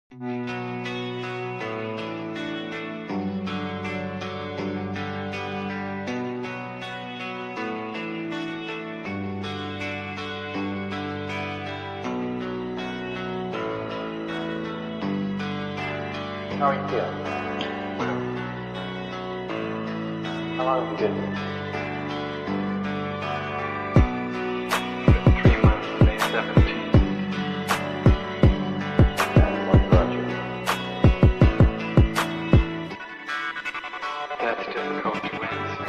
How are you feeling? How long have you been here? 3 months, May 17th. And what brought you? That's difficult to answer.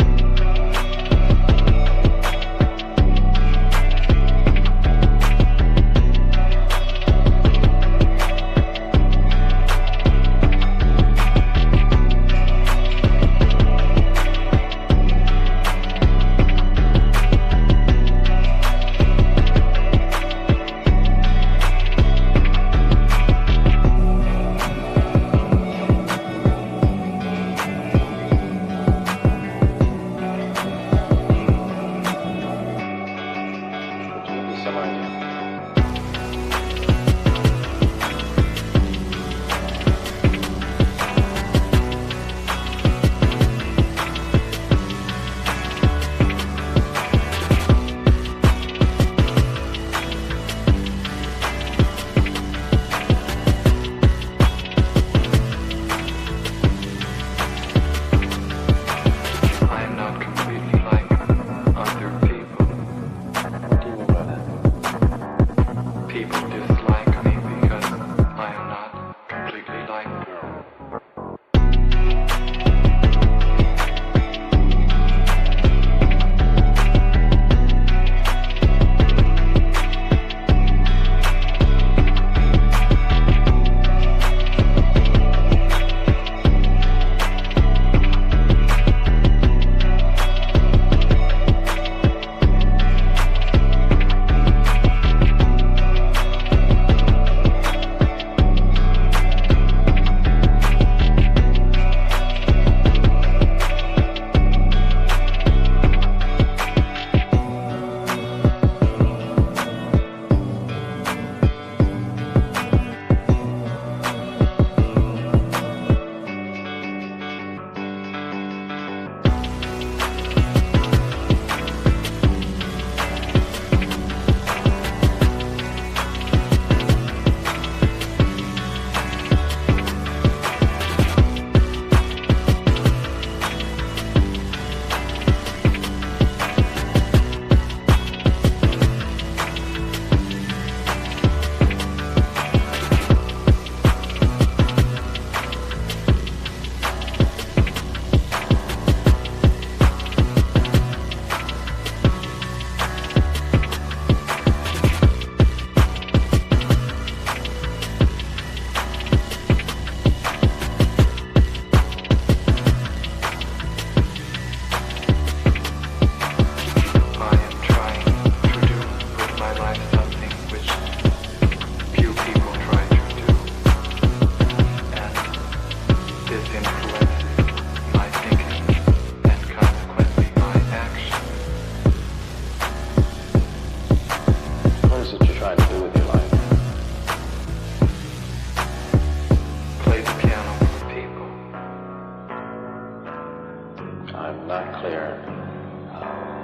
I'm not clear.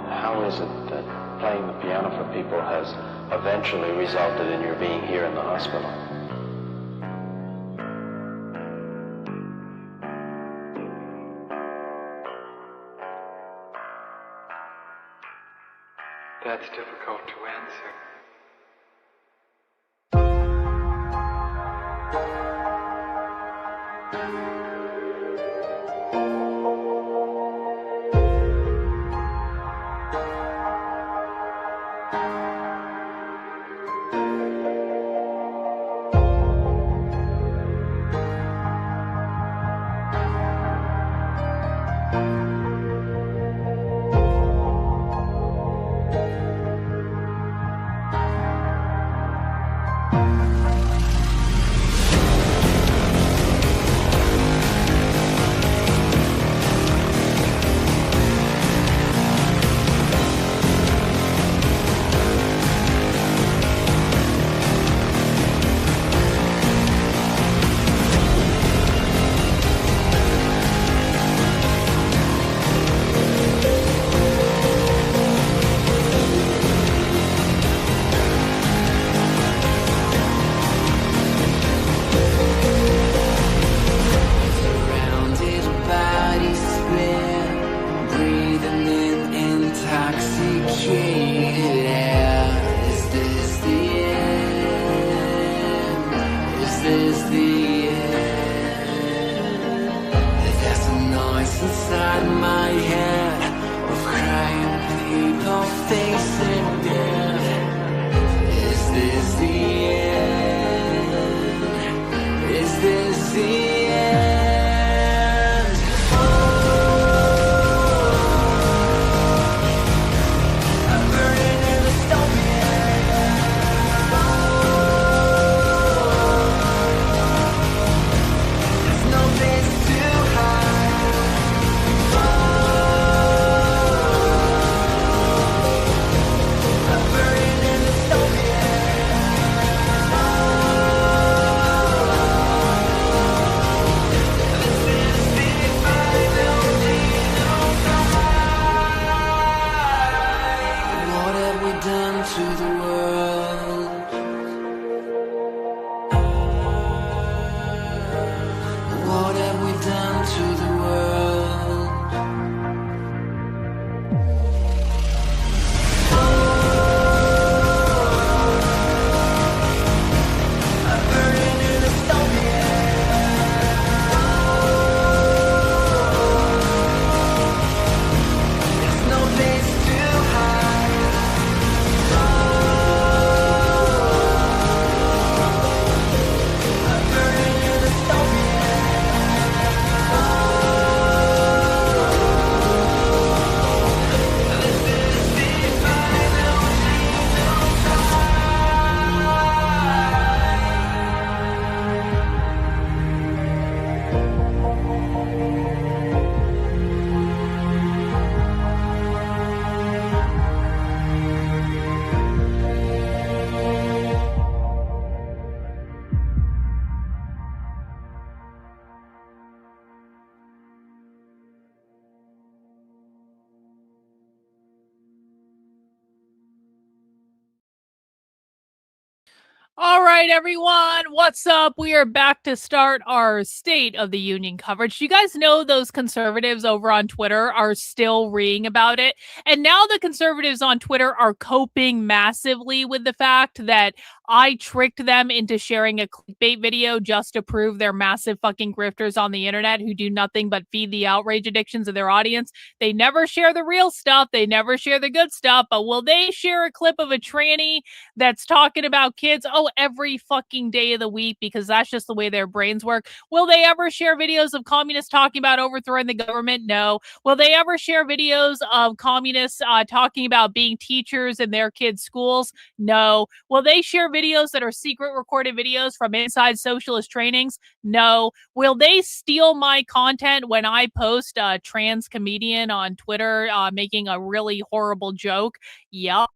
How is it that playing the piano for people has eventually resulted in your being here in the hospital? That's difficult to answer. this the end? There's a noise inside my head of crying people facing death. Is this the end? Is this the end? I'm burning in the there's no place to hide. I'm burning in the this is the final genocide. What have we done to the world? What have we done to the world? I'm burning in the there's no place to hide. I'm burning in the this is the final All right, everyone, what's up? We are back to start our State of the Union coverage. You guys know those conservatives over on Twitter are still reading about it. And now the conservatives on Twitter are coping massively with the fact that I tricked them into sharing a clickbait video just to prove they're massive fucking grifters on the internet who do nothing but feed the outrage addictions of their audience. They never share the real stuff. They never share the good stuff. But will they share a clip of a tranny that's talking about kids? Oh, every fucking day of the week, because that's just the way their brains work. Will they ever share videos of communists talking about overthrowing the government? No. Will they ever share videos of communists talking about being teachers in their kids' schools? No. Will they share videos that are secret recorded videos from inside socialist trainings? No. Will they steal my content when I post a trans comedian on Twitter making a really horrible joke? Yup.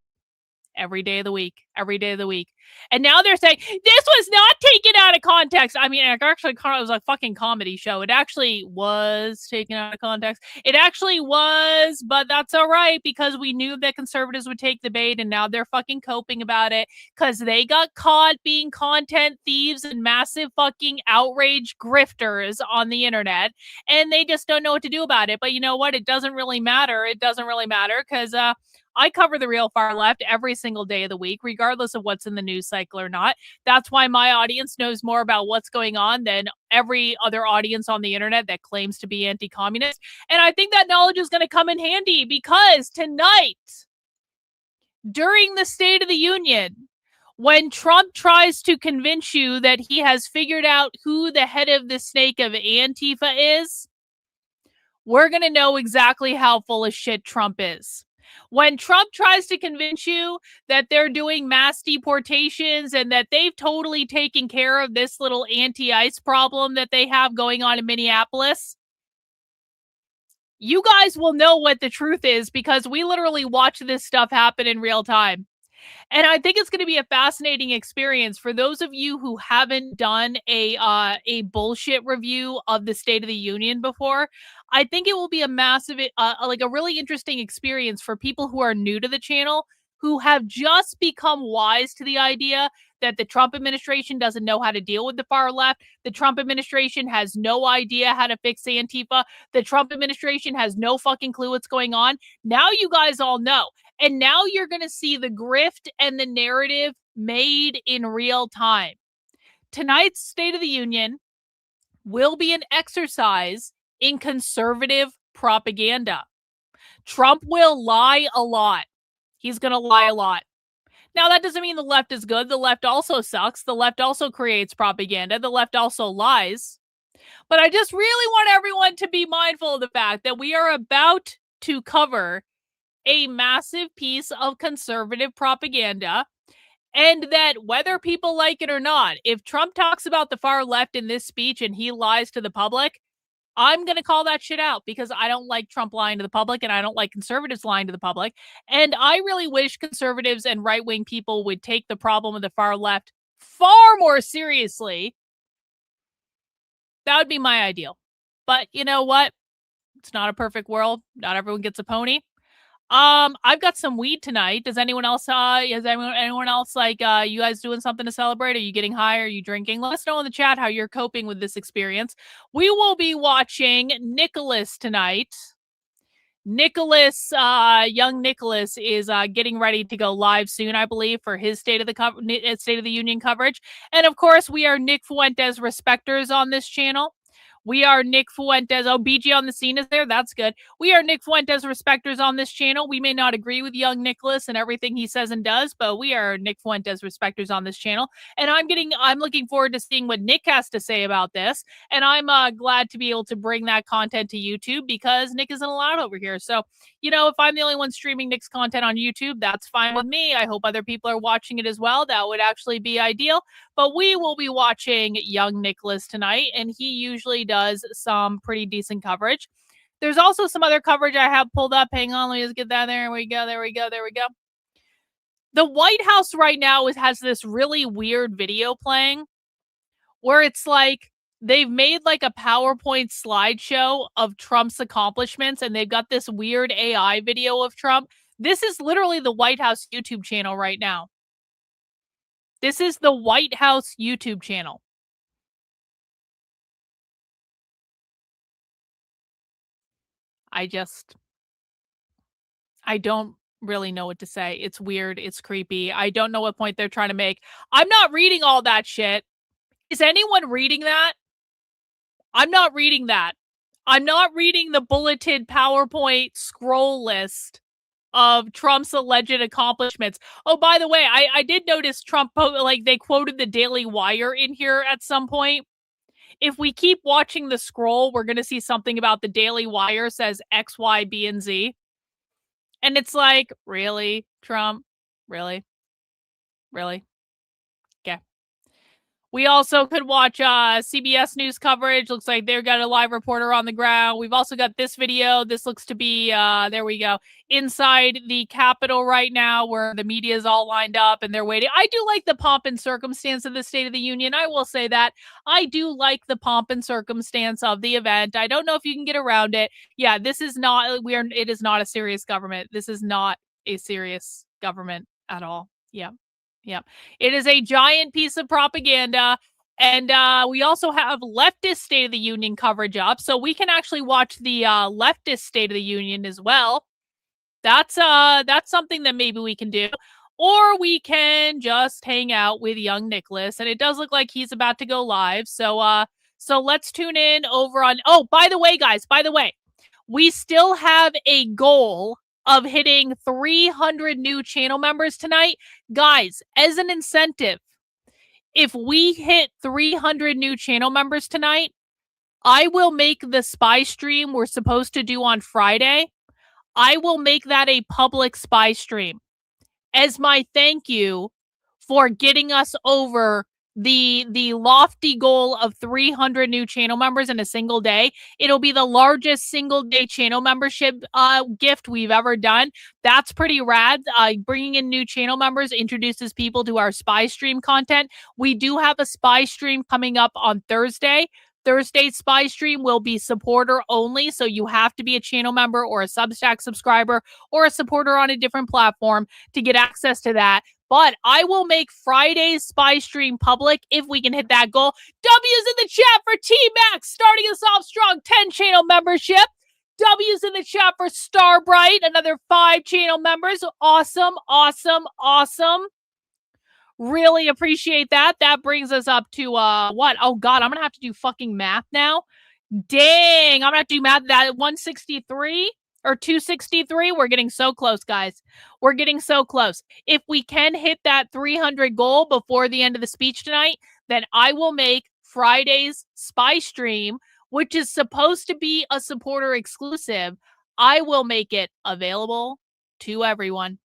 Every day of the week. Every day of the week. And now they're saying, this was not taken out of context. I mean, it actually it was a fucking comedy show. It actually was taken out of context. It actually was, but that's all right, because we knew that conservatives would take the bait, and now they're fucking coping about it because they got caught being content thieves and massive fucking outrage grifters on the internet, and they just don't know what to do about it. But you know what? It doesn't really matter. It doesn't really matter because, I cover the real far left every single day of the week, regardless of what's in the news cycle or not. That's why my audience knows more about what's going on than every other audience on the internet that claims to be anti-communist. And I think that knowledge is going to come in handy because tonight, during the State of the Union, when Trump tries to convince you that he has figured out who the head of the snake of Antifa is, we're going to know exactly how full of shit Trump is. When Trump tries to convince you that they're doing mass deportations and that they've totally taken care of this little anti-ICE problem that they have going on in Minneapolis, you guys will know what the truth is because we literally watch this stuff happen in real time. And I think it's going to be a fascinating experience for those of you who haven't done a bullshit review of the State of the Union before. I think it will be a massive, like a really interesting experience for people who are new to the channel, who have just become wise to the idea that the Trump administration doesn't know how to deal with the far left. The Trump administration has no idea how to fix Antifa. The Trump administration has no fucking clue what's going on. Now you guys all know. And now you're going to see the grift and the narrative made in real time. tonight's State of the Union will be an exercise in conservative propaganda. Trump will lie a lot. He's going to lie a lot. Now, that doesn't mean the left is good. The left also sucks. The left also creates propaganda. The left also lies. But I just really want everyone to be mindful of the fact that we are about to cover a massive piece of conservative propaganda, and that whether people like it or not, if Trump talks about the far left in this speech and he lies to the public, I'm going to call that shit out because I don't like Trump lying to the public and I don't like conservatives lying to the public. And I really wish conservatives and right-wing people would take the problem of the far left far more seriously. That would be my ideal. But you know what? It's not a perfect world. Not everyone gets a pony. I've got some weed tonight. Does anyone else, anyone else like, you guys doing something to celebrate? Are you getting high? Are you drinking? Let us know in the chat how you're coping with this experience. We will be watching Nicholas tonight. Nicholas, young Nicholas is, getting ready to go live soon, I believe, for his State of the Union coverage. And of course, we are Nick Fuentes respecters on this channel. We are Nick Fuentes. Oh, BG on the scene is there. That's good. We are Nick Fuentes respecters on this channel. We may not agree with young Nicholas and everything he says and does, but we are Nick Fuentes respecters on this channel. And I'm looking forward to seeing what Nick has to say about this. And I'm glad to be able to bring that content to YouTube because Nick isn't allowed over here. So, you know, if I'm the only one streaming Nick's content on YouTube, that's fine with me. I hope other people are watching it as well. That would actually be ideal. But we will be watching young Nicholas tonight, and he usually does some pretty decent coverage. There's also some other coverage I have pulled up. Hang on, let me just get that. There we go. The White House right now has this really weird video playing where it's like they've made like a PowerPoint slideshow of Trump's accomplishments, and they've got this weird AI video of Trump. This is literally the White House YouTube channel right now. This is the White House YouTube channel. I don't really know what to say. It's weird. It's creepy. I don't know what point they're trying to make. I'm not reading all that shit. Is anyone reading that? I'm not reading that. I'm not reading the bulleted PowerPoint scroll list of Trump's alleged accomplishments. Oh, by the way, I did notice Trump, like they quoted the Daily Wire in here at some point. If we keep watching the scroll, we're going to see something about the Daily Wire says X, Y, B, and Z. And it's like, really, Trump? Really? Really? Okay. We also could watch CBS News coverage. Looks like they've got a live reporter on the ground. We've also got this video. This looks to be, there we go, inside the Capitol right now where the media is all lined up and they're waiting. I do like the pomp and circumstance of the State of the Union. I will say that. I do like the pomp and circumstance of the event. I don't know if you can get around it. Yeah, this is not, it is not a serious government. This is not a serious government at all. Yeah. Yeah, it is a giant piece of propaganda. And we also have leftist State of the Union coverage up. So we can actually watch the leftist State of the Union as well. That's something that maybe we can do. Or we can just hang out with young Nicholas. And it does look like he's about to go live. So let's tune in over on... Oh, by the way, guys, we still have a goal of hitting 300 new channel members tonight. Guys, as an incentive, if we hit 300 new channel members tonight, I will make the spy stream we're supposed to do on Friday. I will make that a public spy stream as my thank you for getting us over the lofty goal of 300 new channel members in a single day. It'll be the largest single day channel membership gift we've ever done. That's pretty rad. Bringing in new channel members introduces people to our spy stream content. We do have a spy stream coming up on Thursday. Thursday's spy stream will be supporter only, so you have to be a channel member or a Substack subscriber or a supporter on a different platform to get access to that. But I will make Friday's spy stream public if we can hit that goal. W's in the chat for T-Max, starting us off strong, 10 channel membership. W's in the chat for Starbright, another 5 channel members. Awesome, awesome, awesome. Really appreciate that. That brings us up to what? Oh God, I'm gonna have to do fucking math now. Dang, I'm gonna have to do math. That 163 or 263. We're getting so close, guys. We're getting so close. If we can hit that 300 goal before the end of the speech tonight, then I will make Friday's spy stream, which is supposed to be a supporter exclusive. I will make it available to everyone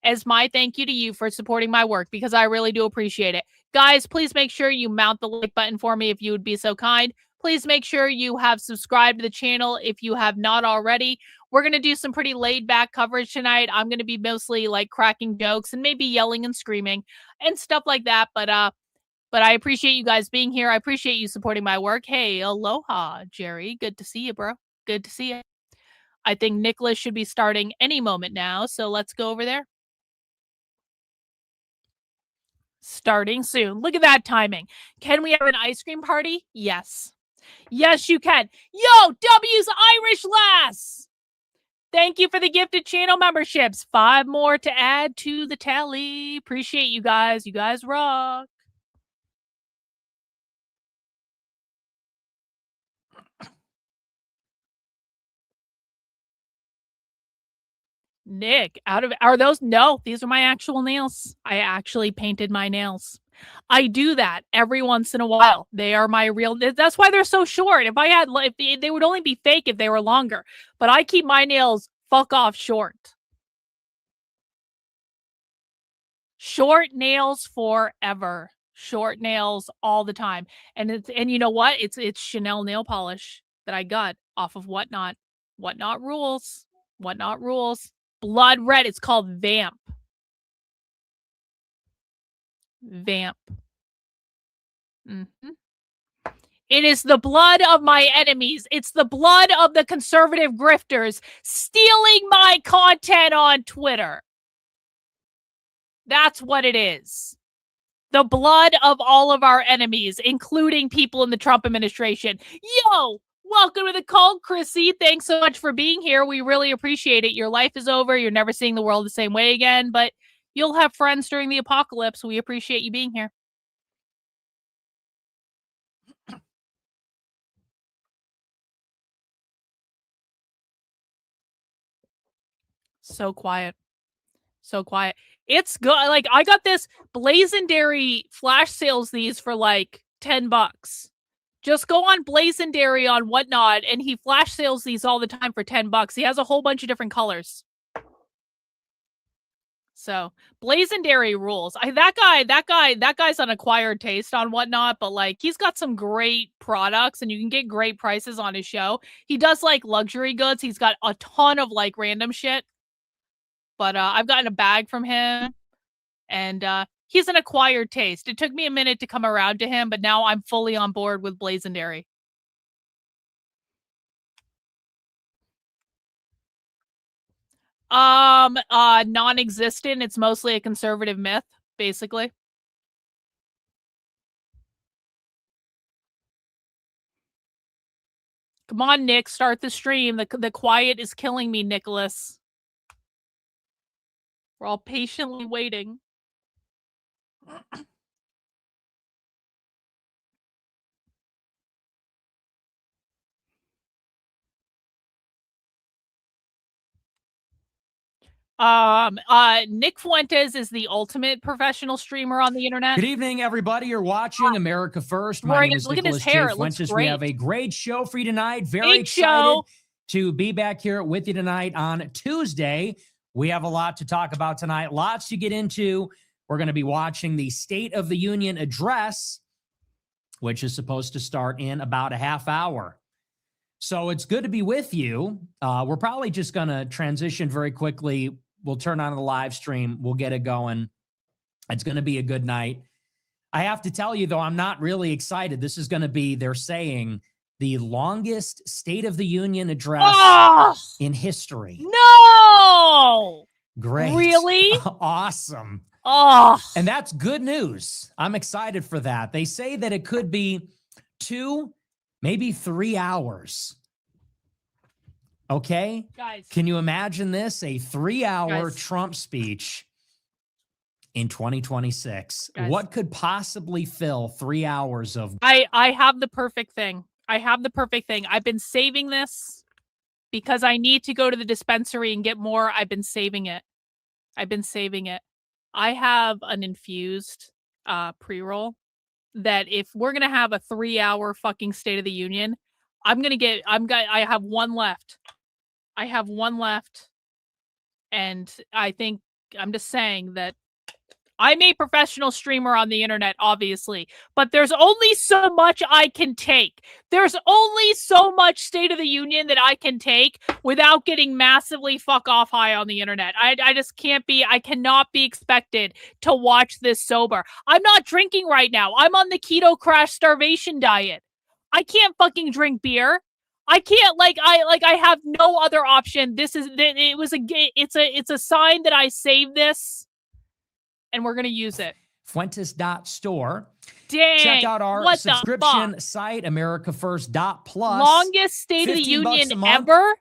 as my thank you to you for supporting my work, because I really do appreciate it. Guys, please make sure you mount the like button for me if you would be so kind. Please make sure you have subscribed to the channel if you have not already. We're going to do some pretty laid back coverage tonight. I'm going to be mostly like cracking jokes and maybe yelling and screaming and stuff like that. But I appreciate you guys being here. I appreciate you supporting my work. Hey, aloha, Jerry. Good to see you, bro. Good to see you. I think Nicholas should be starting any moment now. So let's go over there. Starting soon. Look at that timing. Can we have an ice cream party? Yes. Yes, you can. Yo, W's Irish Lass. Thank you for the gifted channel memberships. 5 more to add to the tally. Appreciate you guys. You guys rock. Nick, are those? No, these are my actual nails. I actually painted my nails. I do that every once in a while. They are my real. That's why they're so short. If I had, if they would only be fake if they were longer. But I keep my nails fuck off short. Short nails forever. Short nails all the time. And you know what? It's Chanel nail polish that I got off of Whatnot. Whatnot rules. Whatnot rules. Blood red. It's called Vamp. Vamp. Mm-hmm. It is the blood of my enemies. It's the blood of the conservative grifters stealing my content on Twitter. That's what it is. The blood of all of our enemies, including people in the Trump administration. Yo, welcome to the cult, Chrissy. Thanks so much for being here. We really appreciate it. Your life is over. You're never seeing the world the same way again, but you'll have friends during the apocalypse. We appreciate you being here. So quiet. So quiet. It's good. Like, I got this Blazendary flash sales these for like $10. Just go on Blazendary on Whatnot, and he flash sales these all the time for $10. He has a whole bunch of different colors. So Blazendary rules. That guy's an acquired taste on Whatnot, but like he's got some great products and you can get great prices on his show. He does like luxury goods. He's got a ton of like random shit. But I've gotten a bag from him, and he's an acquired taste. It took me a minute to come around to him, but now I'm fully on board with Blazendary. Non-existent. It's mostly a conservative myth, basically. Come on, Nick, start the stream. The quiet is killing me, Nicholas. We're all patiently waiting. Nick Fuentes is the ultimate professional streamer on the internet. Good evening, everybody. You're watching America First. My name is Nicholas J. Fuentes. We have a great show for you tonight. Very excited to be back here with you tonight on Tuesday. We have a lot to talk about tonight, lots to get into. We're going to be watching the State of the Union address, which is supposed to start in about a half hour. So it's good to be with you. We're probably just going to transition very quickly. We'll turn on the live stream. We'll get it going. It's going to be a good night. I have to tell you, though, I'm not really excited. This is going to be, they're saying, the longest State of the Union address in history. No! Great. Really? Awesome. Oh. And that's good news. I'm excited for that. They say that it could be 2, maybe 3 hours. Okay? Guys. Can you imagine this? A 3-hour Trump speech in 2026. Guys. What could possibly fill 3 hours of... I have the perfect thing. I've been saving this because I need to go to the dispensary and get more. I've been saving it. I have an infused pre-roll that if we're going to have a 3-hour fucking State of the Union, I have one left. And I think I'm just saying that I'm a professional streamer on the internet, obviously, but there's only so much I can take. There's only so much State of the Union that I can take without getting massively fuck off high on the internet. I just can't be, I cannot be expected to watch this sober. I'm not drinking right now. I'm on the keto crash starvation diet. I can't fucking drink beer. I can't, I have no other option. It's a sign that I saved this. And we're going to use it. Fuentes.store. Dang. Check out our subscription site, AmericaFirst.plus. Longest State of the Union ever.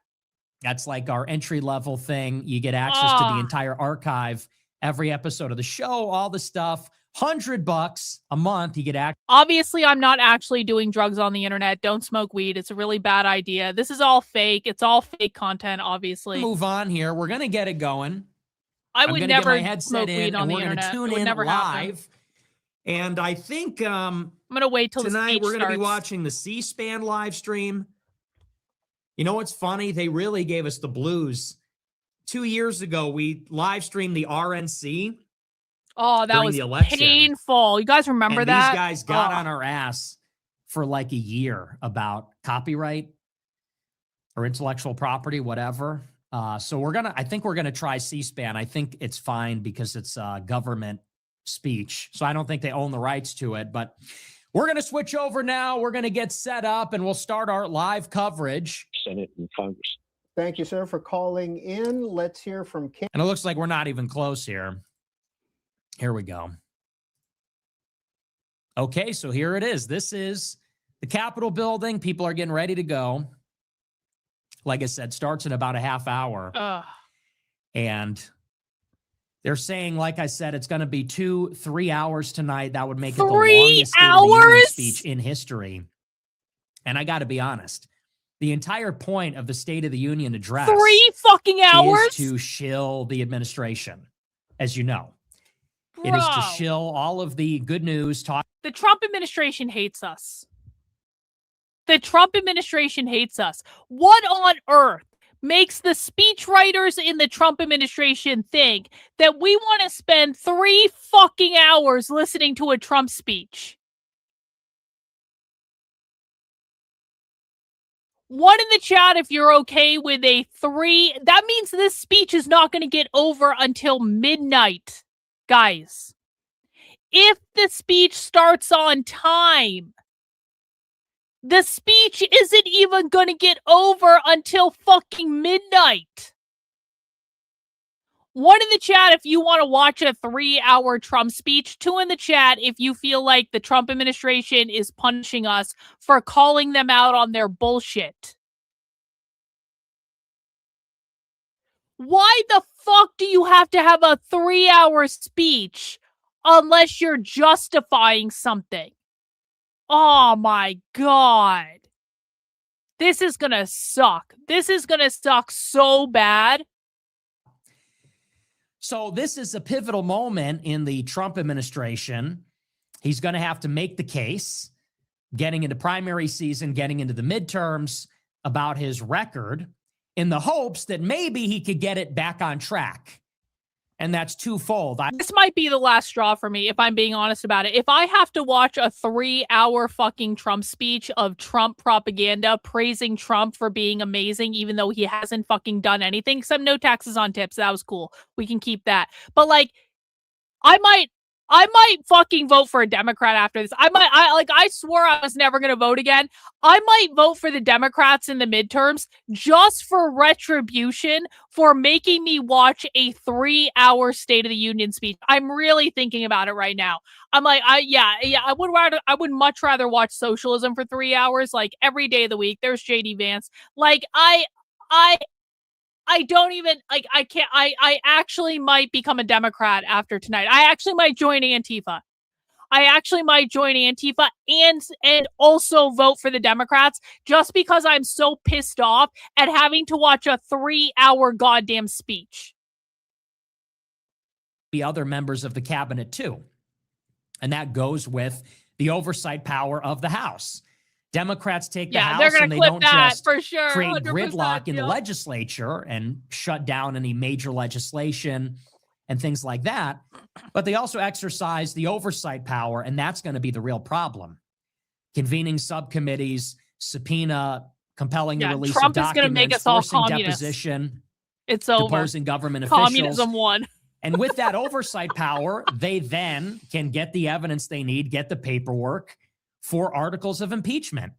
That's like our entry-level thing. You get access to the entire archive, every episode of the show, all the stuff. $100 a month. You get access. Obviously, I'm not actually doing drugs on the internet. Don't smoke weed. It's a really bad idea. This is all fake. It's all fake content, obviously. Move on here. We're going to get it going. I would never smoke weed on the internet. Tune in live. And I think I'm going to wait till tonight we're going to be watching the C-SPAN live stream. You know what's funny? They really gave us the blues. 2 years ago, we live streamed the RNC. Oh, that was painful. You guys remember that? These guys got on our ass for like a year about copyright or intellectual property, whatever. So I think we're gonna try C-SPAN. I think it's fine because it's government speech. So I don't think they own the rights to it, but we're gonna switch over now. We're gonna get set up and we'll start our live coverage. Senate and Congress. Thank you, sir, for calling in. Let's hear from Kim. And it looks like we're not even close here. Here we go. Okay, so here it is. This is the Capitol building. People are getting ready to go. Like I said, starts in about a half hour. And they're saying, like I said, it's going to be 2-3 hours tonight. That would make it the longest State of the Union speech in history. And I got to be honest, the entire point of the State of the Union address 3 fucking hours is to shill the administration, as you know. It is to shill all of the good news. The Trump administration hates us. The Trump administration hates us. What on earth makes the speechwriters in the Trump administration think that we want to spend 3 fucking hours listening to a Trump speech? One in the chat if you're okay with a 3. That means this speech is not going to get over until midnight, guys. If the speech starts on time, the speech isn't even going to get over until fucking midnight. One in the chat if you want to watch a 3-hour Trump speech. 2 in the chat if you feel like the Trump administration is punishing us for calling them out on their bullshit. Why the fuck do you have to have a 3-hour speech unless you're justifying something? Oh my God. This is going to suck. This is going to suck so bad. So this is a pivotal moment in the Trump administration. He's going to have to make the case, getting into primary season, getting into the midterms, about his record in the hopes that maybe he could get it back on track. And that's twofold. This might be the last straw for me, if I'm being honest about it. If I have to watch a 3-hour fucking Trump speech of Trump propaganda praising Trump for being amazing, even though he hasn't fucking done anything, except no taxes on tips. That was cool. We can keep that. But like, I might fucking vote for a Democrat after this. I swore I was never going to vote again. I might vote for the Democrats in the midterms just for retribution for making me watch a 3-hour State of the Union speech. I'm really thinking about it right now. I'm like, I would much rather watch socialism for 3 hours, like every day of the week. There's JD Vance. Like, I don't even like. I can't. I actually might become a Democrat after tonight. I actually might join Antifa. And also vote for the Democrats just because I'm so pissed off at having to watch a 3-hour goddamn speech. The other members of the cabinet too. And that goes with the oversight power of the House. Democrats take the House and they don't just for sure, create gridlock in the legislature and shut down any major legislation and things like that. But they also exercise the oversight power, and that's going to be the real problem. Convening subcommittees, subpoena, compelling the release Trump of documents, is going to make us all communists. Deposition, it's over. Deposing government Communism officials. won. And with that oversight power, they then can get the evidence they need, get the paperwork for articles of impeachment.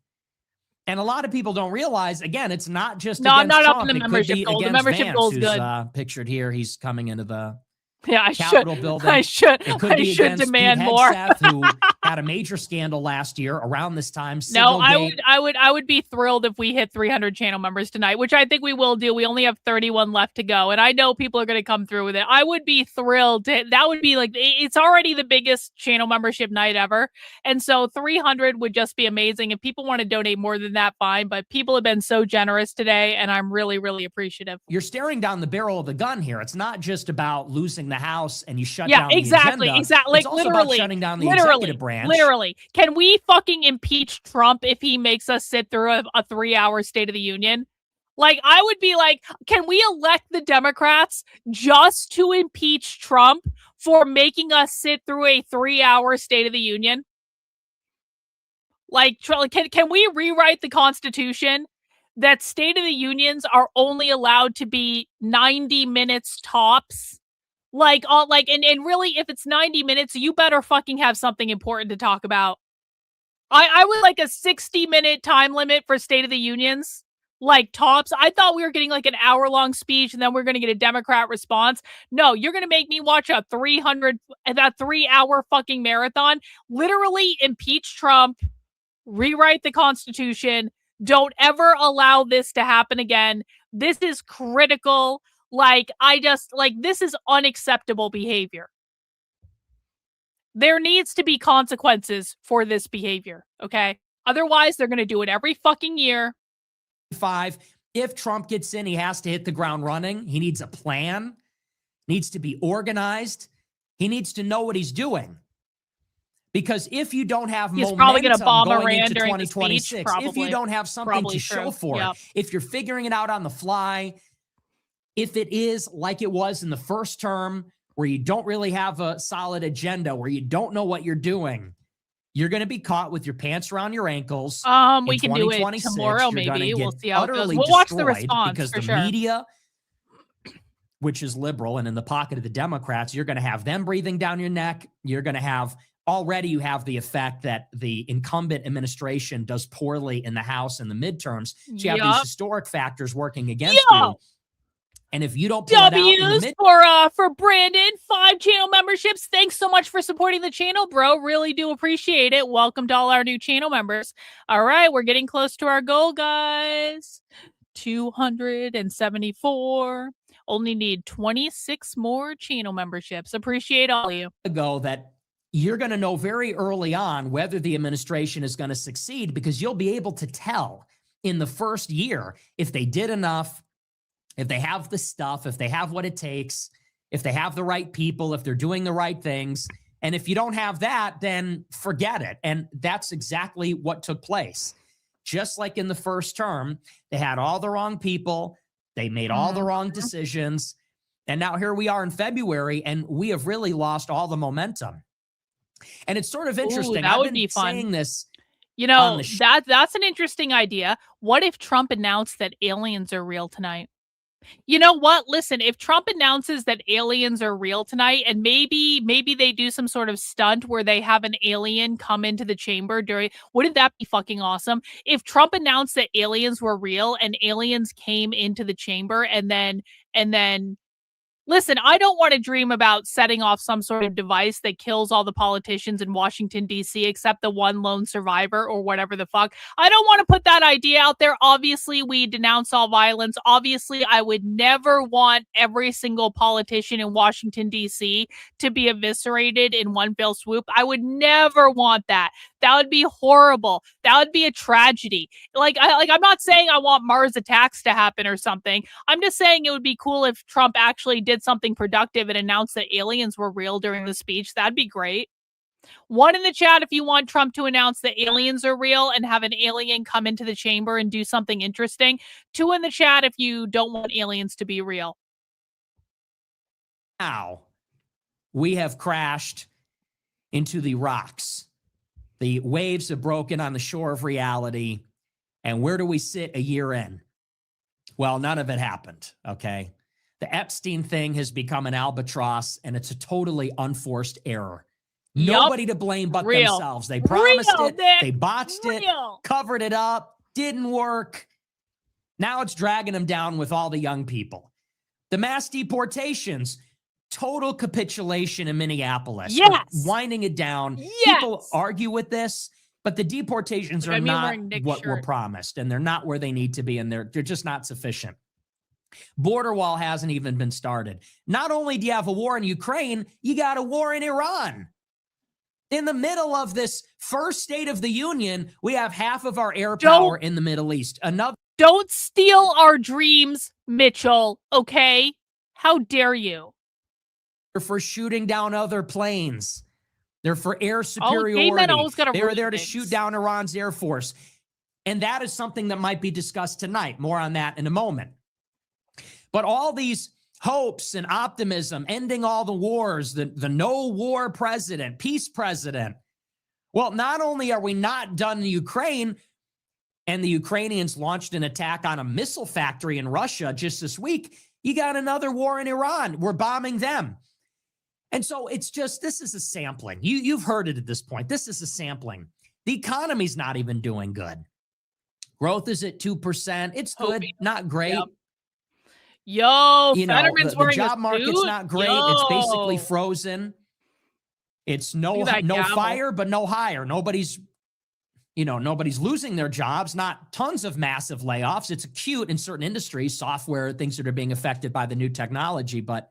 And a lot of people don't realize, again, it's not just against I'm not Trump. up in the It membership could be goal. The against membership Vance, goal is who's good. Pictured here. He's coming into the I Capitol should. building. I should. It could I be should against demand Pete more. Hegseth, who had a major scandal last year around this time. No, Signalgate. I would be thrilled if we hit 300 channel members tonight, which I think we will do. We only have 31 left to go, and I know people are going to come through with it. I would be thrilled. That would be like, it's already the biggest channel membership night ever, and so 300 would just be amazing. If people want to donate more than that, fine, but people have been so generous today, and I'm really, really appreciative. You're staring down the barrel of the gun here. It's not just about losing the House and you shut down the agenda. Exactly. It's also literally, about shutting down the executive branch. Literally. Can we fucking impeach Trump if he makes us sit through a 3-hour State of the Union? Like, I would be like, can we elect the Democrats just to impeach Trump for making us sit through a 3-hour State of the Union? Like, can we rewrite the Constitution that State of the Unions are only allowed to be 90 minutes tops? And really, if it's 90 minutes, you better fucking have something important to talk about. I would like a 60-minute time limit for State of the Unions, like tops. I thought we were getting like an hour-long speech and then we're going to get a Democrat response. No, you're going to make me watch that 3-hour fucking marathon. Literally impeach Trump, rewrite the Constitution. Don't ever allow this to happen again. This is critical. This is unacceptable behavior. There needs to be consequences for this behavior, okay? Otherwise, they're going to do it every fucking year. If Trump gets in, he has to hit the ground running. He needs a plan, needs to be organized. He needs to know what he's doing. Because if you don't have he's momentum probably going to bomb going Iran into during 2026, the speech, if you don't have something to show for it, if you're figuring it out on the fly, if it is like it was in the first term where you don't really have a solid agenda, where you don't know what you're doing, you're going to be caught with your pants around your ankles. We can do it tomorrow, maybe. We'll see how it goes. We'll watch the response because for the media, which is liberal and in the pocket of the Democrats, you're going to have them breathing down your neck. You're going to have you have the effect that the incumbent administration does poorly in the House in the midterms. So you have these historic factors working against you. And if you don't pull it out for Brandon, 5 channel memberships. Thanks so much for supporting the channel, bro. Really do appreciate it. Welcome to all our new channel members. All right, we're getting close to our goal, guys. 274. Only need 26 more channel memberships. Appreciate all of you. That you're going to know very early on whether the administration is going to succeed, because you'll be able to tell in the first year if they did enough, if they have the stuff, if they have what it takes, if they have the right people, if they're doing the right things. And if you don't have that, then forget it. And that's exactly what took place. Just like in the first term, they had all the wrong people. They made all the wrong decisions. And now here we are in February, and we have really lost all the momentum. And it's sort of interesting. That would be fun. Saying this, that's an interesting idea. What if Trump announced that aliens are real tonight? You know what? Listen, if Trump announces that aliens are real tonight, and maybe they do some sort of stunt where they have an alien come into the chamber wouldn't that be fucking awesome? If Trump announced that aliens were real and aliens came into the chamber and then Listen, I don't want to dream about setting off some sort of device that kills all the politicians in Washington, D.C., except the one lone survivor or whatever the fuck. I don't want to put that idea out there. Obviously, we denounce all violence. Obviously, I would never want every single politician in Washington, D.C. to be eviscerated in one fell swoop. I would never want that. That would be horrible. That would be a tragedy. I'm not saying I want Mars attacks to happen or something. I'm just saying it would be cool if Trump actually did something productive and announced that aliens were real during the speech. That'd be great. 1 in the chat if you want Trump to announce that aliens are real and have an alien come into the chamber and do something interesting. 2 in the chat if you don't want aliens to be real. Now, we have crashed into the rocks. The waves have broken on the shore of reality. And where do we sit a year in? Well, none of it happened, okay? The Epstein thing has become an albatross, and it's a totally unforced error. Nobody to blame but themselves. They promised it, they botched it, covered it up, didn't work. Now it's dragging them down with all the young people. The mass deportations, total capitulation in Minneapolis. Yes. Winding it down. Yes. People argue with this, but the deportations are not what were promised, and they're not where they need to be, and they're just not sufficient. Border wall hasn't even been started. Not only do you have a war in Ukraine, you got a war in Iran. In the middle of this first State of the Union, we have half of our air power in the Middle East. Don't steal our dreams, Mitchell, okay? How dare you? For shooting down other planes. They're for air superiority. They were there to shoot down Iran's Air Force. And that is something that might be discussed tonight. More on that in a moment. But all these hopes and optimism, ending all the wars, the no war president, peace president. Well, not only are we not done in Ukraine, and the Ukrainians launched an attack on a missile factory in Russia just this week, you got another war in Iran. We're bombing them. And so it's just, this is a sampling. You've heard it at this point. This is a sampling. The economy's not even doing good. Growth is at 2%. It's good, not great. Yep. Yo, Fetterman's the job market's not great. It's basically frozen. It's no fire, but no hire. Nobody's losing their jobs, not tons of massive layoffs. It's acute in certain industries, software, things that are being affected by the new technology, but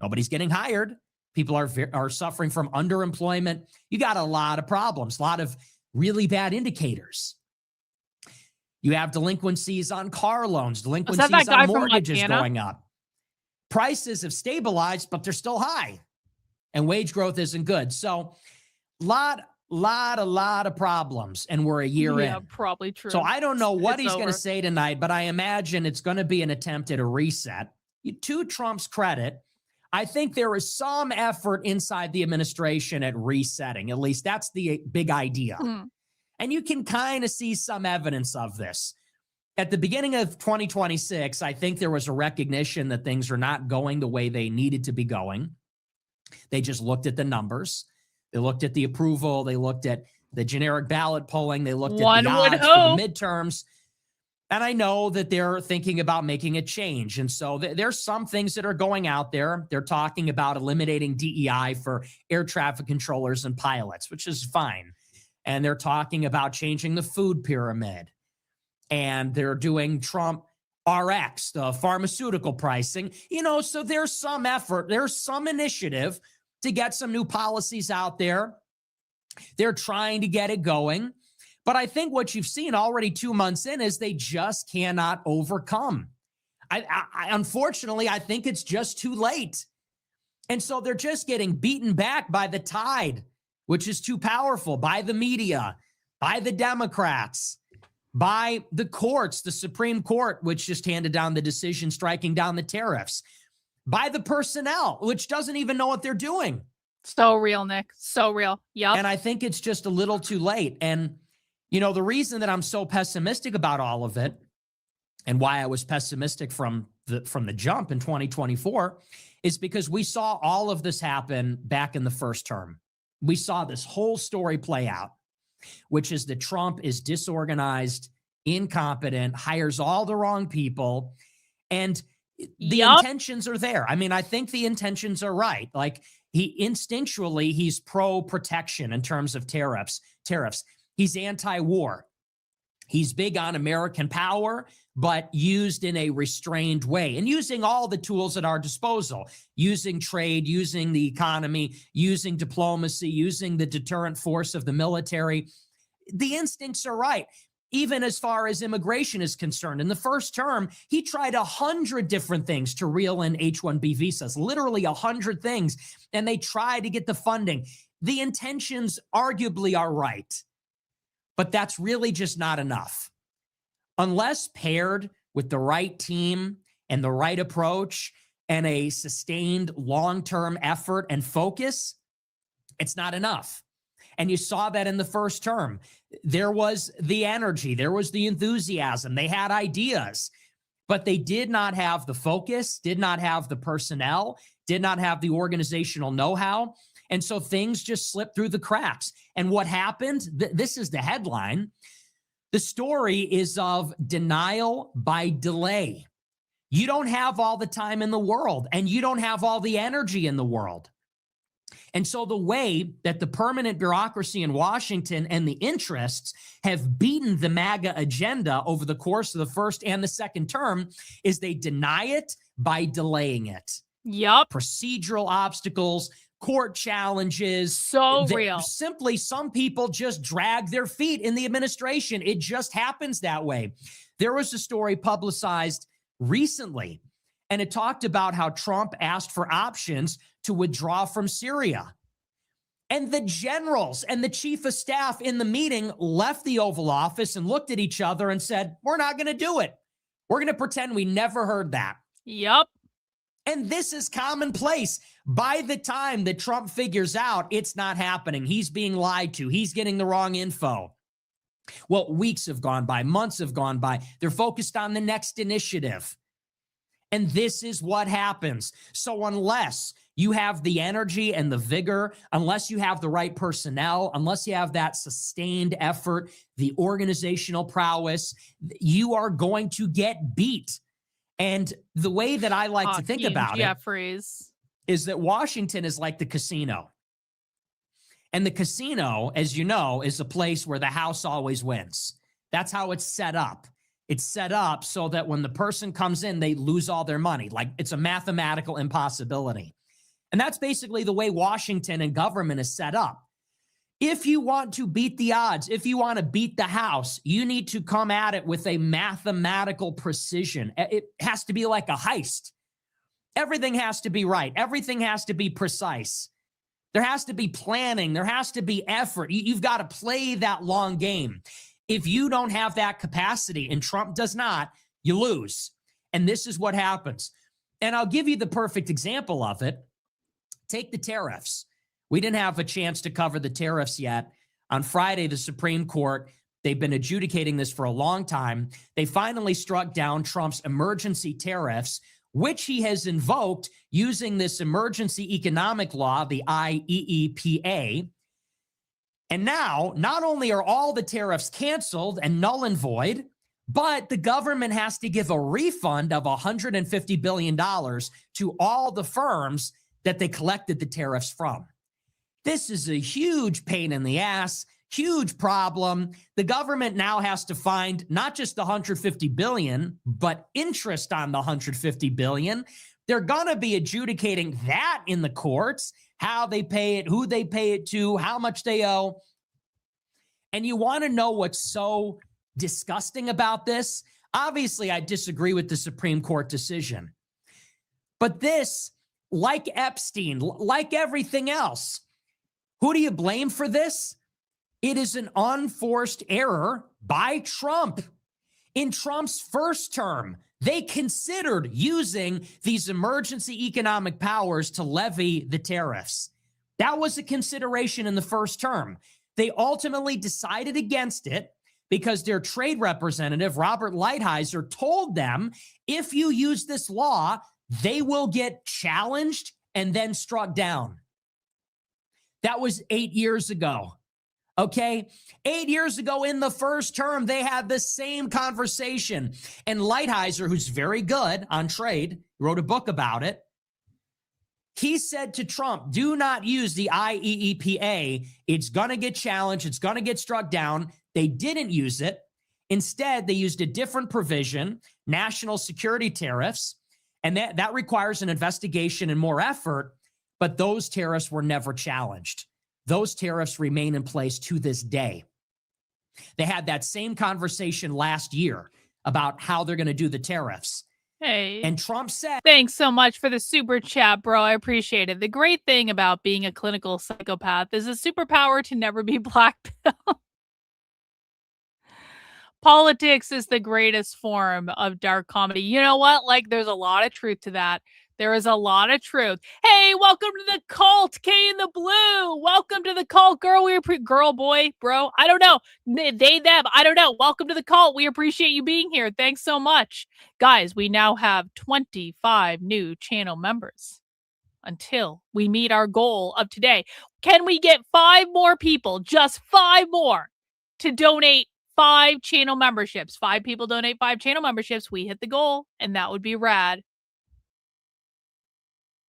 nobody's getting hired. People are suffering from underemployment. You got a lot of problems, a lot of really bad indicators. You have delinquencies on car loans, delinquencies on mortgages going up. Prices have stabilized, but they're still high. And wage growth isn't good. So lot of problems, and we're a year in. Yeah, probably true. So I don't know what he's going to say tonight, but I imagine it's going to be an attempt at a reset. To Trump's credit, I think there is some effort inside the administration at resetting. At least that's the big idea. And you can kind of see some evidence of this. At the beginning of 2026, I think there was a recognition that things are not going the way they needed to be going. They just looked at the numbers. They looked at the approval. They looked at the generic ballot polling. They looked at the odds for the midterms. And I know that they're thinking about making a change. And so there's some things that are going out there. They're talking about eliminating DEI for air traffic controllers and pilots, which is fine. And they're talking about changing the food pyramid. And they're doing Trump RX, the pharmaceutical pricing. So there's some effort. There's some initiative to get some new policies out there. They're trying to get it going. But I think what you've seen already 2 months in is they just cannot overcome. Unfortunately, I think it's just too late. And so they're just getting beaten back by the tide, which is too powerful, by the media, by the Democrats, by the courts, the Supreme Court, which just handed down the decision striking down the tariffs, by the personnel, which doesn't even know what they're doing. So real, Nick. So real. Yep. And I think it's just a little too late. And, the reason that I'm so pessimistic about all of it, and why I was pessimistic from the jump in 2024, is because we saw all of this happen back in the first term. We saw this whole story play out, which is that Trump is disorganized, incompetent, hires all the wrong people. And The intentions are there. I mean, I think the intentions are right. Like he's pro-protection in terms of tariffs. He's anti-war. He's big on American power, but used in a restrained way and using all the tools at our disposal, using trade, using the economy, using diplomacy, using the deterrent force of the military. The instincts are right. Even as far as immigration is concerned, in the first term, he tried 100 different things to reel in H-1B visas, literally 100 things, and they tried to get the funding. The intentions arguably are right, but that's really just not enough. Unless paired with the right team and the right approach and a sustained long-term effort and focus, it's not enough. And you saw that in the first term. There was the energy, there was the enthusiasm, they had ideas, but they did not have the focus, did not have the personnel, did not have the organizational know-how. And so things just slipped through the cracks. And what happened? This is the headline. The story is of denial by delay. You don't have all the time in the world, and you don't have all the energy in the world. And so the way that the permanent bureaucracy in Washington and the interests have beaten the MAGA agenda over the course of the first and the second term is they deny it by delaying it. Yep. Procedural obstacles, court challenges. So real. Simply, some people just drag their feet in the administration. It just happens that way. There was a story publicized recently, and it talked about how Trump asked for options to withdraw from Syria. And the generals and the chief of staff in the meeting left the Oval Office and looked at each other and said, we're not going to do it. We're going to pretend we never heard that. Yep. And this is commonplace. By the time that Trump figures out it's not happening, he's being lied to, he's getting the wrong info. Well, weeks have gone by, months have gone by. They're focused on the next initiative. And this is what happens. So unless you have the energy and the vigor, unless you have the right personnel, unless you have that sustained effort, the organizational prowess, you are going to get beat. And the way that I like to think about it is that Washington is like the casino. And the casino, as you know, is a place where the house always wins. That's how it's set up. It's set up so that when the person comes in, they lose all their money. Like it's a mathematical impossibility. And that's basically the way Washington and government is set up. If you want to beat the odds, if you want to beat the house, you need to come at it with a mathematical precision. It has to be like a heist. Everything has to be right. Everything has to be precise. There has to be planning. There has to be effort. You've got to play that long game. If you don't have that capacity, and Trump does not, you lose. And this is what happens. And I'll give you the perfect example of it. Take the tariffs. We didn't have a chance to cover the tariffs yet. On Friday, the Supreme Court, they've been adjudicating this for a long time. They finally struck down Trump's emergency tariffs, which he has invoked using this emergency economic law, the IEEPA. And now, not only are all the tariffs canceled and null and void, but the government has to give a refund of $150 billion to all the firms that they collected the tariffs from. This is a huge pain in the ass, huge problem. The government now has to find not just the $150 billion, but interest on the $150 billion. They're going to be adjudicating that in the courts, how they pay it, who they pay it to, how much they owe. And you want to know what's so disgusting about this? Obviously, I disagree with the Supreme Court decision. But this, like Epstein, like everything else, who do you blame for this? It is an unforced error by Trump. In Trump's first term, they considered using these emergency economic powers to levy the tariffs. That was a consideration in the first term. They ultimately decided against it because their trade representative, Robert Lighthizer, told them, if you use this law, they will get challenged and then struck down. That was 8 years ago. Okay, 8 years ago in the first term, they had the same conversation. And Lighthizer, who's very good on trade, wrote a book about it. He said to Trump, do not use the IEEPA. It's going to get challenged. It's going to get struck down. They didn't use it. Instead, they used a different provision, national security tariffs, and that requires an investigation and more effort, but those tariffs were never challenged. Those tariffs remain in place to this day. They had that same conversation last year about how they're going to do the tariffs. Hey. And Trump said, thanks so much for the super chat, bro. I appreciate it. The great thing about being a clinical psychopath is a superpower to never be blackpilled. Politics is the greatest form of dark comedy. You know what? Like, there's a lot of truth to that. There is a lot of truth. Hey, welcome to the cult, K in the blue. Welcome to the cult, girl. Girl, boy, bro. I don't know. They, them. I don't know. Welcome to the cult. We appreciate you being here. Thanks so much. Guys, we now have 25 new channel members until we meet our goal of today. Can we get 5 more people, just 5 more, to donate 5 channel memberships? 5 people donate 5 channel memberships. We hit the goal, and that would be rad.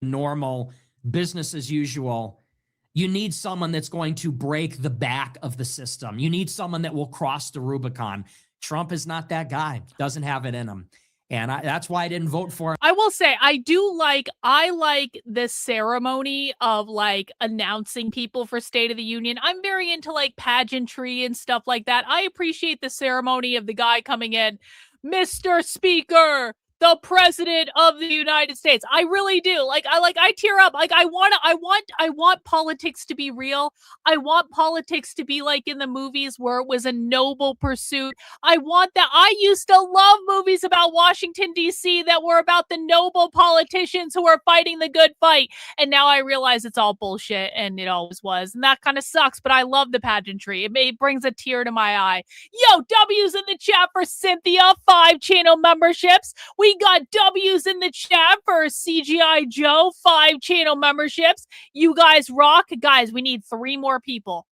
Normal business as usual. You need someone that's going to break the back of the system. You need someone that will cross the Rubicon. Trump is not that guy. Doesn't have it in him. And that's why I didn't vote for him. I will say, I like this ceremony of like announcing people for State of the Union. I'm very into like pageantry and stuff like that. I appreciate the ceremony of the guy coming in, Mr. Speaker, the President of the United States. I really do. I tear up. Like, I want politics to be real. I want politics to be like in the movies where it was a noble pursuit. I want that. I used to love movies about Washington, D.C. that were about the noble politicians who are fighting the good fight. And now I realize it's all bullshit, and it always was. And that kind of sucks, but I love the pageantry. It brings a tear to my eye. Yo, W's in the chat for Cynthia, 5 channel memberships. We got W's in the chat for CGI Joe, 5 channel memberships. You guys rock. Guys, we need 3 more people.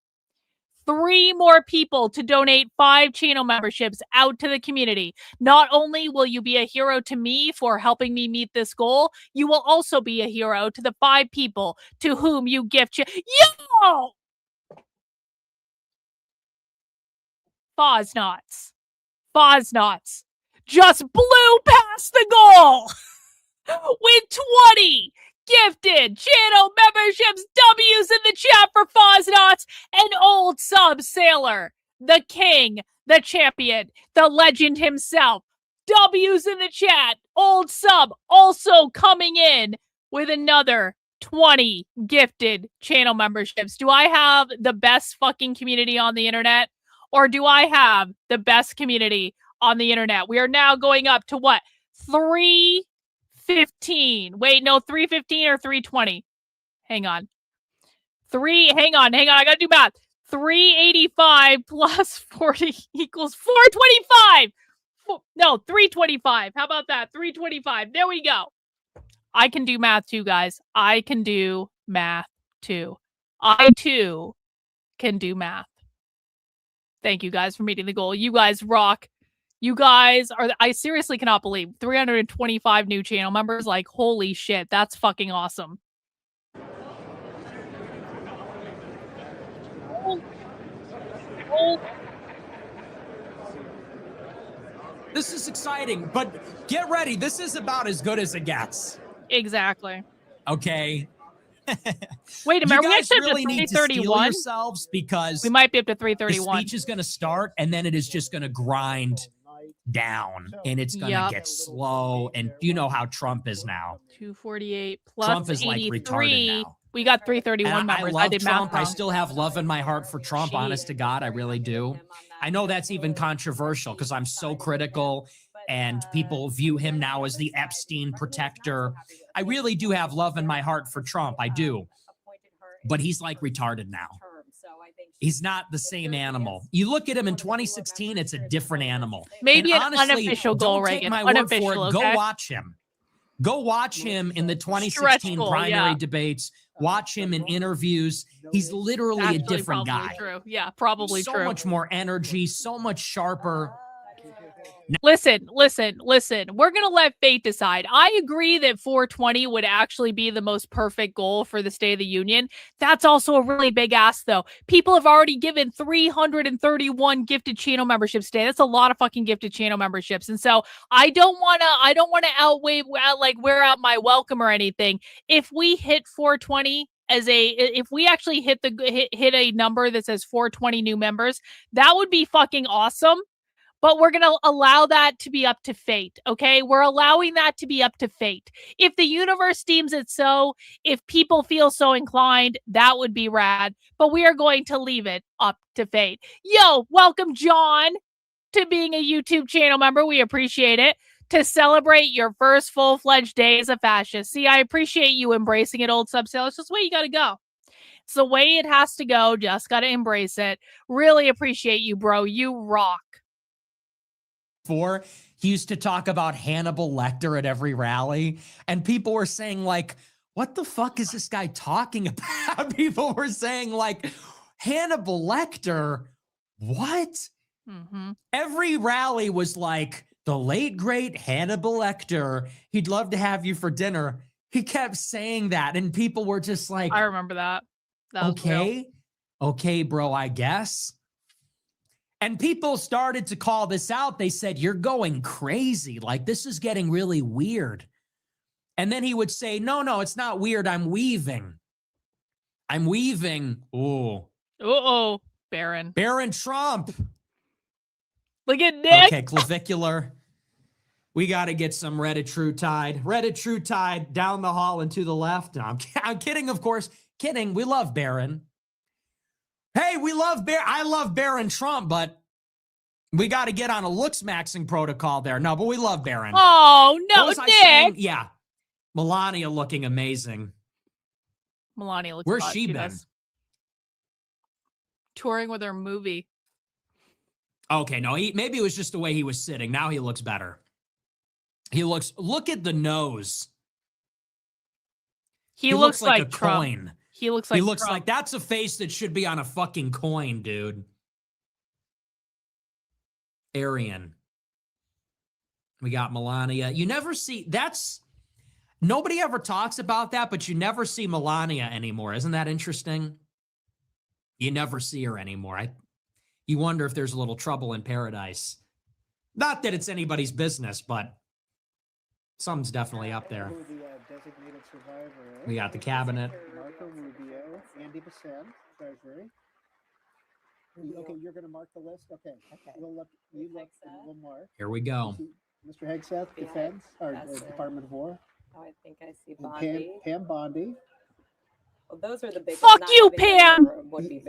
3 more people to donate 5 channel memberships out to the community. Not only will you be a hero to me for helping me meet this goal, you will also be a hero to the 5 people to whom you gift. Yo! Fosnots. Just blew past the goal with 20 gifted channel memberships. W's in the chat for Fosnots, an old sub sailor, the king, the champion, the legend himself. W's in the chat, old sub, also coming in with another 20 gifted channel memberships. Do I have the best fucking community on the internet? Or do I have the best community on the internet? We are now going up to what? 315. Wait, no, 315 or 320. Hang on. I gotta do math. 385 plus 40 equals 425. No, 325. How about that? 325. There we go. I can do math too, guys. I can do math too. I too can do math. Thank you guys for meeting the goal. You guys rock. You guys are, I seriously cannot believe 325 new channel members. Like, holy shit, that's fucking awesome. This is exciting, but get ready. This is about as good as it gets. Exactly. Okay. Wait a minute. You guys really need to steel 331 yourselves, because we might be up to 331. The speech is going to start, and then it is just going to grind down, and it's going to get slow. And you know how Trump is now. 248 plus Trump is 83. like retarded now. We got 331 members. I love did Trump. math I still have love in my heart for Trump. Jeez. Honest to God, I really do. I know that's even controversial because I'm so critical, and people view him now as the Epstein protector. I really do have love in my heart for Trump. I do. But he's like retarded now. He's not the same animal. You look at him in 2016, it's a different animal. Maybe and an honestly, unofficial goal, don't take Reagan. my word Unofficial, for it. okay? Go watch him. Go watch him in the 2016 primary debates. Watch him in interviews. He's literally a different guy. True. Yeah, probably so true. So much more energy, so much sharper. Listen. We're going to let fate decide. I agree that 420 would actually be the most perfect goal for the State of the Union. That's also a really big ask, though. People have already given 331 gifted channel memberships today. That's a lot of fucking gifted channel memberships. And so I don't want to wear out my welcome or anything. If we hit 420 if we actually hit a number that says 420 new members, that would be fucking awesome. But we're going to allow that to be up to fate, okay? We're allowing that to be up to fate. If the universe deems it so, if people feel so inclined, that would be rad. But we are going to leave it up to fate. Yo, welcome, John, to being a YouTube channel member. We appreciate it. To celebrate your first full-fledged day as a fascist. See, I appreciate you embracing it, old Sub-Sale. It's just the way you got to go. It's the way it has to go. Just got to embrace it. Really appreciate you, bro. You rock. He used to talk about Hannibal Lecter at every rally, and people were saying, like, what the fuck is this guy talking about? People were saying, like, Hannibal Lecter, what? Mm-hmm. Every rally was like, the late, great Hannibal Lecter, he'd love to have you for dinner. He kept saying that, and people were just like, I remember that. Okay, bro, I guess. And people started to call this out. They said, you're going crazy. Like, this is getting really weird. And then he would say, no, it's not weird. I'm weaving. Ooh. Uh-oh, Baron. Baron Trump. Look at Nick. Okay, clavicular. We got to get some Reddit True Tide down the hall and to the left. No, I'm kidding, of course. Kidding. We love Baron. Hey, I love Baron Trump, but we got to get on a looks-maxing protocol there. No, but we love Baron. Oh, no, Nick. Yeah. Melania looking amazing. Melania looks Where's she been? Touring with her movie. Okay, no, maybe it was just the way he was sitting. Now he looks better. Look at the nose. He looks like a Trump. Coin. He looks like like that's a face that should be on a fucking coin, dude. Aryan. We got Melania. You never see nobody ever talks about that, but you never see Melania anymore. Isn't that interesting? You never see her anymore. You wonder if there's a little trouble in paradise. Not that it's anybody's business, but something's definitely up there. We got the cabinet. Andy Bassett, Treasury. Okay, you're going to mark the list? Okay. We'll mark. Here we go. Mr. Hegseth, Defense, or Department of War. Oh, I think I see Bondi. Pam Bondi. Well, those are the big Fuck you, Pam!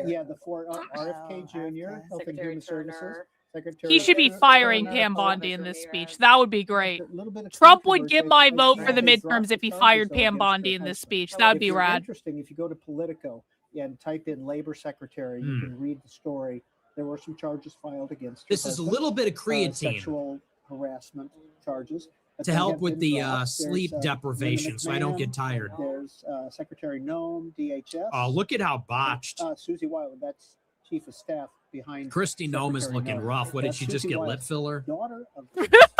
Yeah, the four, RFK Jr., Health and Human Services. He should be firing Pam Bondi in this speech. That would be great. Trump would get my vote for the midterms if he fired Pam Bondi in this speech. That would be rad. Interesting. If you go to Politico and type in Labor Secretary, you can read the story. There were some charges filed against her. This is a little bit of creatine. Sexual harassment charges. To help with the sleep deprivation so I don't get tired. There's Secretary Noem, DHS. Oh, look at how botched. Susie Weiland, that's Chief of Staff behind. Kristi Noem is looking rough. What, did she just get lip filler? Daughter of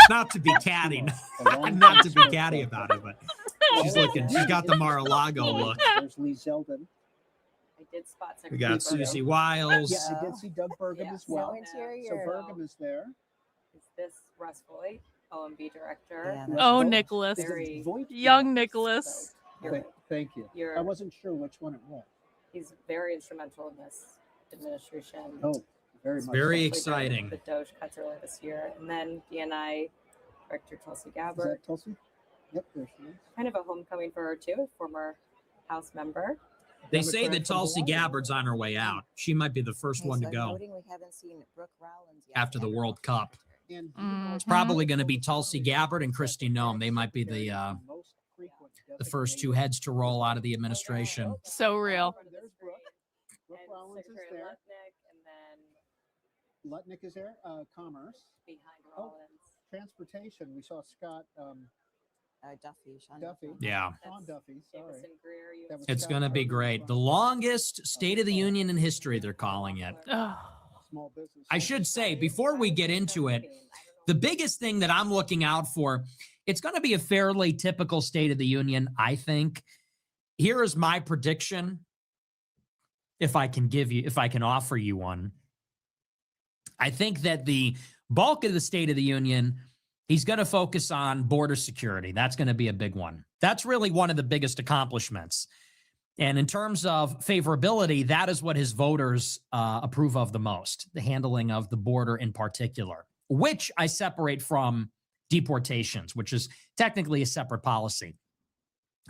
Not to be catty. Not to be catty about it, but she's got the Mar-a-Lago look. There's Lee Zeldin. I did spot We got Susie Wiles. Yeah, I did see Doug Burgum as well. So Burgum is there. Is this Russ Voigt, OMB director? Oh, Nicholas. Young Nicholas. Thank you. I wasn't sure which one it was. He's very instrumental in this administration. Oh, very It's much. very so. exciting. The Doge cuts earlier this year. And then DNI Director Tulsi Is Gabbard. that Tulsi? Yep, there she is. Kind of a homecoming for her, too, former House member. They say that Tulsi Gabbard's on her way out. She might be the first one to go after the World Cup. It's probably going to be Tulsi Gabbard and Kristi Noem. They might be the first two heads to roll out of the administration. So real. There's Brooke. Brooke Rollins is there. Lutnick is there. Commerce. Behind Rollins. Transportation. We saw Scott Duffy. Sean Duffy. Yeah. Sean Duffy. Sorry. That was It's Scott going to be Carter. great. The longest State of the Union in history, they're calling it. Small business. I should say, before we get into it, the biggest thing that I'm looking out for, it's going to be a fairly typical State of the Union, I think. Here is my prediction, if I can offer you one. I think that the bulk of the State of the Union, he's going to focus on border security. That's going to be a big one. That's really one of the biggest accomplishments. And in terms of favorability, that is what his voters approve of the most, the handling of the border in particular, which I separate from deportations, which is technically a separate policy.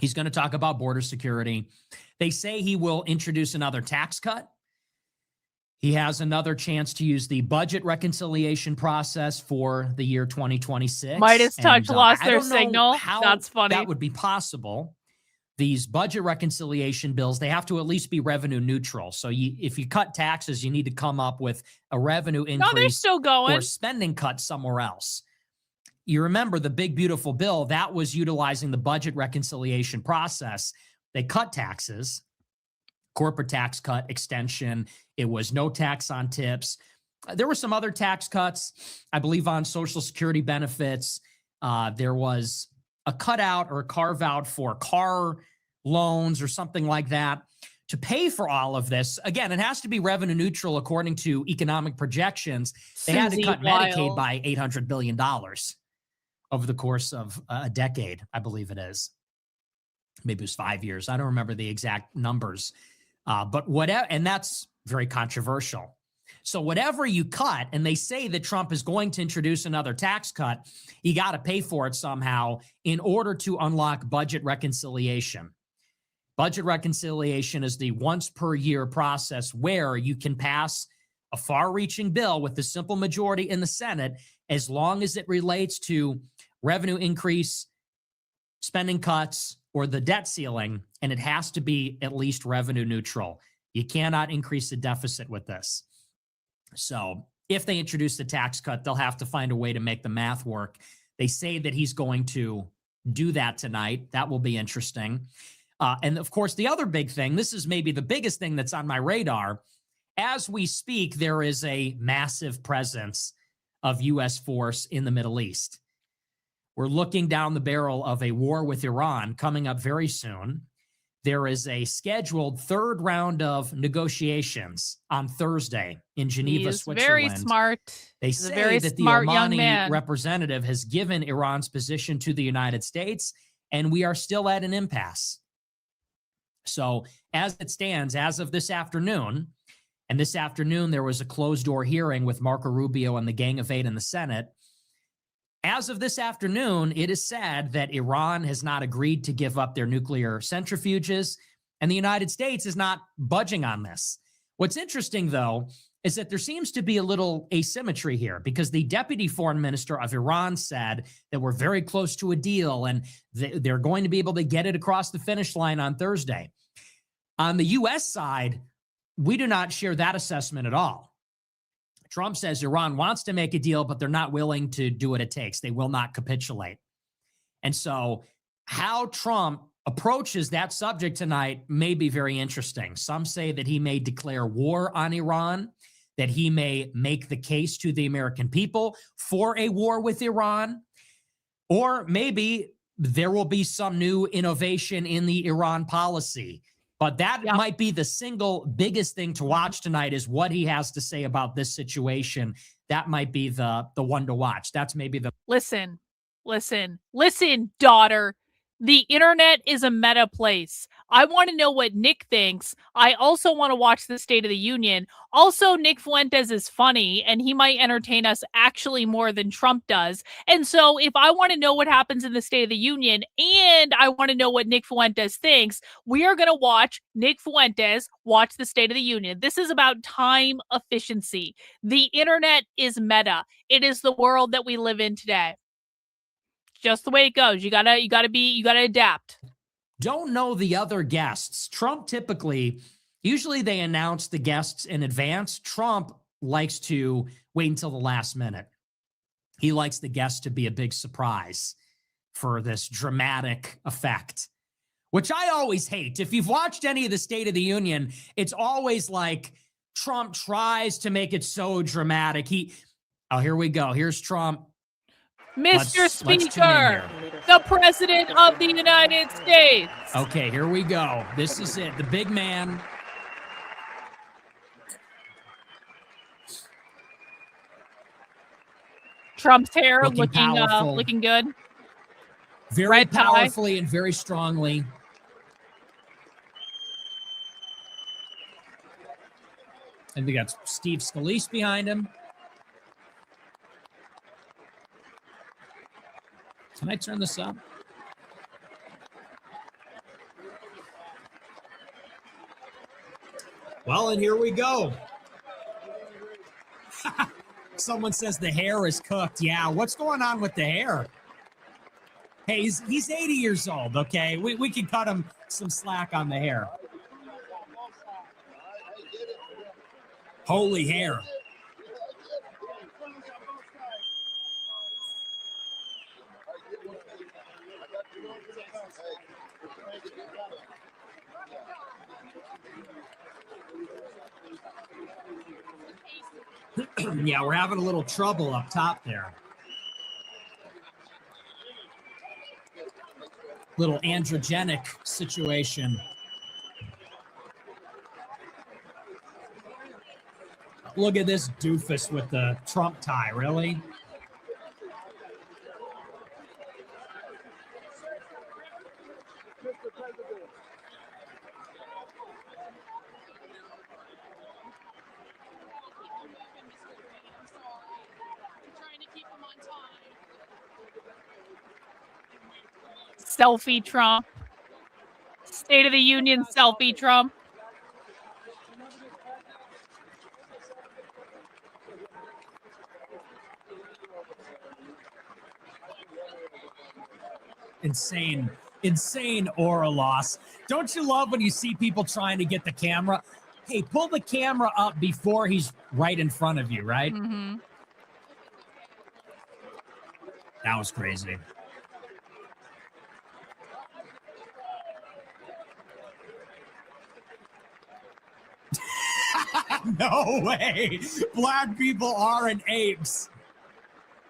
He's going to talk about border security. They say he will introduce another tax cut. He has another chance to use the budget reconciliation process for the year 2026. Midas Touch lost their signal. How that's funny. That would be possible. These budget reconciliation bills, they have to at least be revenue neutral. So if you cut taxes, you need to come up with a revenue increase. No, they're still going. Or spending cut somewhere else. You remember the big, beautiful bill, that was utilizing the budget reconciliation process. They cut taxes, corporate tax cut extension. It was no tax on tips. There were some other tax cuts, I believe, on Social Security benefits. There was a cutout or a carve out for car loans or something like that. To pay for all of this, again, it has to be revenue neutral according to economic projections. They had to cut Medicaid by $800 billion over the course of a decade, I believe it is. Maybe it was 5 years. I don't remember the exact numbers. But whatever, and that's very controversial. So whatever you cut, and they say that Trump is going to introduce another tax cut, you got to pay for it somehow in order to unlock budget reconciliation. Budget reconciliation is the once per year process where you can pass a far-reaching bill with a simple majority in the Senate as long as it relates to revenue increase, spending cuts, or the debt ceiling, and it has to be at least revenue neutral. You cannot increase the deficit with this. So if they introduce the tax cut, they'll have to find a way to make the math work. They say that he's going to do that tonight. That will be interesting. And of course, the other big thing, this is maybe the biggest thing that's on my radar. As we speak, there is a massive presence of U.S. force in the Middle East. We're looking down the barrel of a war with Iran coming up very soon. There is a scheduled third round of negotiations on Thursday in Geneva, Switzerland. Very smart. They say that the Omani representative has given Iran's position to the United States, and we are still at an impasse. So as it stands, as of this afternoon, and this afternoon there was a closed-door hearing with Marco Rubio and the Gang of Eight in the Senate. As of this afternoon, it is said that Iran has not agreed to give up their nuclear centrifuges, and the United States is not budging on this. What's interesting, though, is that there seems to be a little asymmetry here because the deputy foreign minister of Iran said that we're very close to a deal and they're going to be able to get it across the finish line on Thursday. On the U.S. side, we do not share that assessment at all. Trump says Iran wants to make a deal, but they're not willing to do what it takes. They will not capitulate. And so how Trump approaches that subject tonight may be very interesting. Some say that he may declare war on Iran, that he may make the case to the American people for a war with Iran, or maybe there will be some new innovation in the Iran policy. But that might be the single biggest thing to watch tonight is what he has to say about this situation. That might be the one to watch. That's maybe the... Listen, daughter. The internet is a meta place. I want to know what Nick thinks. I also want to watch the State of the Union. Also, Nick Fuentes is funny, and he might entertain us actually more than Trump does. And so if I want to know what happens in the State of the Union, and I want to know what Nick Fuentes thinks, we are going to watch Nick Fuentes watch the State of the Union. This is about time efficiency. The internet is meta. It is the world that we live in today. Just the way it goes. You gotta adapt. Don't know the other guests. Trump usually they announce the guests in advance. Trump likes to wait until the last minute. He likes the guests to be a big surprise for this dramatic effect, which I always hate. If you've watched any of the State of the Union, it's always like Trump tries to make it so dramatic. Here we go. Here's Trump. Mr. Speaker, the President of the United States. Okay, here we go. This is it. The big man. Trump's hair looking good. Very Red powerfully tie. And very strongly. And we got Steve Scalise behind him. Can I turn this up? Well, and here we go. Someone says the hair is cooked. Yeah, what's going on with the hair? Hey, he's 80 years old, okay? We can cut him some slack on the hair. Holy hair. Yeah, we're having a little trouble up top there. Little androgenic situation. Look at this doofus with the Trump tie, really? Selfie Trump. State of the Union selfie Trump. Insane aura loss. Don't you love when you see people trying to get the camera? Hey, pull the camera up before he's right in front of you, right? Mm-hmm. That was crazy. No way. Black people aren't apes.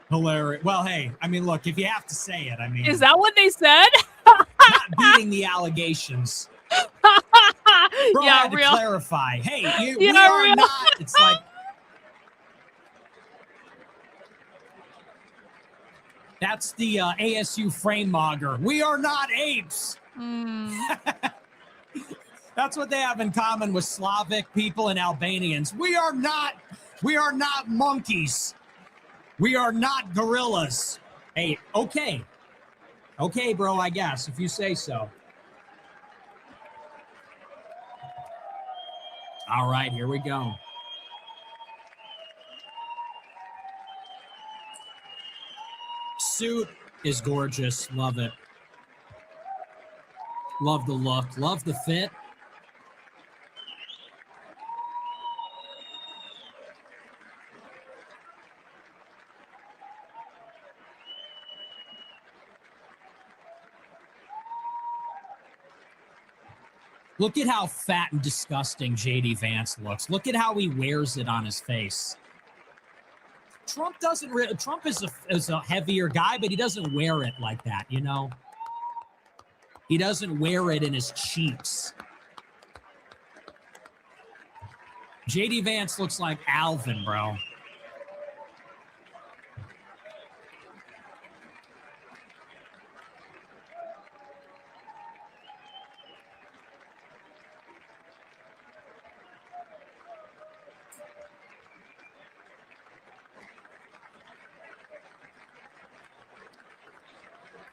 Hilarious. Well, hey, I mean, look, if you have to say it, I mean. Is that what they said? Not beating the allegations. Bro, yeah, I had to real. clarify. Hey, we are real. Not. It's like. That's the ASU frame-mogger. We are not apes. That's what they have in common with Slavic people and Albanians. We are not monkeys. We are not gorillas. Hey, okay. Okay, bro, I guess, if you say so. All right, here we go. Suit is gorgeous. Love it. Love the look. Love the fit. Look at how fat and disgusting J.D. Vance looks. Look at how he wears it on his face. Trump doesn't. Trump is a heavier guy, but he doesn't wear it like that. You know, he doesn't wear it in his cheeks. J.D. Vance looks like Alvin, bro.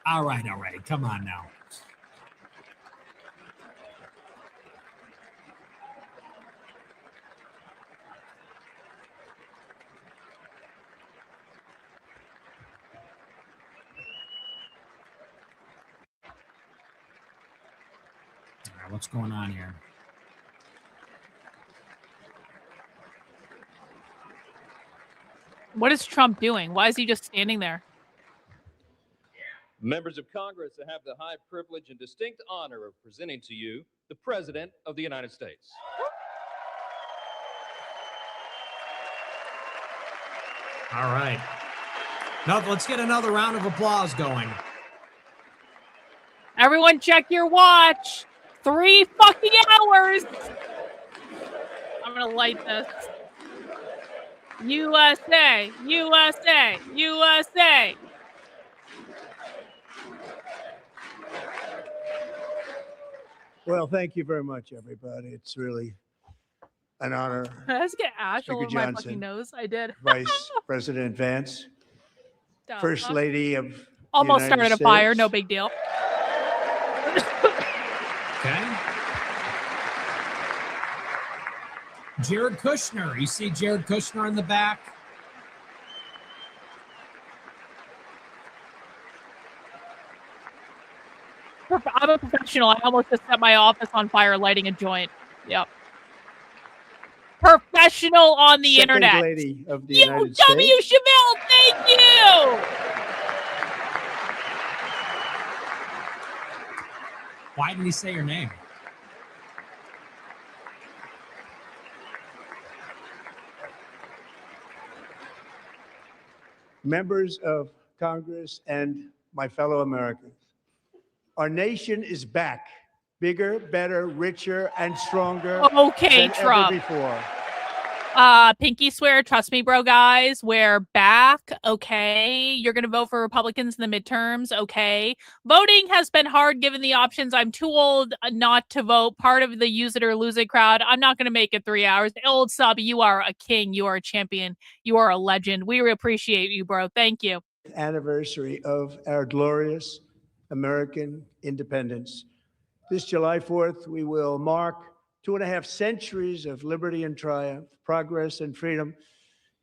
All right. Come on now. All right, what's going on here? What is Trump doing? Why is he just standing there? Members of Congress, I have the high privilege and distinct honor of presenting to you the President of the United States. All right. Now let's get another round of applause going. Everyone check your watch. 3 fucking hours. I'm gonna light this. USA, USA, USA. Well, thank you very much, everybody. It's really an honor. I just get ash all Speaker over my Johnson, fucking nose. I did. Vice President Vance, First Lady of almost the started United a fire. States. No big deal. Okay. Jared Kushner. You see Jared Kushner in the back? I'm a professional. I almost just set my office on fire lighting a joint. Yep. Professional on the Second internet. Lady of the You, United W. States. Chevelle, thank you. Why did he say your name? Members of Congress and my fellow Americans. Our nation is back. Bigger, better, richer, and stronger Okay, than Trump. ever before. Pinky swear, trust me, bro, guys. We're back. Okay. You're going to vote for Republicans in the midterms. Okay. Voting has been hard given the options. I'm too old not to vote. Part of the use it or lose it crowd. I'm not going to make it 3 hours. Old sub, you are a king. You are a champion. You are a legend. We appreciate you, bro. Thank you. Anniversary of our glorious American independence. This July 4th, we will mark 2.5 centuries of liberty and triumph, progress and freedom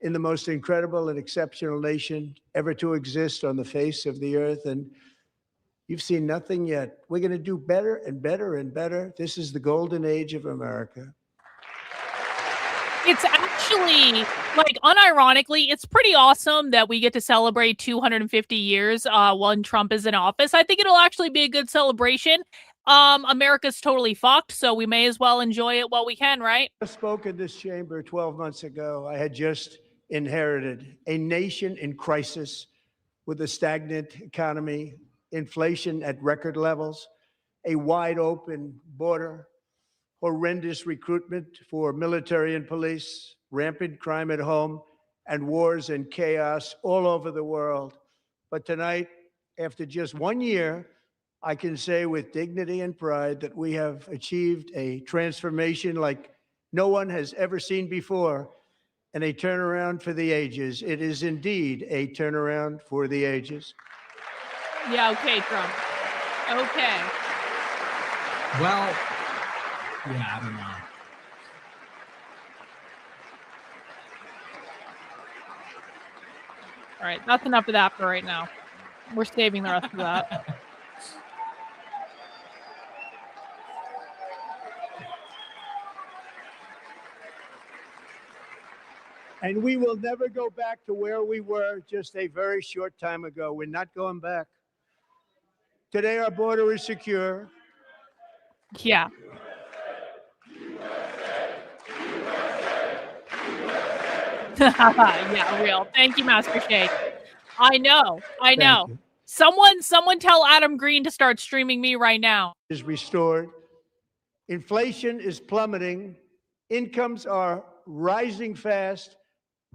in the most incredible and exceptional nation ever to exist on the face of the earth. And you've seen nothing yet. We're going to do better and better and better. This is the golden age of America. It's actually, like, unironically, it's pretty awesome that we get to celebrate 250 years when Trump is in office. I think it'll actually be a good celebration. America's totally fucked, so we may as well enjoy it while we can, right? I spoke in this chamber 12 months ago. I had just inherited a nation in crisis with a stagnant economy, inflation at record levels, a wide open border, horrendous recruitment for military and police, rampant crime at home, and wars and chaos all over the world. But tonight, after just 1 year, I can say with dignity and pride that we have achieved a transformation like no one has ever seen before, and a turnaround for the ages. It is indeed a turnaround for the ages. Yeah, okay, Trump. Okay. Well, yeah, I don't know. All right, that's enough of that for right now. We're saving the rest of that. And we will never go back to where we were just a very short time ago. We're not going back. Today, our border is secure. Yeah. Yeah, real. Thank you, Master Shake. I know. Someone tell Adam Green to start streaming me right now. Is restored. Inflation is plummeting. Incomes are rising fast.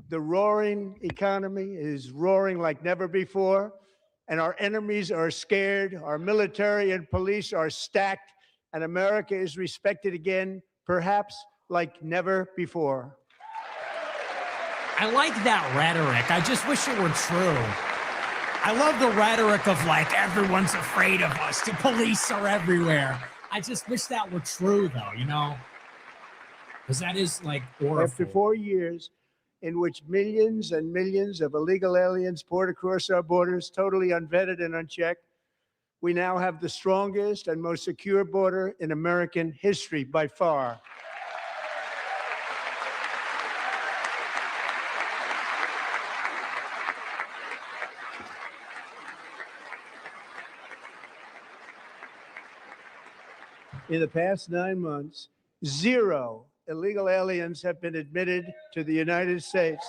The roaring economy is roaring like never before. And our enemies are scared. Our military and police are stacked. And America is respected again, perhaps like never before. I like that rhetoric. I just wish it were true. I love the rhetoric of like, everyone's afraid of us. The police are everywhere. I just wish that were true though, you know? Because that is like horrible. After 4 years in which millions and millions of illegal aliens poured across our borders, totally unvetted and unchecked, we now have the strongest and most secure border in American history by far. In the past 9 months, 0 illegal aliens have been admitted to the United States.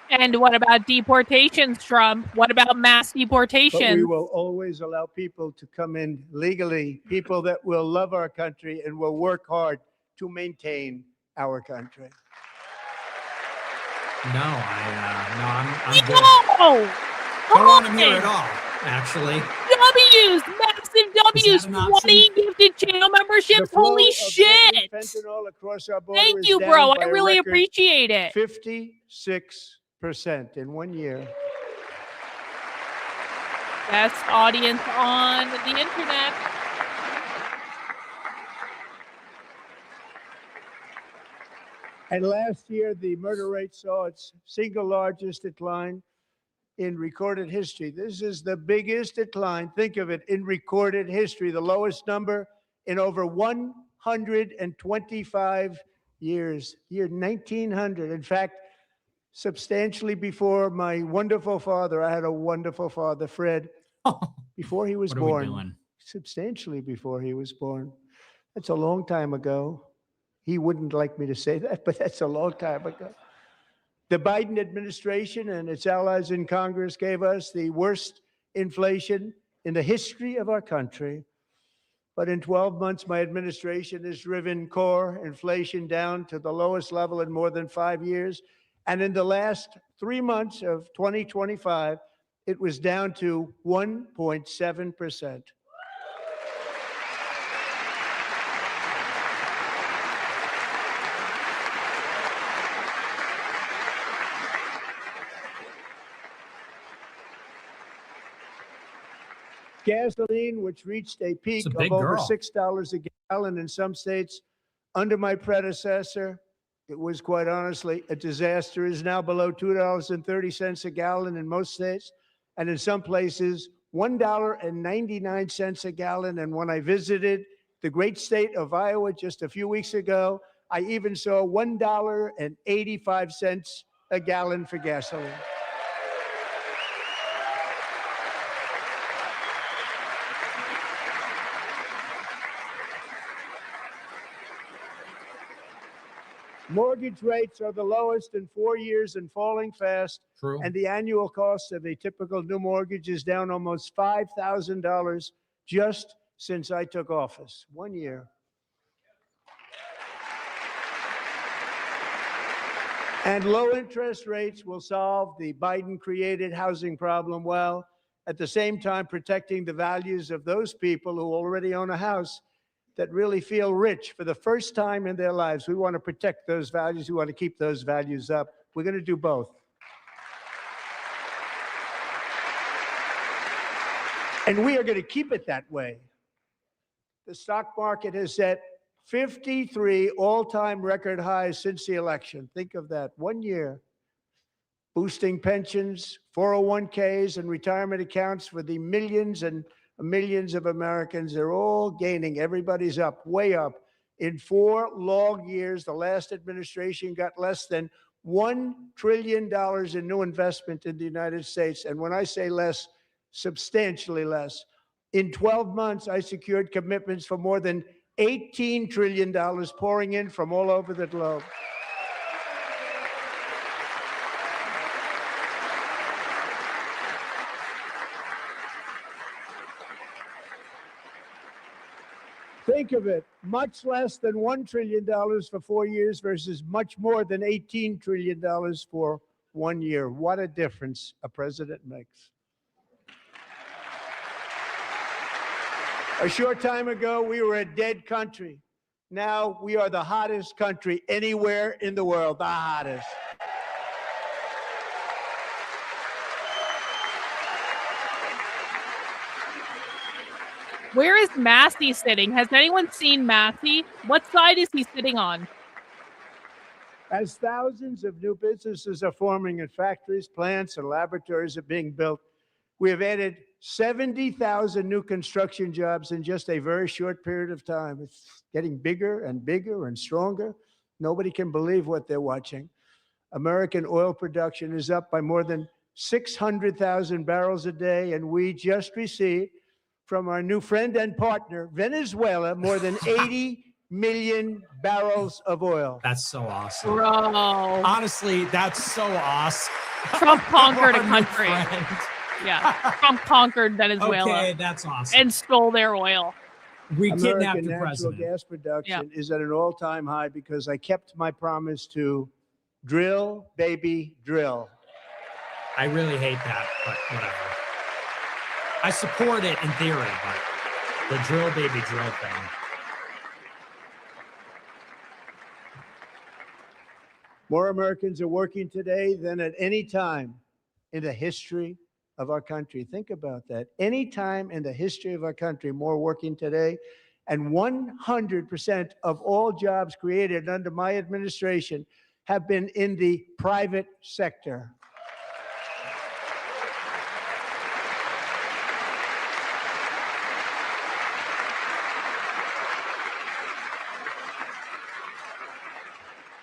And what about deportations, Trump? What about mass deportations? But we will always allow people to come in legally, people that will love our country and will work hard to maintain our country. No, I'm good. No! Don't want him here at all, actually. W's, massive W's, 20 gifted channel memberships. Holy shit! Thank you, bro. I really appreciate it. 56% in 1 year. Best audience on the internet. And last year, the murder rate saw its single largest decline in recorded history. This is the biggest decline, think of it, in recorded history, the lowest number in over 125 years, year 1900. In fact, substantially before my wonderful father, I had a wonderful father, Fred, before he was born. Substantially before he was born. That's a long time ago. He wouldn't like me to say that, but that's a long time ago. The Biden administration and its allies in Congress gave us the worst inflation in the history of our country. But in 12 months, my administration has driven core inflation down to the lowest level in more than 5 years. And in the last 3 months of 2025, it was down to 1.7%. Gasoline, which reached a peak of over $6 a gallon in some states under my predecessor, it was quite honestly a disaster, is now below $2.30 a gallon in most states, and in some places, $1.99 a gallon. And when I visited the great state of Iowa just a few weeks ago, I even saw $1.85 a gallon for gasoline. Mortgage rates are the lowest in 4 years and falling fast. True. And the annual cost of a typical new mortgage is down almost $5,000 just since I took office. 1 year. And low interest rates will solve the Biden-created housing problem well, at the same time protecting the values of those people who already own a house that really feel rich for the first time in their lives. We want to protect those values. We want to keep those values up. We're going to do both. And we are going to keep it that way. The stock market has set 53 all-time record highs since the election. Think of that, 1 year. Boosting pensions, 401ks, and retirement accounts for the millions and millions of Americans. They're all gaining. Everybody's up, way up. In 4 long years, the last administration got less than $1 trillion in new investment in the United States. And when I say less, substantially less. In 12 months, I secured commitments for more than $18 trillion pouring in from all over the globe. Think of it, much less than $1 trillion for 4 years versus much more than $18 trillion for 1 year. What a difference a president makes. A short time ago, we were a dead country. Now we are the hottest country anywhere in the world, the hottest. Where is Massey sitting? Has anyone seen Massey? What side is he sitting on? As thousands of new businesses are forming in factories, plants, and laboratories are being built, we have added 70,000 new construction jobs in just a very short period of time. It's getting bigger and bigger and stronger. Nobody can believe what they're watching. American oil production is up by more than 600,000 barrels a day, and we just received from our new friend and partner, Venezuela, more than 80 million barrels of oil. That's so awesome. Bro. Honestly, that's so awesome. Trump conquered a country. Yeah, Trump conquered Venezuela. Okay, that's awesome. And stole their oil. We kidnapped American the natural president. gas production is at an all-time high because I kept my promise to drill, baby, drill. I really hate that, but whatever. I support it in theory, but the drill, baby, drill thing. More Americans are working today than at any time in the history of our country. Think about that. Any time in the history of our country, more working today. And 100% of all jobs created under my administration have been in the private sector.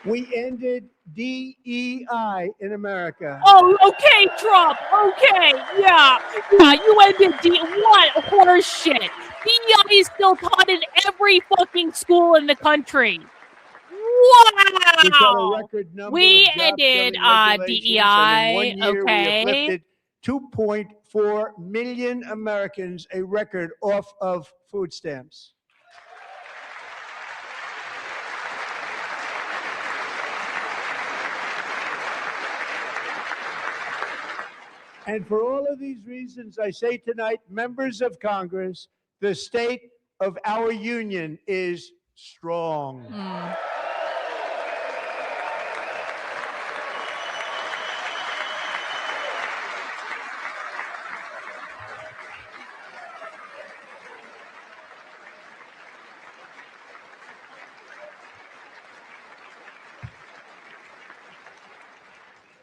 We ended DEI in America. Oh, okay, Trump. Okay, yeah. You ended what horse shit? DEI is still taught in every fucking school in the country. Wow. We ended DEI. Okay. We have lifted 2.4 million Americans, a record, off of food stamps. And for all of these reasons, I say tonight, members of Congress, the state of our union is strong.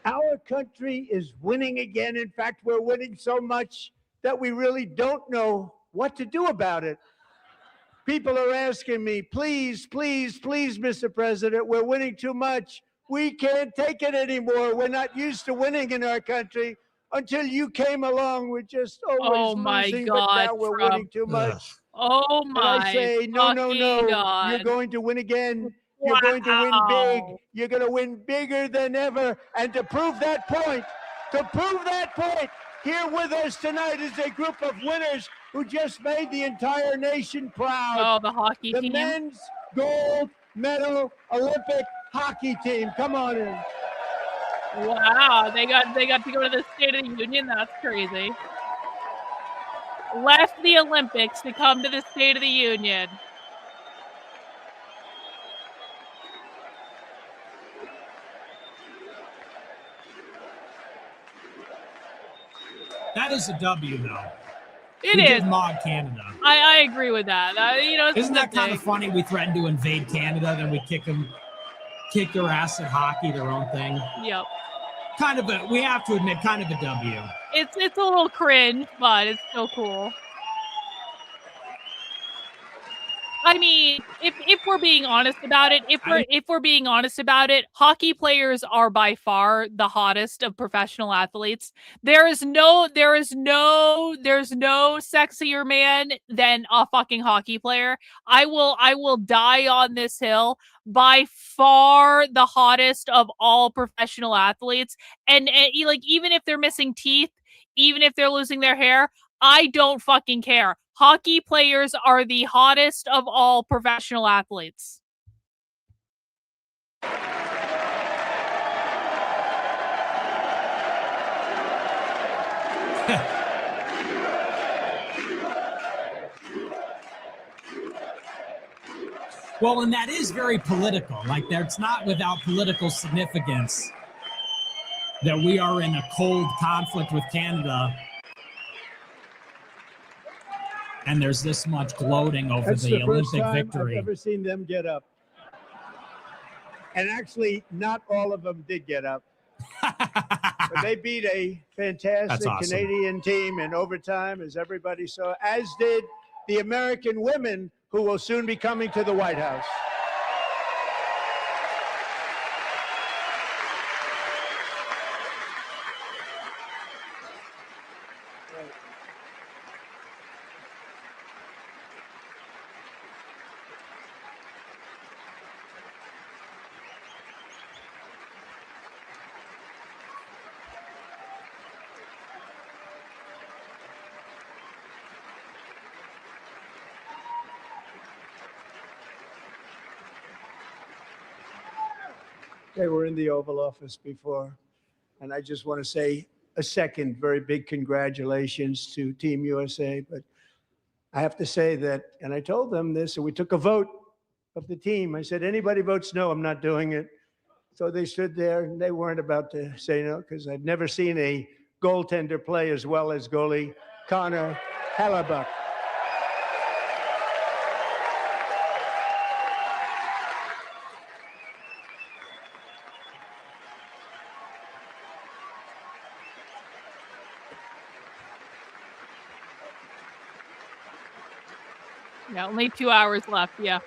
Our country is winning again. In fact, we're winning so much that we really don't know what to do about it. People are asking me, please, please, please, Mr. President, we're winning too much. We can't take it anymore. We're not used to winning in our country. Until you came along, we're just always losing, but now we're winning too much. Oh my! And I say, no, no, no. God. You're going to win again. You're going to win big. You're going to win bigger than ever. And to prove that point, here with us tonight is a group of winners who just made the entire nation proud. Oh, the hockey team. The men's gold medal Olympic hockey team. Come on in. Wow, they got to go to the State of the Union. That's crazy. Left the Olympics to come to the State of the Union. That is a W, though. It we is. Did mod Canada. I agree with that. Isn't that kind of funny? We threatened to invade Canada, then we kick their ass at hockey, their own thing. Yep. We have to admit, kind of a W. It's a little cringe, but it's so cool. I mean, if we're being honest about it, if we're being honest about it, hockey players are by far the hottest of professional athletes. There's no sexier man than a fucking hockey player. I will die on this hill. By far the hottest of all professional athletes, and like even if they're missing teeth, even if they're losing their hair, I don't fucking care. Hockey players are the hottest of all professional athletes. Well, and that is very political. Like, it's not without political significance that we are in a cold conflict with Canada. And there's this much gloating over the Olympic victory. I've never seen them get up. And actually, not all of them did get up. But they beat a fantastic Canadian team in overtime, as everybody saw, as did the American women who will soon be coming to the White House. They were in the Oval Office before. And I just want to say a second very big congratulations to Team USA. But I have to say that, and I told them this, and we took a vote of the team. I said, anybody votes no, I'm not doing it. So they stood there and they weren't about to say no, because I've never seen a goaltender play as well as goalie Connor Hellebuck. Yeah, only 2 hours left. Yeah.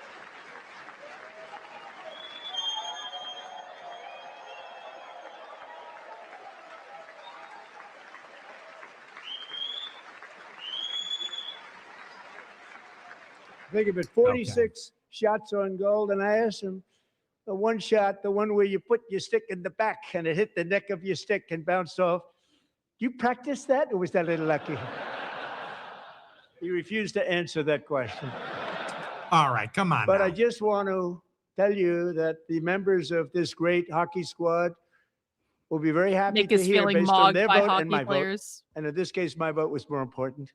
Think of it, 46 shots on goal. And I asked him, the one shot, the one where you put your stick in the back and it hit the neck of your stick and bounced off. You practice that, or was that a little lucky? He refused to answer that question. All right, come on. But now. I just want to tell you that the members of this great hockey squad will be very happy Nick to is hear feeling based on mogged their by vote and hockey my players. vote. And in this case, my vote was more important.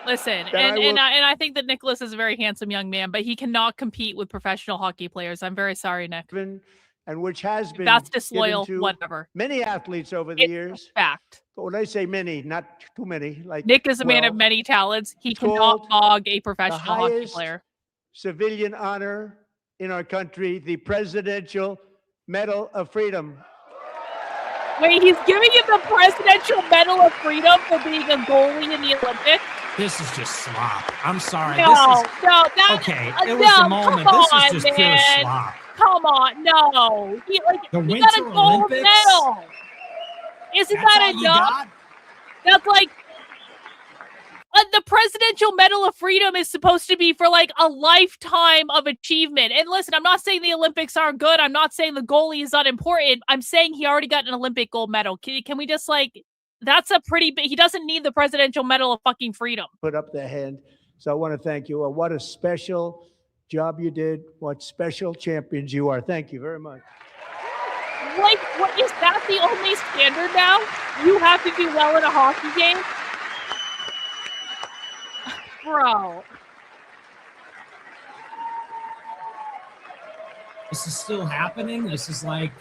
Listen, and I think that Nicholas is a very handsome young man, but he cannot compete with professional hockey players. I'm very sorry, Nick. And which has been that's disloyal, given to whatever. Many athletes over the years. Fact. But when I say many, not too many. Like Nick is a man of many talents. He cannot mog a professional hockey player. Civilian honor in our country, the Presidential Medal of Freedom. Wait, he's giving him the Presidential Medal of Freedom for being a goalie in the Olympics? This is just slop. I'm sorry. No, okay. It was the moment. This is just pure slop. Come on, no. He Winter got a gold Olympics? medal. Isn't that enough? That's like the Presidential Medal of Freedom is supposed to be for like a lifetime of achievement. And listen, I'm not saying the Olympics aren't good. I'm not saying the goalie is not important. I'm saying he already got an Olympic gold medal. Can we just that's a pretty big, he doesn't need the Presidential Medal of fucking Freedom. Put up their hand. So I want to thank you. What a special job you did. What special champions you are. Thank you very much. What is that the only standard now? You have to do well in a hockey game? Bro. This is still happening? This is okay.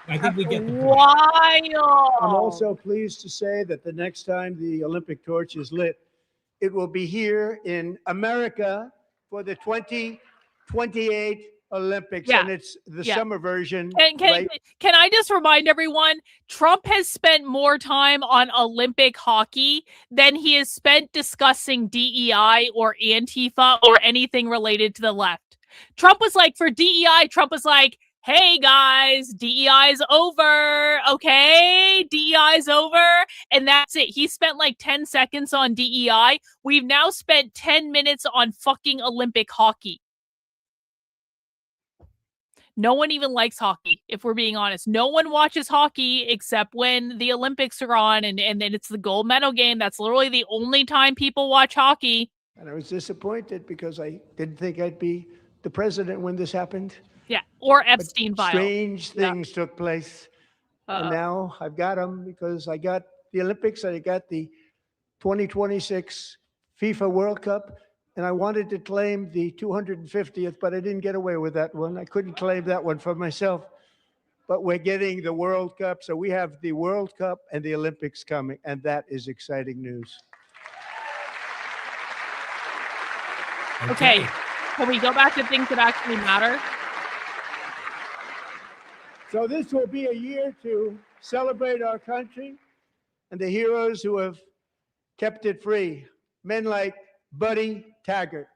I think we get the point. Wild. I'm also pleased to say that the next time the Olympic torch is lit, it will be here in America for the 2028 Olympics, and it's the summer version. Can I just remind everyone, Trump has spent more time on Olympic hockey than he has spent discussing DEI or Antifa or anything related to the left. Trump was for DEI, Trump was hey guys, DEI is over, okay? DEI is over, and that's it. He spent 10 seconds on DEI. We've now spent 10 minutes on fucking Olympic hockey. No one even likes hockey, if we're being honest. No one watches hockey except when the Olympics are on, and then it's the gold medal game. That's literally the only time people watch hockey. And I was disappointed because I didn't think I'd be the president when this happened. Yeah, or Epstein file. Strange things took place. And now I've got them because I got the Olympics and I got the 2026 FIFA World Cup. And I wanted to claim the 250th, but I didn't get away with that one. I couldn't claim that one for myself. But we're getting the World Cup. So we have the World Cup and the Olympics coming. And that is exciting news. Okay. Can we go back to things that actually matter? So this will be a year to celebrate our country and the heroes who have kept it free. Men like Buddy Taggart.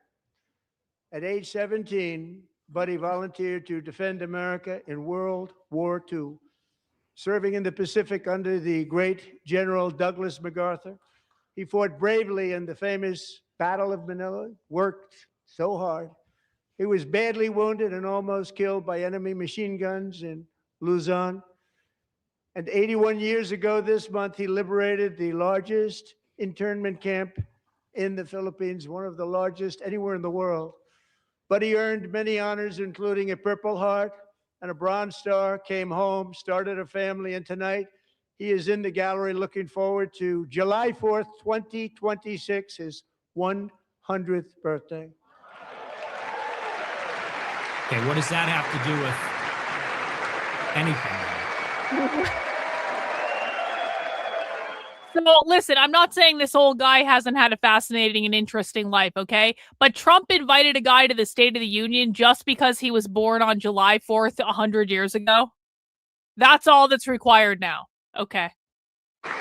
At age 17, Buddy volunteered to defend America in World War II, serving in the Pacific under the great General Douglas MacArthur. He fought bravely in the famous Battle of Manila, worked so hard. He was badly wounded and almost killed by enemy machine guns in Luzon. And 81 years ago this month, he liberated the largest internment camp in the Philippines, one of the largest anywhere in the world. Buddy earned many honors, including a Purple Heart and a Bronze Star, came home, started a family, and tonight he is in the gallery looking forward to July 4th, 2026, his 100th birthday. Okay, what does that have to do with anything? So listen, I'm not saying this old guy hasn't had a fascinating and interesting life, okay? But Trump invited a guy to the State of the Union just because he was born on July 4th, 100 years ago. That's all that's required now. Okay. Okay.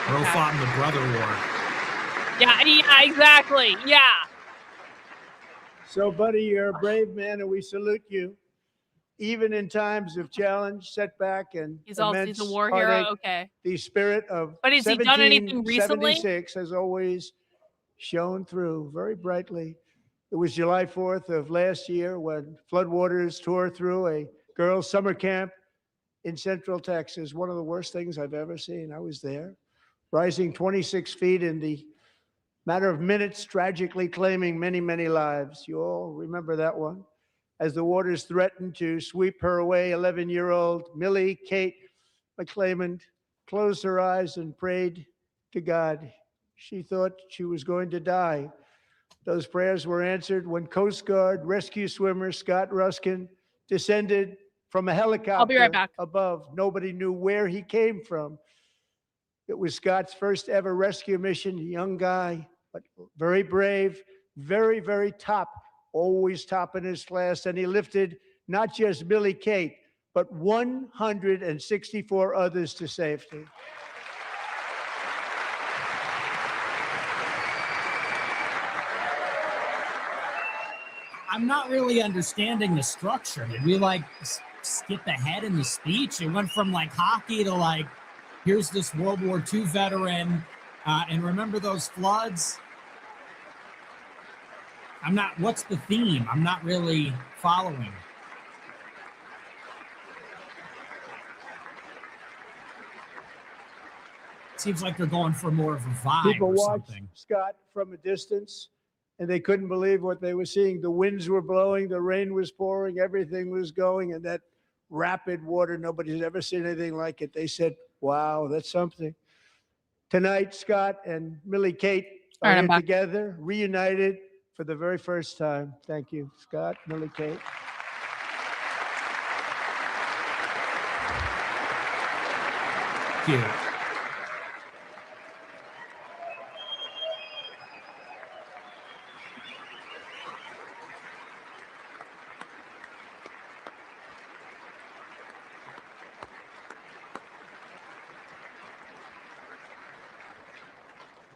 Bro fought in the brother war. Yeah, exactly. Yeah. So, buddy, you're a brave man, and we salute you. Even in times of challenge, setback, and he's a war hero. Okay. The spirit of but has he done anything recently? 1776 has always shone through very brightly. It was July 4th of last year when floodwaters tore through a girls' summer camp in Central Texas. One of the worst things I've ever seen. I was there, rising 26 feet in the matter of minutes, tragically claiming many, many lives. You all remember that one. As the waters threatened to sweep her away, 11-year-old Millie Kate McClelland closed her eyes and prayed to God. She thought she was going to die. Those prayers were answered when Coast Guard rescue swimmer Scott Ruskin descended from a helicopter. I'll be right back. Above. Nobody knew where he came from. It was Scott's first ever rescue mission. A young guy, but very brave, very, very top. Always top in his class, and he lifted not just Millie Kate, but 164 others to safety. I'm not really understanding the structure. Did we like skip ahead in the speech? It went from like hockey to like, here's this World War II veteran, and remember those floods? What's the theme? I'm not really following. It seems like they're going for more of a vibe. People or watched something. Scott from a distance, and they couldn't believe what they were seeing. The winds were blowing, the rain was pouring, everything was going, and that rapid water, nobody's ever seen anything like it. They said, wow, that's something. Tonight, Scott and Millie Kate are here together, reunited for the very first time. Thank you, Scott, Millie Kate. Thank you.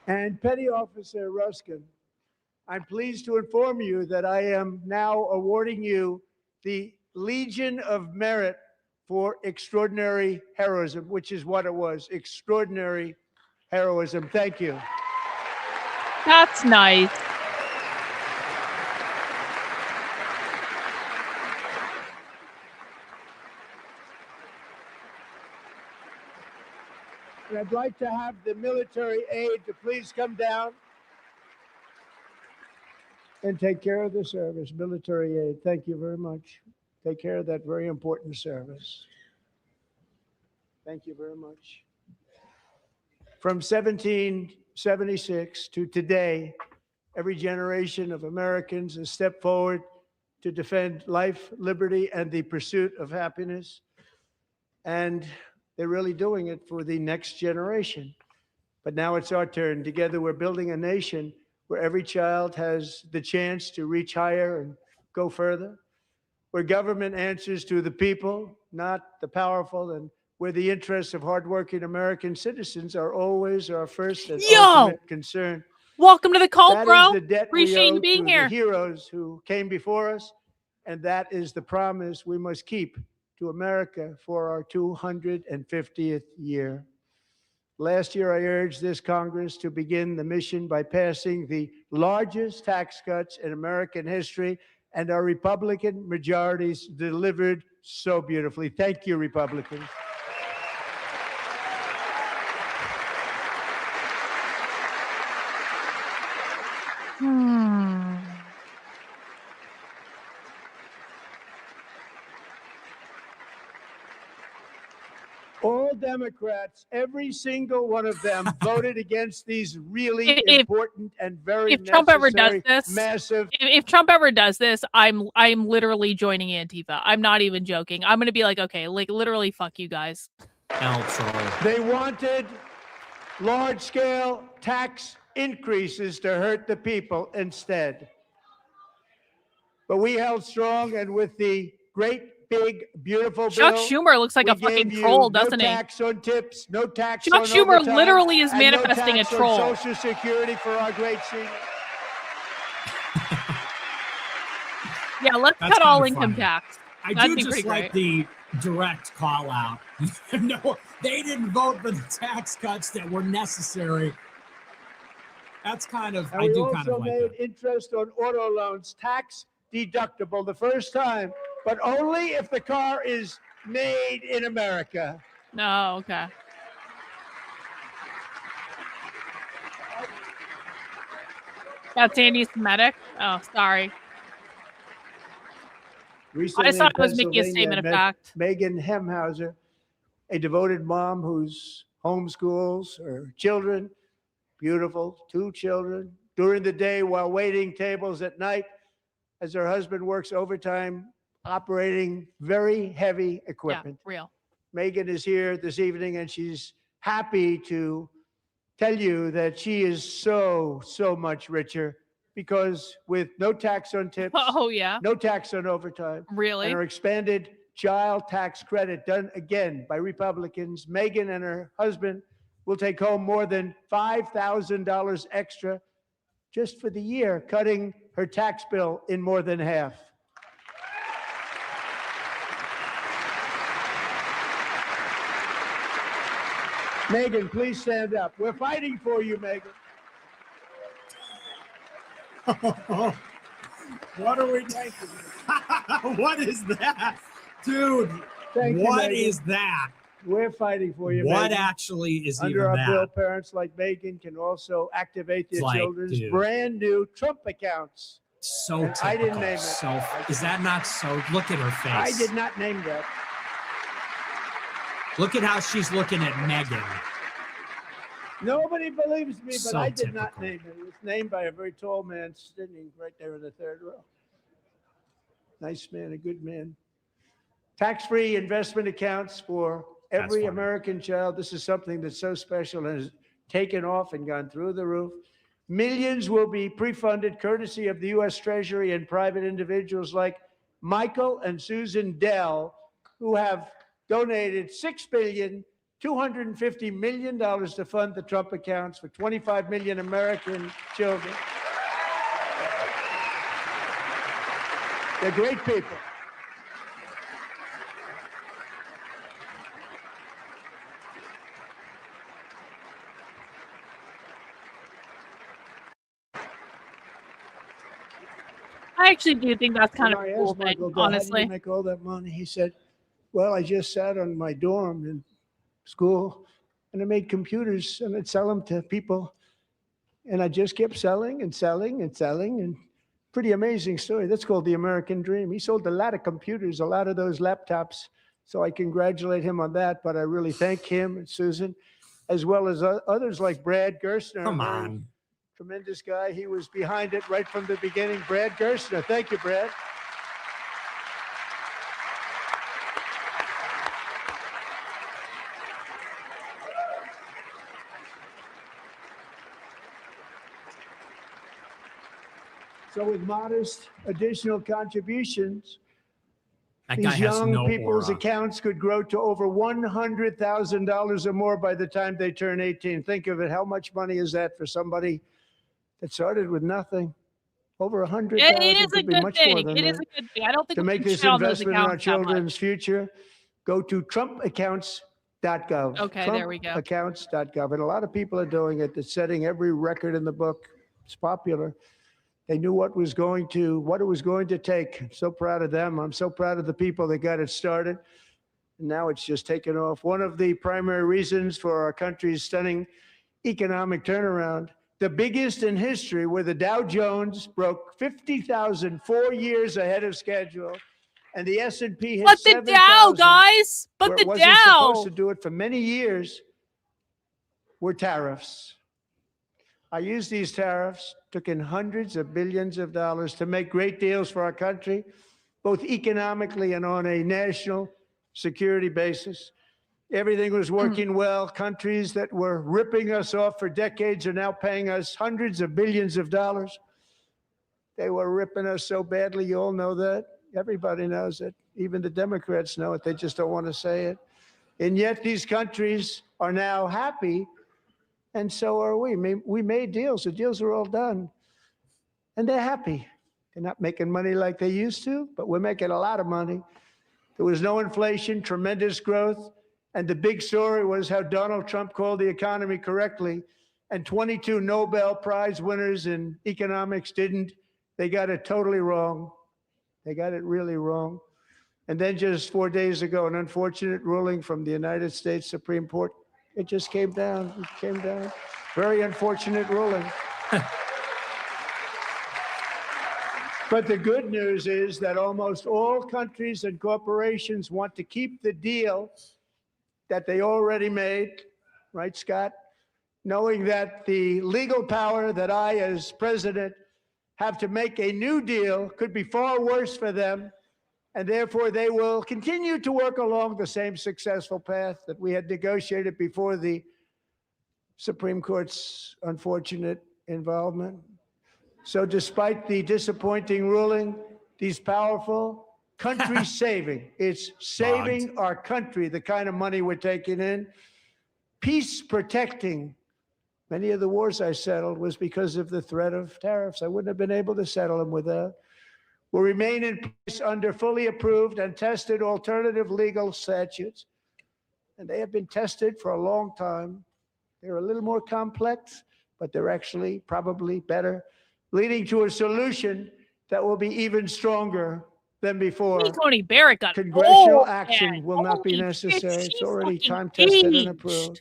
And Petty Officer Ruskin, I'm pleased to inform you that I am now awarding you the Legion of Merit for extraordinary heroism, which is what it was, extraordinary heroism. Thank you. That's nice. And I'd like to have the military aide to please come down and take care of the service. Military aid, thank you very much. Take care of that very important service. Thank you very much. From 1776 to today, every generation of Americans has stepped forward to defend life, liberty, and the pursuit of happiness. And they're really doing it for the next generation. But now it's our turn. Together, we're building a nation where every child has the chance to reach higher and go further, where government answers to the people, not the powerful, and where the interests of hardworking American citizens are always our first and ultimate concern. Welcome to the cult, bro. That is the debt Appreciate we owe you being to here. the heroes who came before us, and that is the promise we must keep to America for our 250th year. Last year, I urged this Congress to begin the mission by passing the largest tax cuts in American history, and our Republican majorities delivered so beautifully. Thank you, Republicans. All Democrats, every single one of them, voted against these really important and very if Trump ever does necessary, this, massive. If Trump ever does this, I'm literally joining Antifa. I'm not even joking. I'm gonna be like, okay, like literally, fuck you guys. They wanted large-scale tax increases to hurt the people instead. But we held strong, and with the great, big, beautiful Chuck bill, Schumer looks like a fucking troll, doesn't he? No tax on tips, no tax Chuck on Schumer overtime, literally is and manifesting no a tax troll. on Social Security for our great seniors. Yeah, let's cut all income tax. I That'd do be just pretty like great. the direct call out. No, they didn't vote for the tax cuts that were necessary. That's kind of, And I we do also kind of like made that. interest on auto loans tax deductible the first time, but only if the car is made in America. No, okay. That's anti-Semitic? Oh, sorry. Recently I just thought in it was making a statement of Pennsylvania, I met fact. Megan Hemhauser, a devoted mom who's homeschools her children, beautiful, 2 children, during the day while waiting tables at night as her husband works overtime operating very heavy equipment. Yeah, real. Megan is here this evening, and she's happy to tell you that she is so much richer because with no tax on tips, Oh, yeah. no tax on overtime, Really? and her expanded child tax credit done again by Republicans, Megan and her husband will take home more than $5,000 extra just for the year, cutting her tax bill in more than half. Megan, please stand up. We're fighting for you, Megan. What are we taking? What is that? Dude, Thank you, what Megan. is that? We're fighting for you, What Megan. actually is Under even our that? bill, parents like Megan can also activate their It's like, children's dude. brand new Trump accounts. So And typical. I didn't name it. So, is that not so? Look at her face. I did not name that. Look at how she's looking at Megan. Nobody believes me, but So I did not typical. name it. It was named by a very tall man sitting right there in the third row. Nice man, a good man. Tax-free investment accounts for every funny. American child. This is something that's so special and has taken off and gone through the roof. Millions will be pre-funded courtesy of the U.S. Treasury and private individuals like Michael and Susan Dell, who have donated $6.25 billion to fund the Trump accounts for 25 million American children. They're great people. I actually do think that's kind of When I a cool asked thing, Michael, "How did honestly. you make all that money?" He said, "Well, I just sat on my dorm in school and I made computers and I'd sell them to people. And I just kept selling and selling and selling. And pretty amazing story. That's called the American dream. He sold a lot of computers, a lot of those laptops. So I congratulate him on that. But I really thank him and Susan, as well as others like Brad Gerstner. Come a very on. Tremendous guy. He was behind it right from the beginning. Brad Gerstner. Thank you, Brad. So with modest additional contributions, That guy these has young no people's aura. accounts could grow to over $100,000 or more by the time they turn 18. Think of it. How much money is that for somebody that started with nothing? Over 100,000. It is a could be good much more thing. than It is that. a good thing. I don't think To we make can this shit on those investment in our accounts that much. children's future, go to trumpaccounts.gov. Okay, there we go. Trumpaccounts.gov. And a lot of people are doing it. They're setting every record in the book. It's popular. They knew what it was going to take. I'm so proud of them. I'm so proud of the people that got it started. And now it's just taken off. One of the primary reasons for our country's stunning economic turnaround the biggest in history, where the Dow Jones broke 50,000 4 years ahead of schedule, and the S&P hit 7,000. But the Dow, guys. But where the it wasn't Dow. supposed to do it for many years, were tariffs. I used these tariffs, took in hundreds of billions of dollars to make great deals for our country, both economically and on a national security basis. Everything was working well. Countries that were ripping us off for decades are now paying us hundreds of billions of dollars. They were ripping us so badly, you all know that. Everybody knows it. Even the Democrats know it. They just don't want to say it. And yet these countries are now happy, and so are we. We made deals. The deals are all done, and they're happy. They're not making money like they used to, but we're making a lot of money. There was no inflation, tremendous growth, and the big story was how Donald Trump called the economy correctly, and 22 Nobel Prize winners in economics didn't. They got it totally wrong. They got it really wrong. And then just 4 days ago, an unfortunate ruling from the United States Supreme Court. It just came down. It came down. Very unfortunate ruling. But the good news is that almost all countries and corporations want to keep the deal that they already made, right, Scott? Knowing that the legal power that I, as president, have to make a new deal could be far worse for them, and therefore they will continue to work along the same successful path that we had negotiated before the Supreme Court's unfortunate involvement. So despite the disappointing ruling, these powerful country saving, it's saving our country, the kind of money we're taking in, peace protecting. Many of the wars I settled was because of the threat of tariffs. I wouldn't have been able to settle them without. Will remain in place under fully approved and tested alternative legal statutes. And they have been tested for a long time. They're a little more complex, but they're actually probably better, leading to a solution that will be even stronger than before. Tony Barrett got Congressional action will not be necessary. It's already time tested and approved.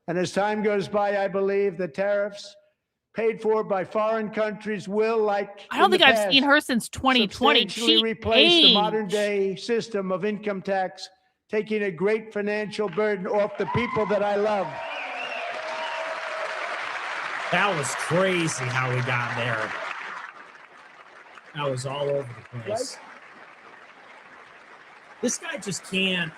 And as time goes by, I believe the tariffs paid for by foreign countries will, like I don't think I've seen her since 2020. She replaced the modern day system of income tax, taking a great financial burden off the people that I love. That was crazy how we got there. That was all over the place. Right? This guy just can't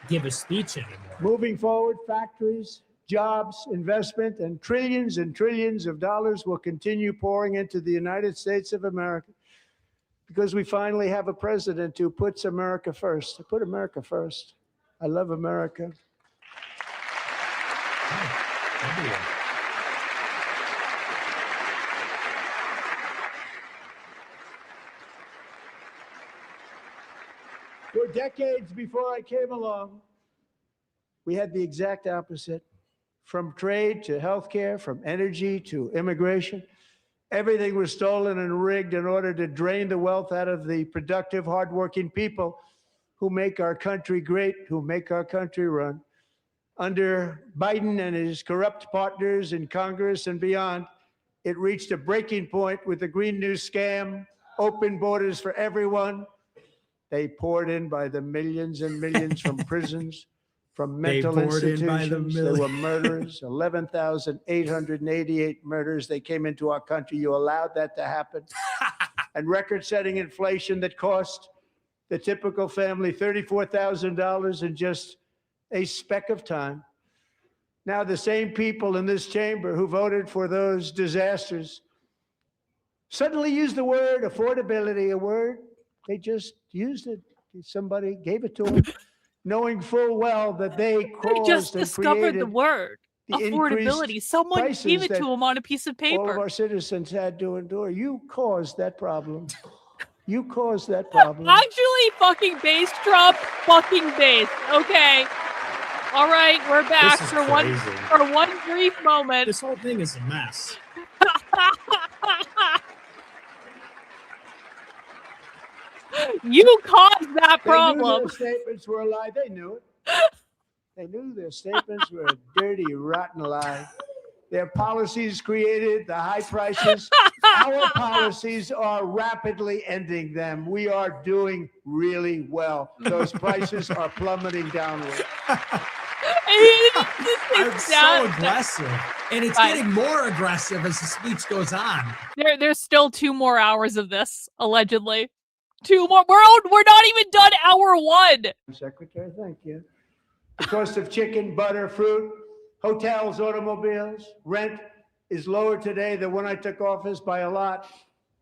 give a speech anymore. Moving forward, factories, jobs, investment, and trillions of dollars will continue pouring into the United States of America because we finally have a president who puts America first. I put America first. I love America. For decades before I came along, we had the exact opposite. From trade to healthcare, from energy to immigration, everything was stolen and rigged in order to drain the wealth out of the productive, hardworking people who make our country great, who make our country run. Under Biden and his corrupt partners in Congress and beyond, it reached a breaking point with the Green New Scam, open borders for everyone. They poured in by the millions and millions from prisons, from mental institutions. There were murders, 11,888 murders. They came into our country. You allowed that to happen. And record-setting inflation that cost the typical family $34,000 in just a speck of time. Now the same people in this chamber who voted for those disasters suddenly use the word affordability, a word they just used it. Somebody gave it to them, knowing full well that they caused just and discovered the word affordability. Someone gave it to them on a piece of paper. All of our citizens had to endure. You caused that problem. You caused that problem. Actually, fucking base, Trump. Fucking base. Okay. All right, we're back for one brief moment. This whole thing is a mess. You caused that problem. They knew their statements were a lie. They knew it. They knew their statements were a dirty, rotten lie. Their policies created the high prices. Our policies are rapidly ending them. We are doing really well. Those prices are plummeting downward. It's so aggressive, and it's getting more aggressive as the speech goes on. There's still 2 more hours of this, allegedly. 2 more. We're not even done hour 1. Secretary, thank you. The cost of chicken, butter, fruit, hotels, automobiles, rent is lower today than when I took office by a lot.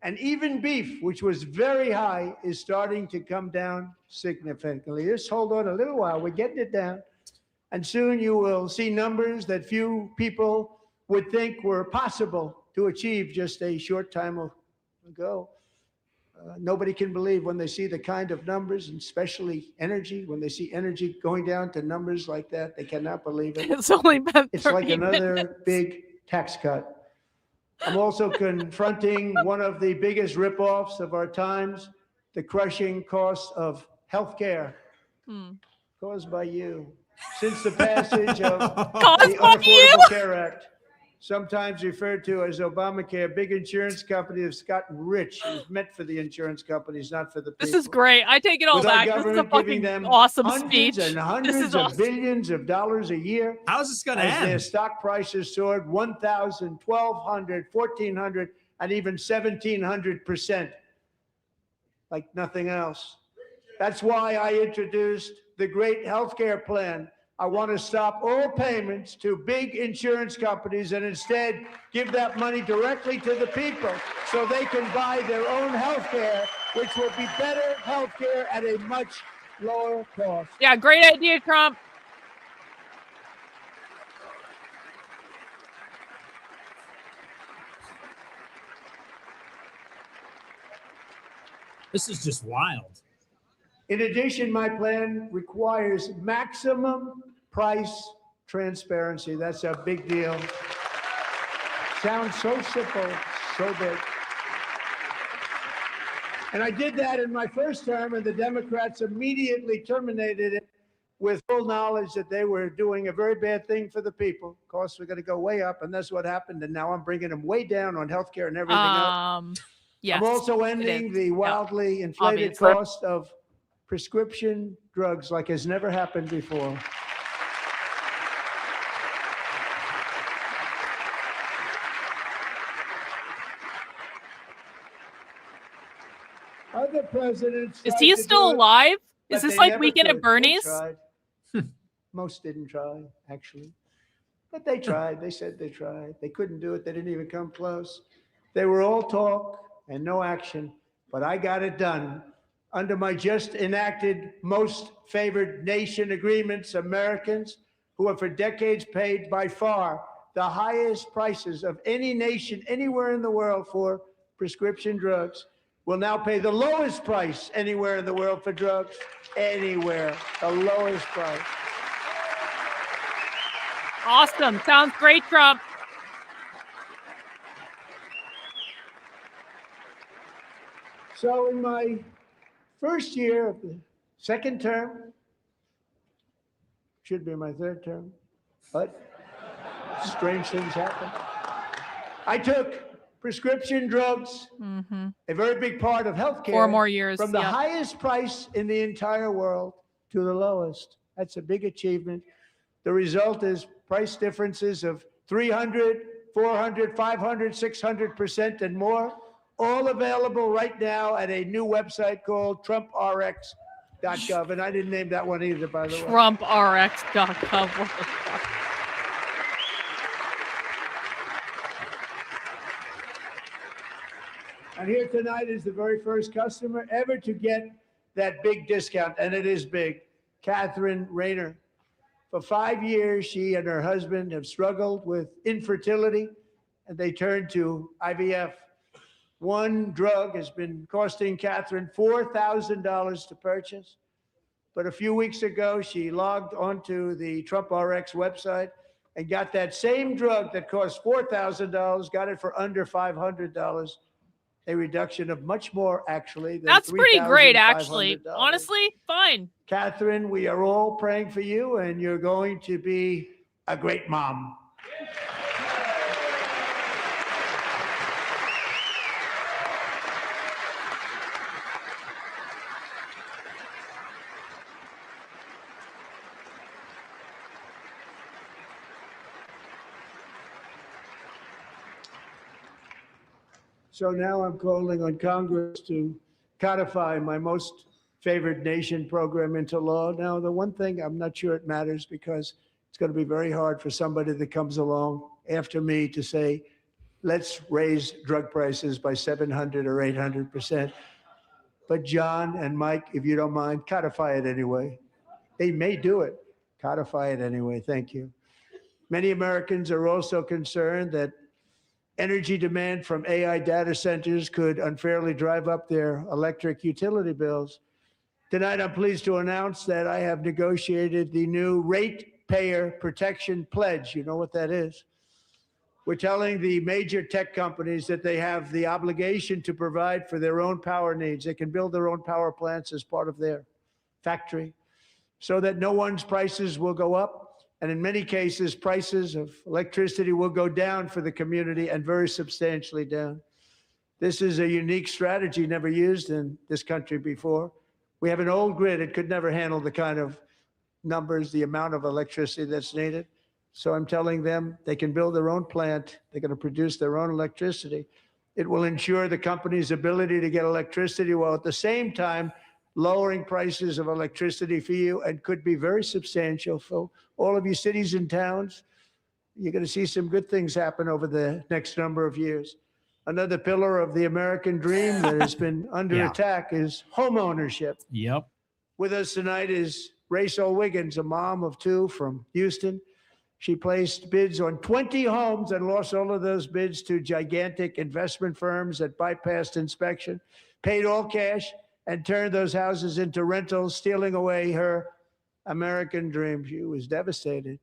And even beef, which was very high, is starting to come down significantly. Just hold on a little while. We're getting it down. And soon you will see numbers that few people would think were possible to achieve just a short time ago. Nobody can believe when they see the kind of numbers, and especially energy, when they see energy going down to numbers like that, they cannot believe it. It's only been 30 It's like another minutes. big tax cut. I'm also confronting one of the biggest ripoffs of our times, the crushing cost of healthcare caused by you. Since the passage of the Affordable Care Act, sometimes referred to as Obamacare, big insurance companies have gotten rich. It was meant for the insurance companies, not for the people. This is great. I take it all With our back. This is a government giving fucking them awesome hundreds speech. and hundreds This is of awesome. billions of dollars a year. How's this going to As their end? stock prices soared 1,000, 1,200, 1,400, and even 1,700%, like nothing else. That's why I introduced the great healthcare plan. I want to stop all payments to big insurance companies and instead give that money directly to the people so they can buy their own healthcare, which will be better healthcare at a much lower cost. Yeah, great idea, Trump. This is just wild. In addition, my plan requires maximum price transparency. That's a big deal. Sounds so simple, so big. And I did that in my first term, and the Democrats immediately terminated it with full knowledge that they were doing a very bad thing for the people. Costs were going to go way up, and that's what happened. And now I'm bringing them way down on healthcare and everything else. Yes, I'm also ending the wildly inflated obviously. cost of prescription drugs like has never happened before. Other presidents. Is tried he to still do it, alive? but Is this they like never Weekend could. at Bernie's? They tried. Most didn't try, actually. But they tried. They said they tried. They couldn't do it. They didn't even come close. They were all talk and no action. But I got it done. Under my just enacted most favored nation agreements, Americans who have for decades paid by far the highest prices of any nation anywhere in the world for prescription drugs will now pay the lowest price anywhere in the world for drugs. Anywhere, the lowest price. Awesome. Sounds great, Trump. So in my first year of the second term, should be my third term, but strange things happen. I took prescription drugs, a very big part of healthcare, 4 more years. from the highest price in the entire world to the lowest. That's a big achievement. The result is price differences of 300, 400, 500, 600% and more, all available right now at a new website called TrumpRx.gov. And I didn't name that one either, by the way. TrumpRx.gov. And here tonight is the very first customer ever to get that big discount, and it is big. Catherine Rayner. For 5 years, she and her husband have struggled with infertility, and they turned to IVF. One drug has been costing Catherine $4,000 to purchase. But a few weeks ago, she logged onto the Trump RX website and got that same drug that cost $4,000, got it for under $500. A reduction of much more, actually. Than That's pretty great, $3,500. actually. Honestly, fine. Catherine, we are all praying for you, and you're going to be a great mom. So now I'm calling on Congress to codify my most favored nation program into law. Now, the one thing I'm not sure it matters because it's going to be very hard for somebody that comes along after me to say, let's raise drug prices by 700 or 800%. But John and Mike, if you don't mind, codify it anyway. They may do it. Codify it anyway. Thank you. Many Americans are also concerned that energy demand from AI data centers could unfairly drive up their electric utility bills. Tonight, I'm pleased to announce that I have negotiated the new Ratepayer Protection Pledge. You know what that is? We're telling the major tech companies that they have the obligation to provide for their own power needs. They can build their own power plants as part of their factory so that no one's prices will go up. And in many cases, prices of electricity will go down for the community and very substantially down. This is a unique strategy never used in this country before. We have an old grid. It could never handle the kind of numbers, the amount of electricity that's needed. So I'm telling them they can build their own plant. They're going to produce their own electricity. It will ensure the company's ability to get electricity while at the same time lowering prices of electricity for you, and could be very substantial for all of you cities and towns. You're going to see some good things happen over the next number of years. Another pillar of the American dream that has been under attack is home ownership. Yep. With us tonight is Rachel Wiggins, a mom of two from Houston. She placed bids on 20 homes and lost all of those bids to gigantic investment firms that bypassed inspection, paid all cash, and turned those houses into rentals, stealing away her American dream. She was devastated.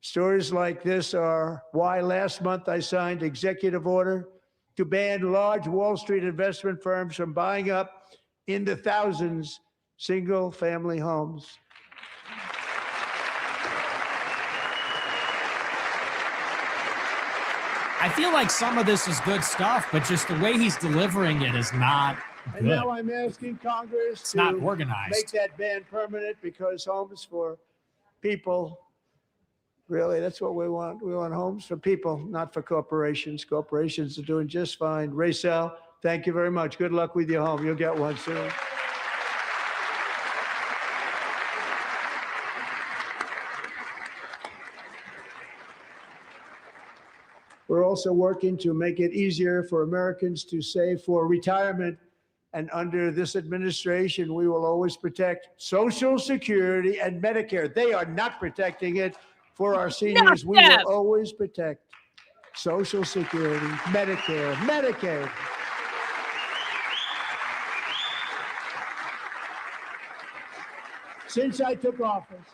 Stories like this are why last month I signed executive order to ban large Wall Street investment firms from buying up in the thousands single-family homes. I feel like some of this is good stuff, but just the way he's delivering it is not good. And now I'm asking Congress it's to not organized. Make that ban permanent, because homes for people, really, that's what we want. We want homes for people, not for corporations. Corporations are doing just fine. Racel, thank you very much. Good luck with your home. You'll get one soon. We're also working to make it easier for Americans to save for retirement. And under this administration, we will always protect Social Security and Medicare. They are not protecting it for our seniors. We will always protect Social Security, Medicare, Medicaid. Since I took office,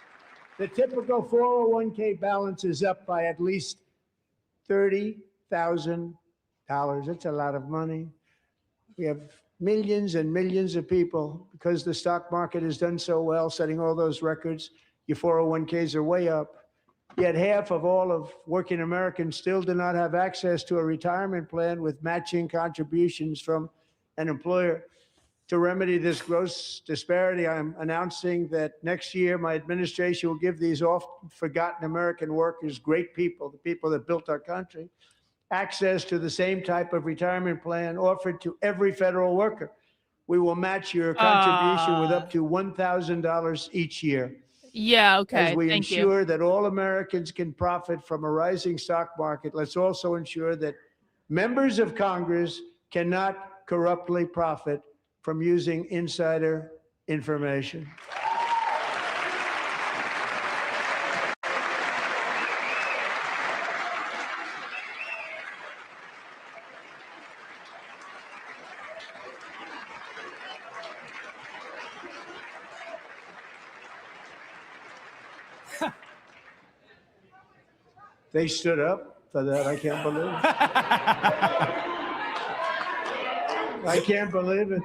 the typical 401k balance is up by at least $30,000. That's a lot of money. We have millions and millions of people, because the stock market has done so well, setting all those records. Your 401ks are way up. Yet half of all of working Americans still do not have access to a retirement plan with matching contributions from an employer. To remedy this gross disparity, I'm announcing that next year my administration will give these often forgotten American workers, great people, the people that built our country, access to the same type of retirement plan offered to every federal worker. We will match your contribution with up to $1,000 each year. Yeah, okay. As we ensure that all Americans can profit from a rising stock market, let's also ensure that members of Congress cannot corruptly profit from using insider information. They stood up for that. I can't believe it. I can't believe it.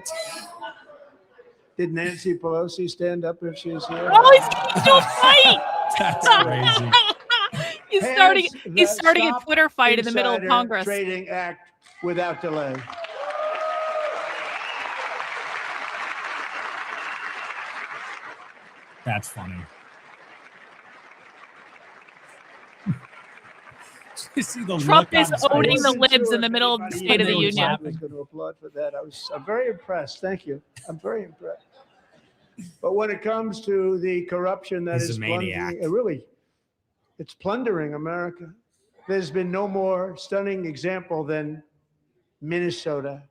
Did Nancy Pelosi stand up if she's here? Oh, he's still fight. That's crazy. He's starting a Twitter fight in the middle of Congress. Trading Act without delay. That's funny. You see the Trump look is on his owning face. the libs in the middle of the State of the Union. I was going to applaud for that. I'm very impressed. Thank you. I'm very impressed. But when it comes to the corruption that He's is a maniac. plundering, it's plundering America. There's been no more stunning example than Minnesota,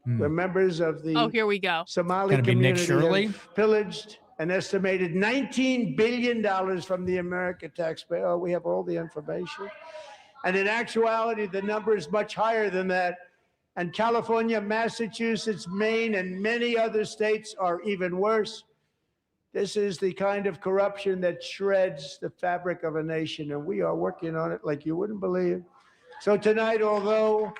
where members of the here we go. Somali community have pillaged an estimated $19 billion from the American taxpayer. Oh, we have all the information. And in actuality, the number is much higher than that. And California, Massachusetts, Maine, and many other states are even worse. This is the kind of corruption that shreds the fabric of a nation, and we are working on it like you wouldn't believe. So tonight, although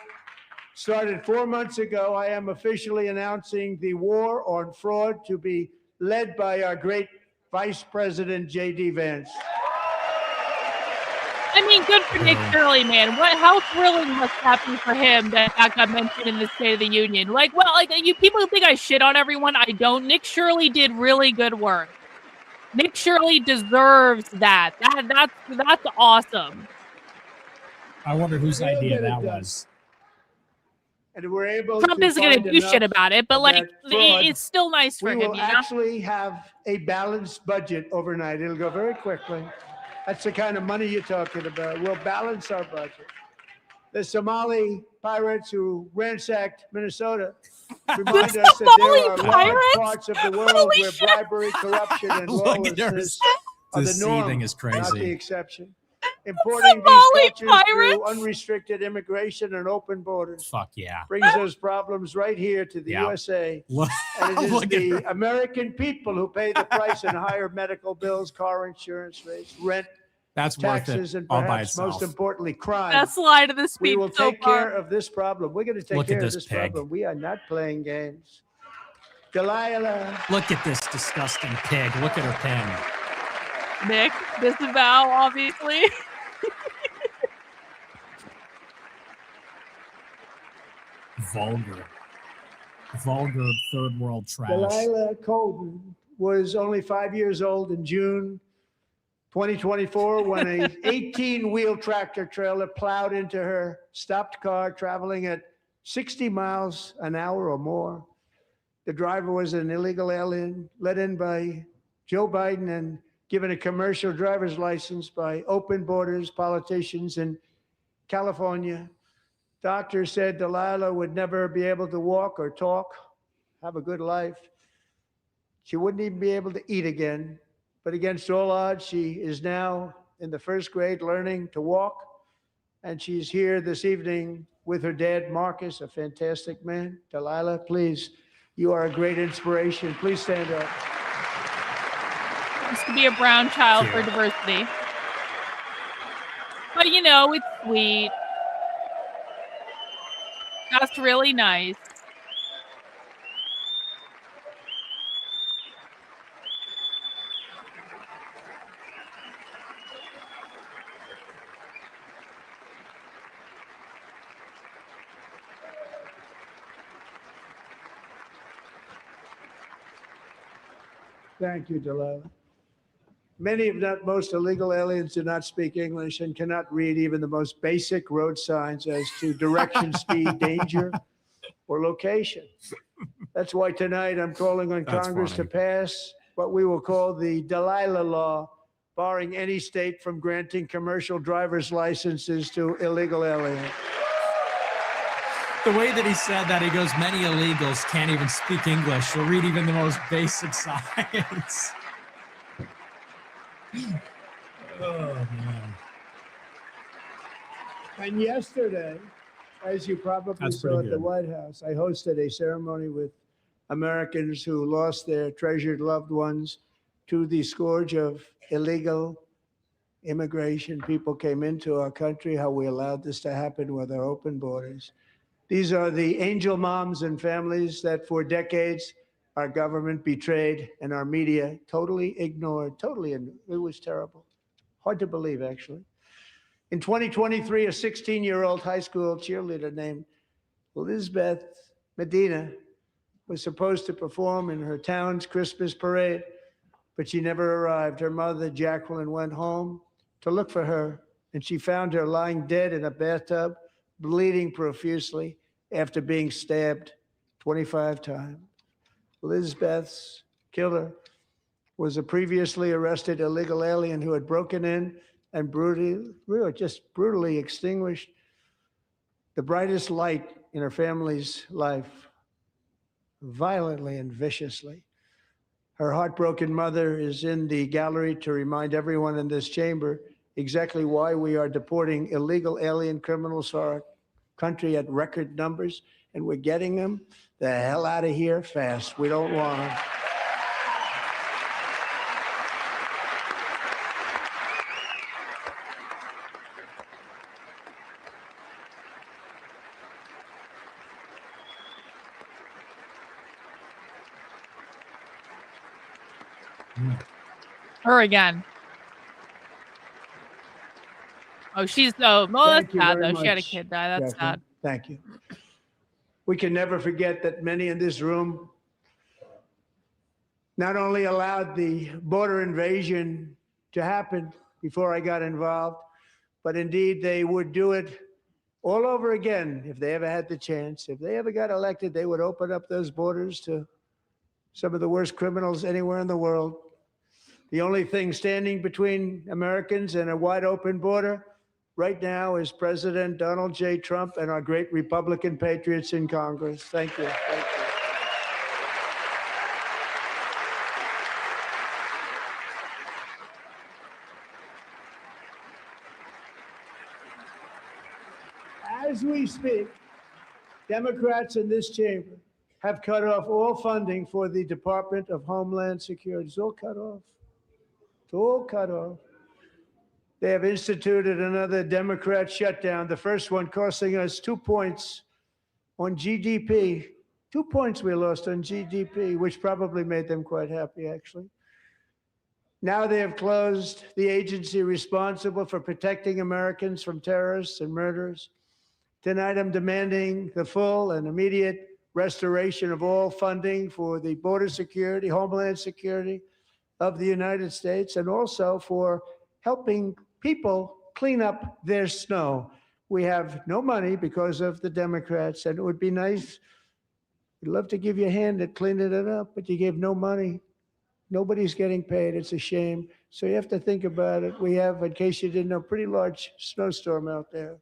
started 4 months ago, I am officially announcing the war on fraud to be led by our great Vice President, J.D. Vance. I mean, good for Nick Shirley, man. How thrilling must that be for him that got mentioned in the State of the Union? Like, you people think I shit on everyone. I don't. Nick Shirley did really good work. Nick Shirley deserves that. That's awesome. I wonder whose idea that was. And we're able Trump isn't going to do shit about it, but it's still nice for him. We will actually have a balanced budget overnight. It'll go very quickly. That's the kind of money you're talking about. We'll balance our budget. The Somali pirates who ransacked Minnesota remind us that there are large parts of the world where bribery, corruption, and lawlessness are the norm, not the exception. Importing these cultures through unrestricted immigration and open borders brings those problems right here to the USA. And it is the American people who pay the price in higher medical bills, car insurance rates, rent, taxes, and perhaps most importantly, crime. That's the line of the speech. We will take care of this problem. We're going to take care of this problem. We are not playing games. Delilah. Look at this disgusting pig. Look at her pen. Nick, disavow, obviously. Vulgar third world trash. Delilah Colvin was only 5 years old in June 2024 when a 18-wheel tractor trailer plowed into her stopped car traveling at 60 miles an hour or more. The driver was an illegal alien let in by Joe Biden and given a commercial driver's license by open borders politicians in California. Doctors said Delilah would never be able to walk or talk, have a good life. She wouldn't even be able to eat again. But against all odds, she is now in the first grade learning to walk. And she's here this evening with her dad, Marcus, a fantastic man. Delilah, please, you are a great inspiration. Please stand up. Used to be a brown child for diversity. But it's sweet. That's really nice. Thank you, Delilah. Many, if not most, illegal aliens do not speak English and cannot read even the most basic road signs as to direction, speed, danger, or location. That's why tonight I'm calling on Congress to pass what we will call the Delilah Law, barring any state from granting commercial driver's licenses to illegal aliens. The way that he said that, he goes, many illegals can't even speak English or read even the most basic signs. Oh, man. And yesterday, as you probably saw at the White House, I hosted a ceremony with Americans who lost their treasured loved ones to the scourge of illegal immigration. People came into our country, how we allowed this to happen with our open borders. These are the angel moms and families that for decades our government betrayed and our media totally ignored. It was terrible. Hard to believe, actually. In 2023, a 16-year-old high school cheerleader named Elizabeth Medina was supposed to perform in her town's Christmas parade, but she never arrived. Her mother, Jacqueline, went home to look for her and she found her lying dead in a bathtub, bleeding profusely after being stabbed 25 times. Lizbeth's killer was a previously arrested illegal alien who had broken in and brutally extinguished the brightest light in her family's life, violently and viciously. Her heartbroken mother is in the gallery to remind everyone in this chamber exactly why we are deporting illegal alien criminals to our country at record numbers, and we're getting them the hell out of here fast. We don't want them. Her again. Oh, she's that's sad though. She had a kid die. That's sad. Thank you. We can never forget that many in this room not only allowed the border invasion to happen before I got involved, but indeed they would do it all over again if they ever had the chance. If they ever got elected, they would open up those borders to some of the worst criminals anywhere in the world. The only thing standing between Americans and a wide open border right now is President Donald J. Trump and our great Republican patriots in Congress. Thank you. Thank you. As we speak, Democrats in this chamber have cut off all funding for the Department of Homeland Security. It's all cut off. It's all cut off. They have instituted another Democrat shutdown, the first one costing us 2 points on GDP. 2 points we lost on GDP, which probably made them quite happy, actually. Now they have closed the agency responsible for protecting Americans from terrorists and murderers. Tonight, I'm demanding the full and immediate restoration of all funding for the border security, homeland security of the United States, and also for helping people clean up their snow. We have no money because of the Democrats, and it would be nice. We'd love to give you a hand at cleaning it up, but you gave no money. Nobody's getting paid. It's a shame. So you have to think about it. We have, in case you didn't know, a pretty large snowstorm out there.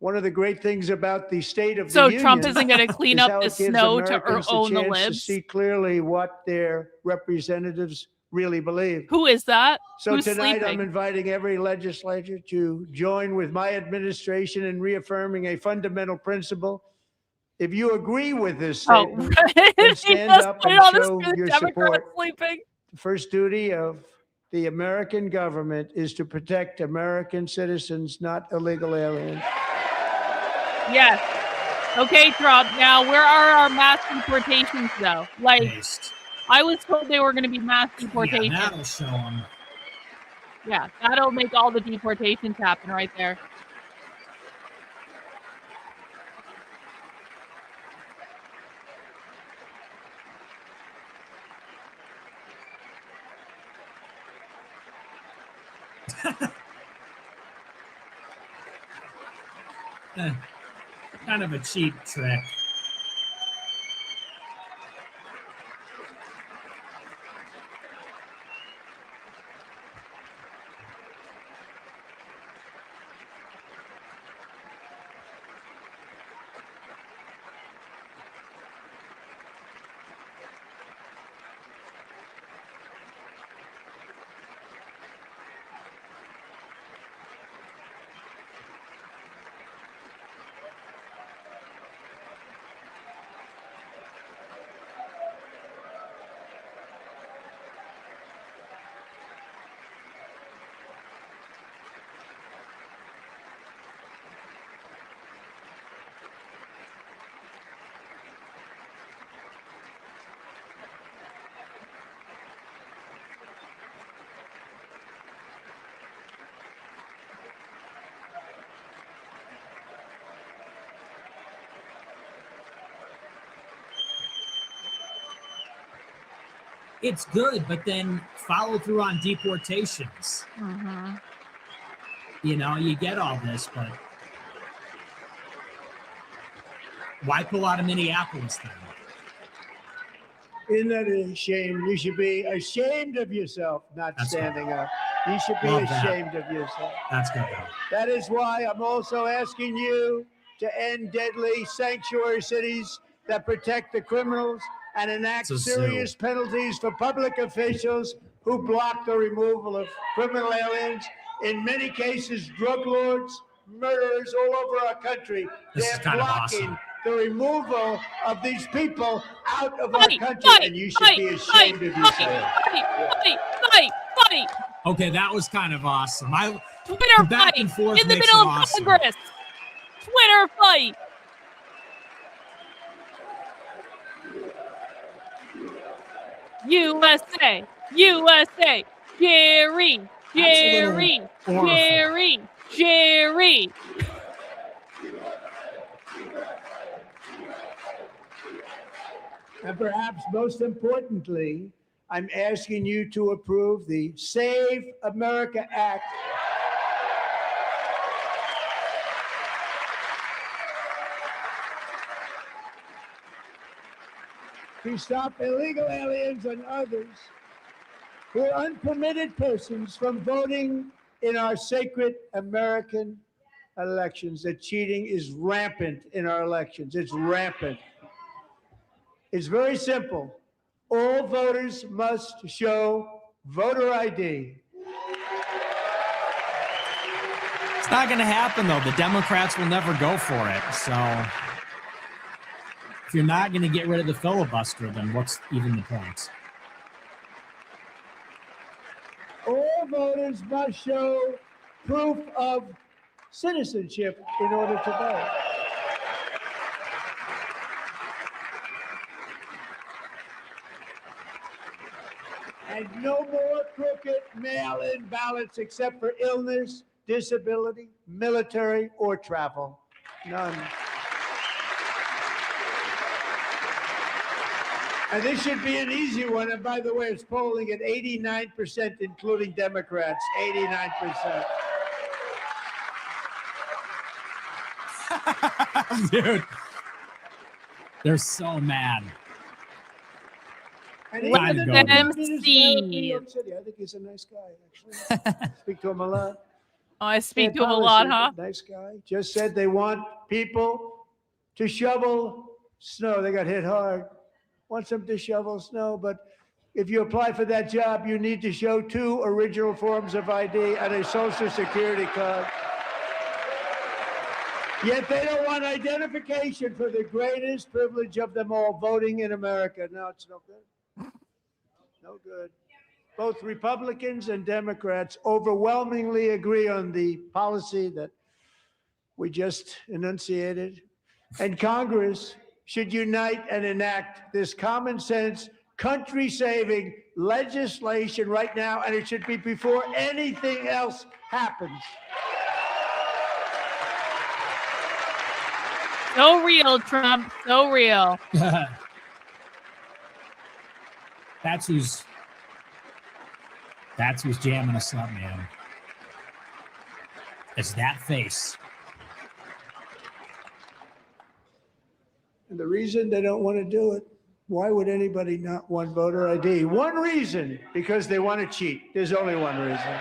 One of the great things about the State of the Union, so Trump isn't going to clean up the snow to own the libs. To see clearly what their representatives really believe. Who is that? So Who's tonight sleeping? I'm inviting every legislator to join with my administration in reaffirming a fundamental principle. If you agree with this statement, then stand up and show your support. Sleeping. The first duty of the American government is to protect American citizens, not illegal aliens. Yes. Okay, Trump. Now, where are our mass deportations, though? Like, I was told they were going to be mass deportations. Yeah, that'll show them. Yeah, that'll make all the deportations happen right there. Kind of a cheap trick. It's good, but then follow through on deportations. Mm-hmm. You know, you get all this, but why pull out of Minneapolis then? Isn't that a shame? You should be ashamed of yourself, not That's standing good. up. You should be Love that. ashamed of yourself. That's good, though. That is why I'm also asking you to end deadly sanctuary cities that protect the criminals and enact serious penalties for public officials who block the removal of criminal aliens. In many cases, drug lords, murderers all over our country. They're blocking the removal of these people out of our country, and you should be ashamed of yourself. Okay, that was kind of awesome. Twitter back fight and forth in the makes middle it of awesome. Congress. Twitter fight. USA, USA, Jerry, Jerry, Jerry, Jerry. And perhaps most importantly, I'm asking you to approve the Save America Act. To stop illegal aliens and others who are unpermitted persons from voting in our sacred American elections. That cheating is rampant in our elections. It's rampant. It's very simple. All voters must show voter ID. It's not going to happen, though. The Democrats will never go for it. So if you're not going to get rid of the filibuster, then what's even the point? All voters must show proof of citizenship in order to vote. And no more crooked mail-in ballots except for illness, disability, military, or travel. None. And this should be an easy one. And by the way, it's polling at 89%, including Democrats. 89%. Dude, they're so mad. And Let even them New see. York City. I think he's a nice guy, actually. Speak to him a lot. Oh, I speak to Their him a lot, policy, huh? Nice guy. Just said they want people to shovel snow. They got hit hard. Wants them to shovel snow, but if you apply for that job, you need to show 2 original forms of ID and a Social Security card. Yet they don't want identification for the greatest privilege of them all, voting in America. No, it's no good. No good. Both Republicans and Democrats overwhelmingly agree on the policy that we just enunciated. And Congress should unite and enact this common sense, country-saving legislation right now, and it should be before anything else happens. So real, Trump. So real. That's who's jamming us up, man. It's that face. And the reason they don't want to do it, why would anybody not want voter ID? One reason, because they want to cheat. There's only one reason.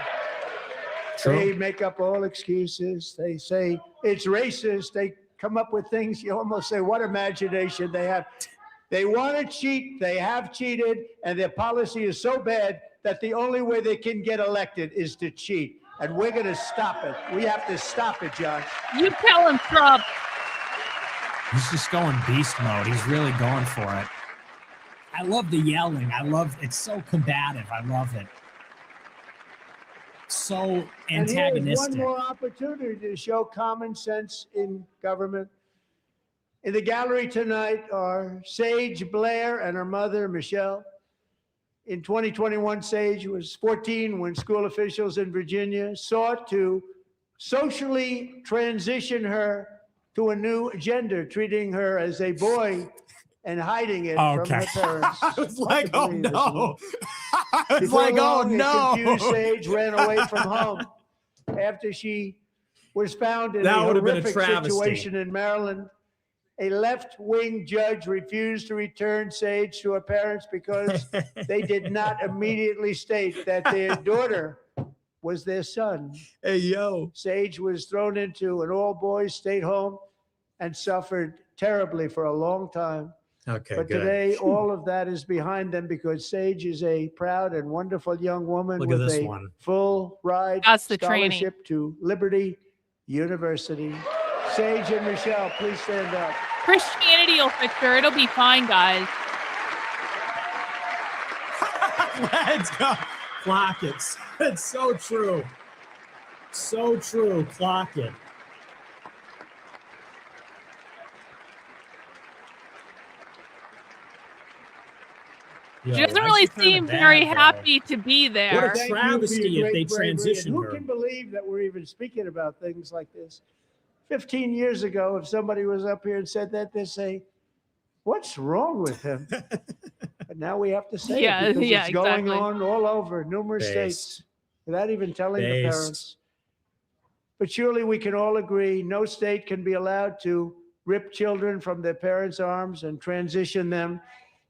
True. They make up all excuses. They say it's racist. They come up with things you almost say, what imagination they have. They want to cheat. They have cheated. And their policy is so bad that the only way they can get elected is to cheat. And we're going to stop it. We have to stop it, John. You tell him, Trump. He's just going beast mode. He's really going for it. I love the yelling. It's so combative. I love it. So antagonistic. And here's one more opportunity to show common sense in government. In the gallery tonight are Sage Blair and her mother, Michelle. In 2021, Sage was 14 when school officials in Virginia sought to socially transition her to a new gender, treating her as a boy and hiding it from her parents. I was like, oh no. I was like, oh no. Confused Sage ran away from home. after she was found in That a would have been a horrific travesty. situation in Maryland. A left-wing judge refused to return Sage to her parents because they did not immediately state that their daughter was their son. Hey, yo. Sage was thrown into an all-boys state home and suffered terribly for a long time. Okay, But good. today, all of that is behind them because Sage is a proud and wonderful young woman Look at with this a one. full ride That's the training. scholarship to Liberty University. Sage and Michelle, please stand up. Christianity will fix her. It'll be fine, guys. Let's go. Clock it. It's so true. So true. Clock it. She doesn't really seem very happy to be there. What a Thank you for travesty your if they great bravery. And transitioned who her. can believe that we're even speaking about things like this? 15 years ago, if somebody was up here and said that, they'd say, what's wrong with him? But now we have to say it because it's going on all over numerous states without even telling the parents. But surely we can all agree no state can be allowed to rip children from their parents' arms and transition them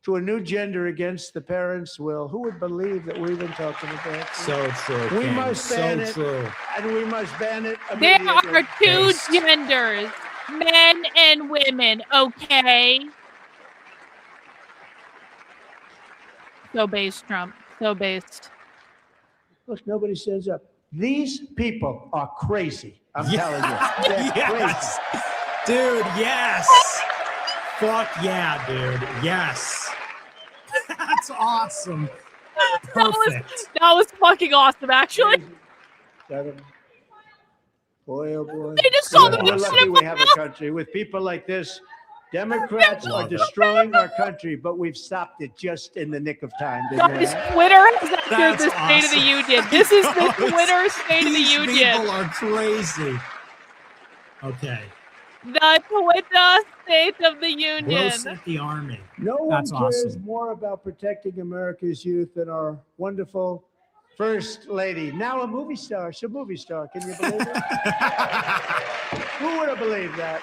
to a new gender against the parents' will. Who would believe that we've been talking about this? So true. We King. must ban it, true. and we must ban it There immediately. are two genders, men and women, okay? So based, Trump. So based. Look, nobody stands up. These people are crazy. I'm telling you. They're Yes. Dude, yes. Fuck yeah, dude. Yes. That's awesome. Perfect. That was fucking awesome, actually. crazy. Boy, oh boy. They just called them We're a lucky we have a country with people like this. Democrats are Love it. destroying our country, but we've stopped it just in the nick of time. Didn't we? Guys, Twitter has entered That's the State of the awesome. Union. This is the Twitter State of the These Union. people are crazy. Okay. The Twitter State of the Union. Will sent the army. No one That's cares awesome. more about protecting America's youth than our wonderful First Lady. Now a movie star. She's a movie star. Can you believe it? Who would have believed that?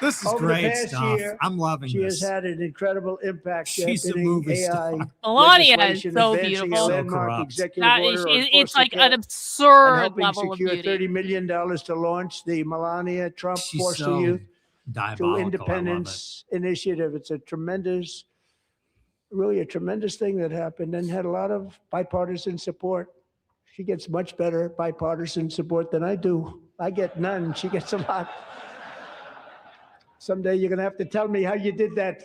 This is Over the great past stuff. year, I'm loving She this. has had an incredible impact She's a championing movie AI star. Melania is legislation, so advancing beautiful. a So landmark corrupt. executive That is, order on it's forced like an care and absurd helping level of secure beauty. $30 million to launch the Melania Trump She's Force so the Youth to diabolical. I love it. Independence initiative. It's a tremendous, really a tremendous thing that happened and had a lot of bipartisan support. She gets much better bipartisan support than I do. I get none. She gets a lot. Someday you're going to have to tell me how you did that.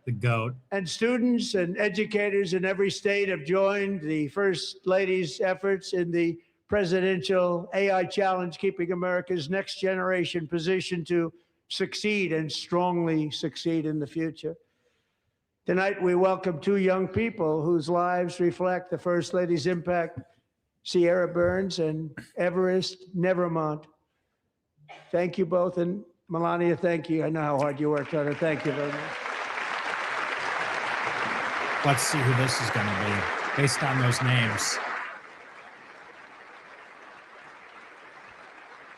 The GOAT. And students and educators in every state have joined the First Lady's efforts in the presidential AI challenge, keeping America's next generation positioned to succeed and strongly succeed in the future. Tonight, we welcome two young people whose lives reflect the First Lady's impact, Sierra Burns and Everest Nevermont. Thank you both. And Melania, thank you. I know how hard you worked on it. Thank you very much. Let's see who this is going to be based on those names.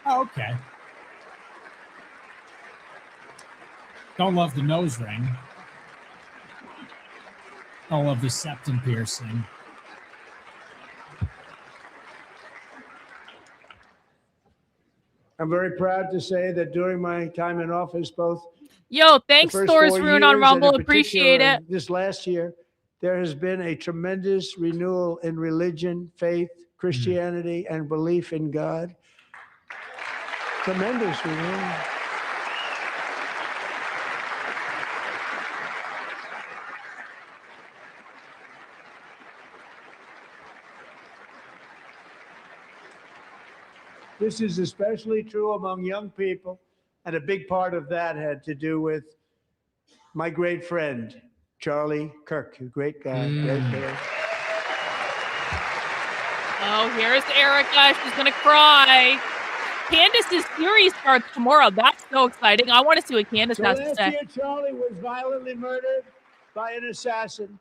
Oh, okay. Don't love the nose ring. Don't love the septum piercing. I'm very proud to say that during my time in office, both Yo, thanks, the first Thor's 4 Rune on years and in Rumble. Appreciate particular it. this last year, there has been a tremendous renewal in religion, faith, Christianity, and belief in God. Tremendous renewal. This is especially true among young people, and a big part of that had to do with my great friend, Charlie Kirk, a great guy, great guy. Oh, here's Erica. She's going to cry. Candace's series starts tomorrow. That's so exciting. I want to see what Candace So has to last say. year, Charlie was violently murdered by an assassin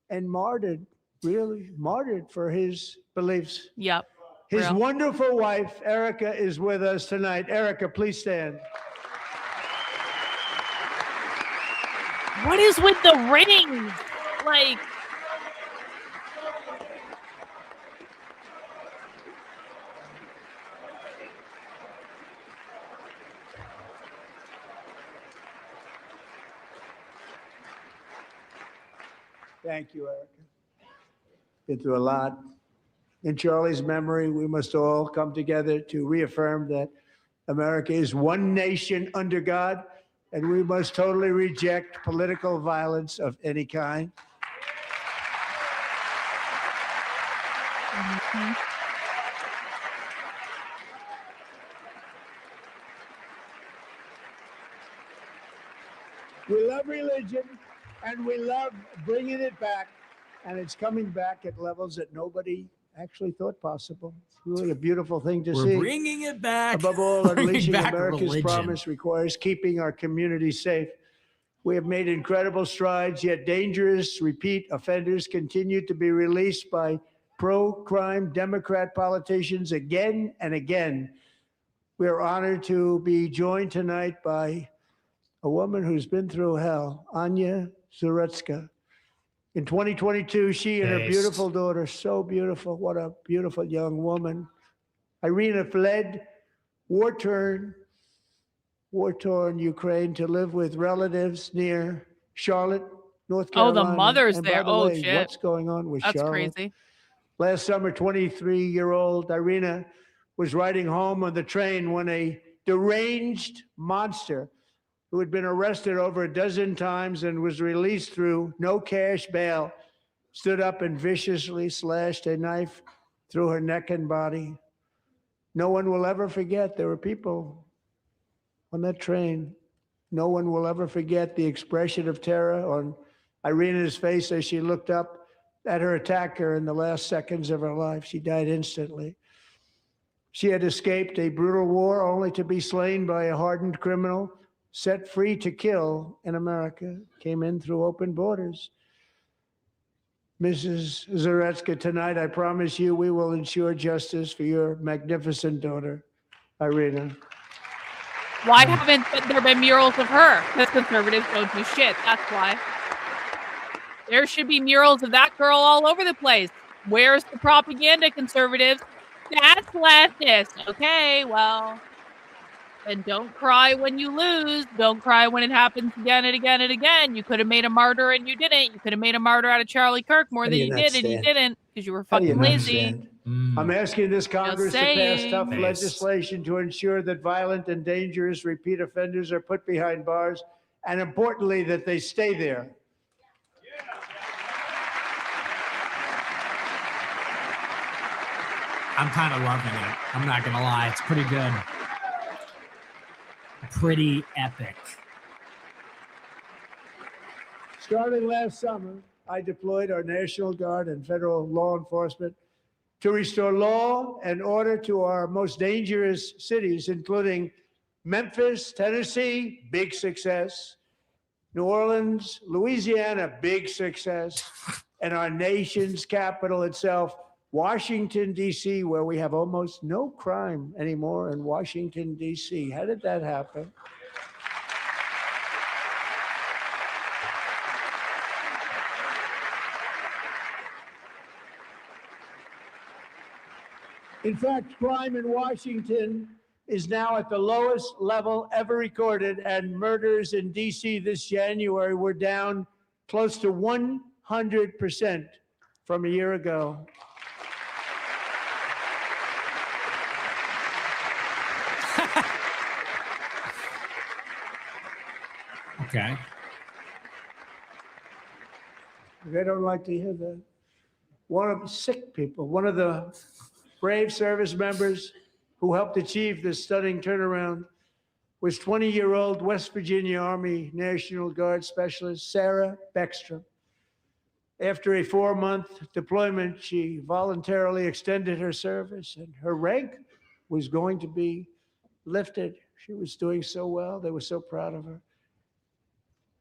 and martyred, really martyred for his beliefs. Yep. His wonderful wife, Erica, is with us tonight. Erica, please stand. What is with the rings? Like, thank you, Erica. Been through a lot. In Charlie's memory, we must all come together to reaffirm that America is one nation under God, and we must totally reject political violence of any kind. We love religion, and we love bringing it back, and it's coming back at levels that nobody actually thought possible. It's really a beautiful thing to see. We're bringing it back. Above all, unleashing America's religion. promise requires keeping our communities safe. We have made incredible strides, yet dangerous repeat offenders continue to be released by pro-crime Democrat politicians again and again. We are honored to be joined tonight by a woman who's been through hell, Anya Zuretska. In 2022, she and her beautiful daughter, so beautiful, what a beautiful young woman. Irina fled war-torn Ukraine to live with relatives near Charlotte, North Carolina. oh, the mother's And there. by the Oh, way, shit. what's going on with That's Charlotte? crazy. Last summer, 23-year-old Irina was riding home on the train when a deranged monster who had been arrested over a dozen times and was released through no cash bail, stood up and viciously slashed a knife through her neck and body. No one will ever forget there were people on that train. No one will ever forget the expression of terror on Irina's face as she looked up at her attacker in the last seconds of her life. She died instantly. She had escaped a brutal war only to be slain by a hardened criminal set free to kill in America, came in through open borders. Mrs. Zuretska, tonight I promise you we will ensure justice for your magnificent daughter, Irina. Why haven't there been murals of her? Because conservatives don't do shit. That's why. There should be murals of that girl all over the place. Where's the propaganda, conservatives? That's leftist. Okay, well, then don't cry when you lose. Don't cry when it happens again and again and again. You could have made a martyr and you didn't. You could have made a martyr out of Charlie Kirk more than you did, and you didn't because you were fucking lazy. I'm asking this Congress to pass tough legislation to ensure that violent and dangerous repeat offenders are put behind bars, and importantly, that they stay there. I'm kind of loving it. I'm not going to lie. It's pretty good. Pretty epic. Starting last summer, I deployed our National Guard and federal law enforcement to restore law and order to our most dangerous cities, including Memphis, Tennessee, big success, New Orleans, Louisiana, big success, and our nation's capital itself, Washington, D.C., where we have almost no crime anymore in Washington, D.C. How did that happen? In fact, crime in Washington is now at the lowest level ever recorded, and murders in D.C. this January were down close to 100% from a year ago. Okay. They don't like to hear that. One of the sick people, one of the brave service members who helped achieve this stunning turnaround was 20-year-old West Virginia Army National Guard Specialist Sarah Beckstrom. After a 4-month deployment, she voluntarily extended her service, and her rank was going to be lifted. She was doing so well. They were so proud of her.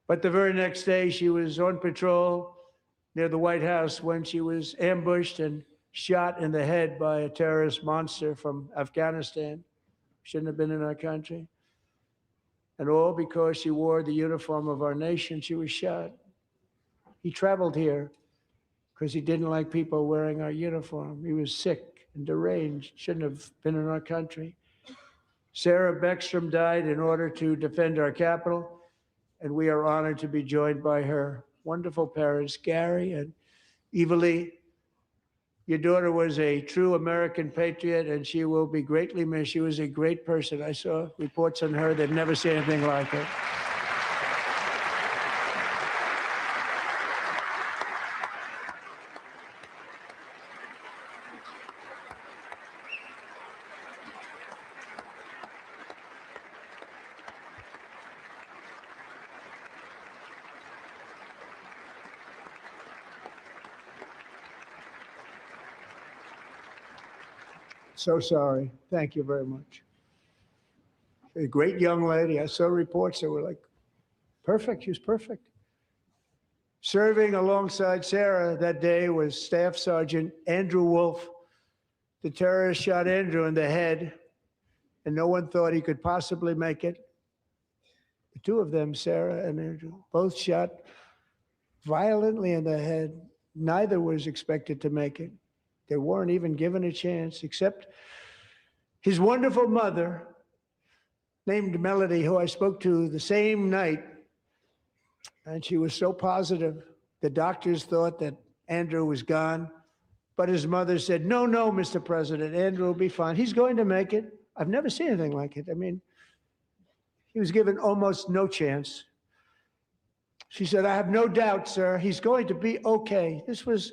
But the very next day, she was on patrol near the White House when she was ambushed and shot in the head by a terrorist monster from Afghanistan. Shouldn't have been in our country. And all because she wore the uniform of our nation, she was shot. He traveled here because he didn't like people wearing our uniform. He was sick and deranged, shouldn't have been in our country. Sarah Beckstrom died in order to defend our capital, and we are honored to be joined by her wonderful parents, Gary and Evalie. Your daughter was a true American patriot, and she will be greatly missed. She was a great person. I saw reports on her that never seen anything like it. So sorry. Thank you very much. A great young lady. I saw reports that were like, perfect. She was perfect. Serving alongside Sarah that day was Staff Sergeant Andrew Wolf. The terrorist shot Andrew in the head, and no one thought he could possibly make it. The two of them, Sarah and Andrew, both shot violently in the head. Neither was expected to make it. They weren't even given a chance, except his wonderful mother, named Melody, who I spoke to the same night, and she was so positive. The doctors thought that Andrew was gone, but his mother said, no, Mr. President, Andrew will be fine. He's going to make it. I've never seen anything like it. I mean, he was given almost no chance. She said, I have no doubt, sir, he's going to be okay. This was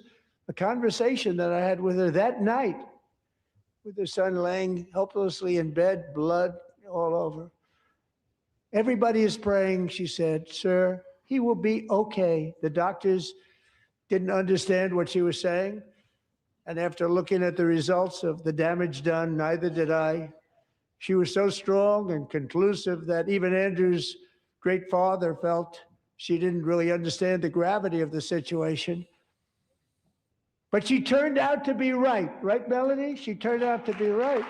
a conversation that I had with her that night, with her son laying helplessly in bed, blood all over. Everybody is praying, she said, sir, he will be okay. The doctors didn't understand what she was saying. And after looking at the results of the damage done, neither did I. She was so strong and conclusive that even Andrew's great father felt she didn't really understand the gravity of the situation. But she turned out to be right. Right, Melanie? She turned out to be right.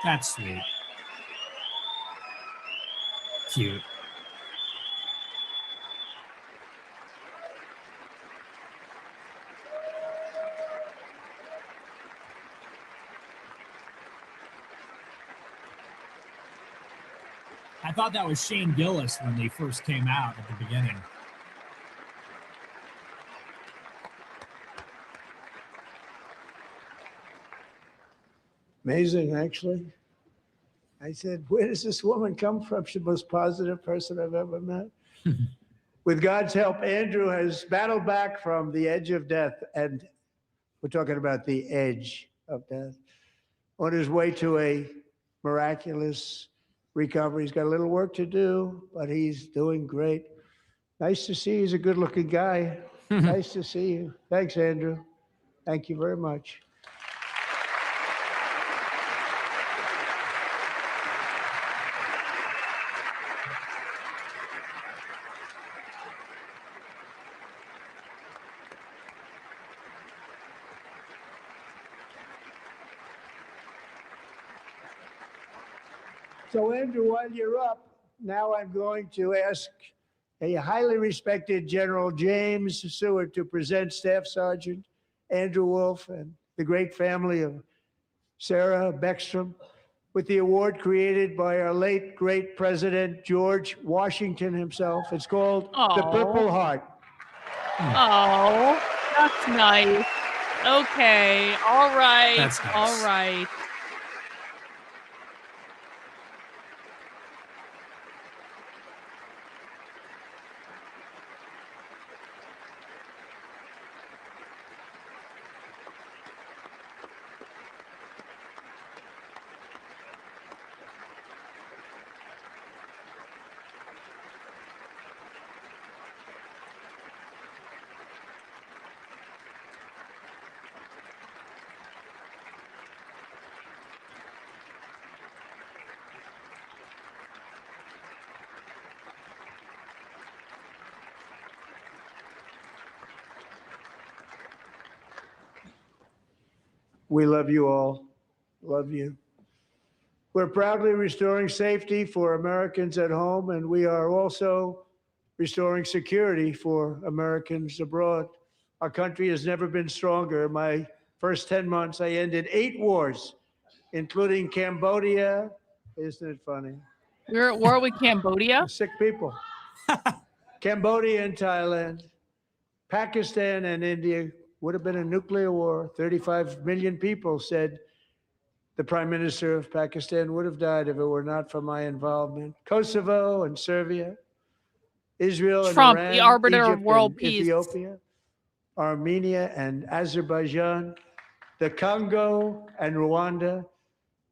That's sweet. Cute. I thought that was Shane Gillis when they first came out at the beginning. Amazing, actually. I said, where does this woman come from? She's the most positive person I've ever met. With God's help, Andrew has battled back from the edge of death, and we're talking about the edge of death, on his way to a miraculous recovery. He's got a little work to do, but he's doing great. Nice to see you. He's a good-looking guy. Nice to see you. Thanks, Andrew. Thank you very much. So, Andrew, while you're up, now I'm going to ask a highly respected General James Seward to present Staff Sergeant Andrew Wolf and the great family of Sarah Beckstrom with the award created by our late, great President George Washington himself. It's called the Purple Heart. Oh, that's nice. Okay, all right, That's nice. All right. We love you all. Love you. We're proudly restoring safety for Americans at home, and we are also restoring security for Americans abroad. Our country has never been stronger. In my first 10 months, I ended 8 wars, including Cambodia. Isn't it funny? We're at war with Cambodia? Sick people. Cambodia and Thailand. Pakistan and India would have been a nuclear war. 35 million people said the Prime Minister of Pakistan would have died if it were not for my involvement. Kosovo and Serbia. Israel and Trump, Iran, the arbiter Egypt of world and peace. Ethiopia, Armenia and Azerbaijan, the Congo and Rwanda,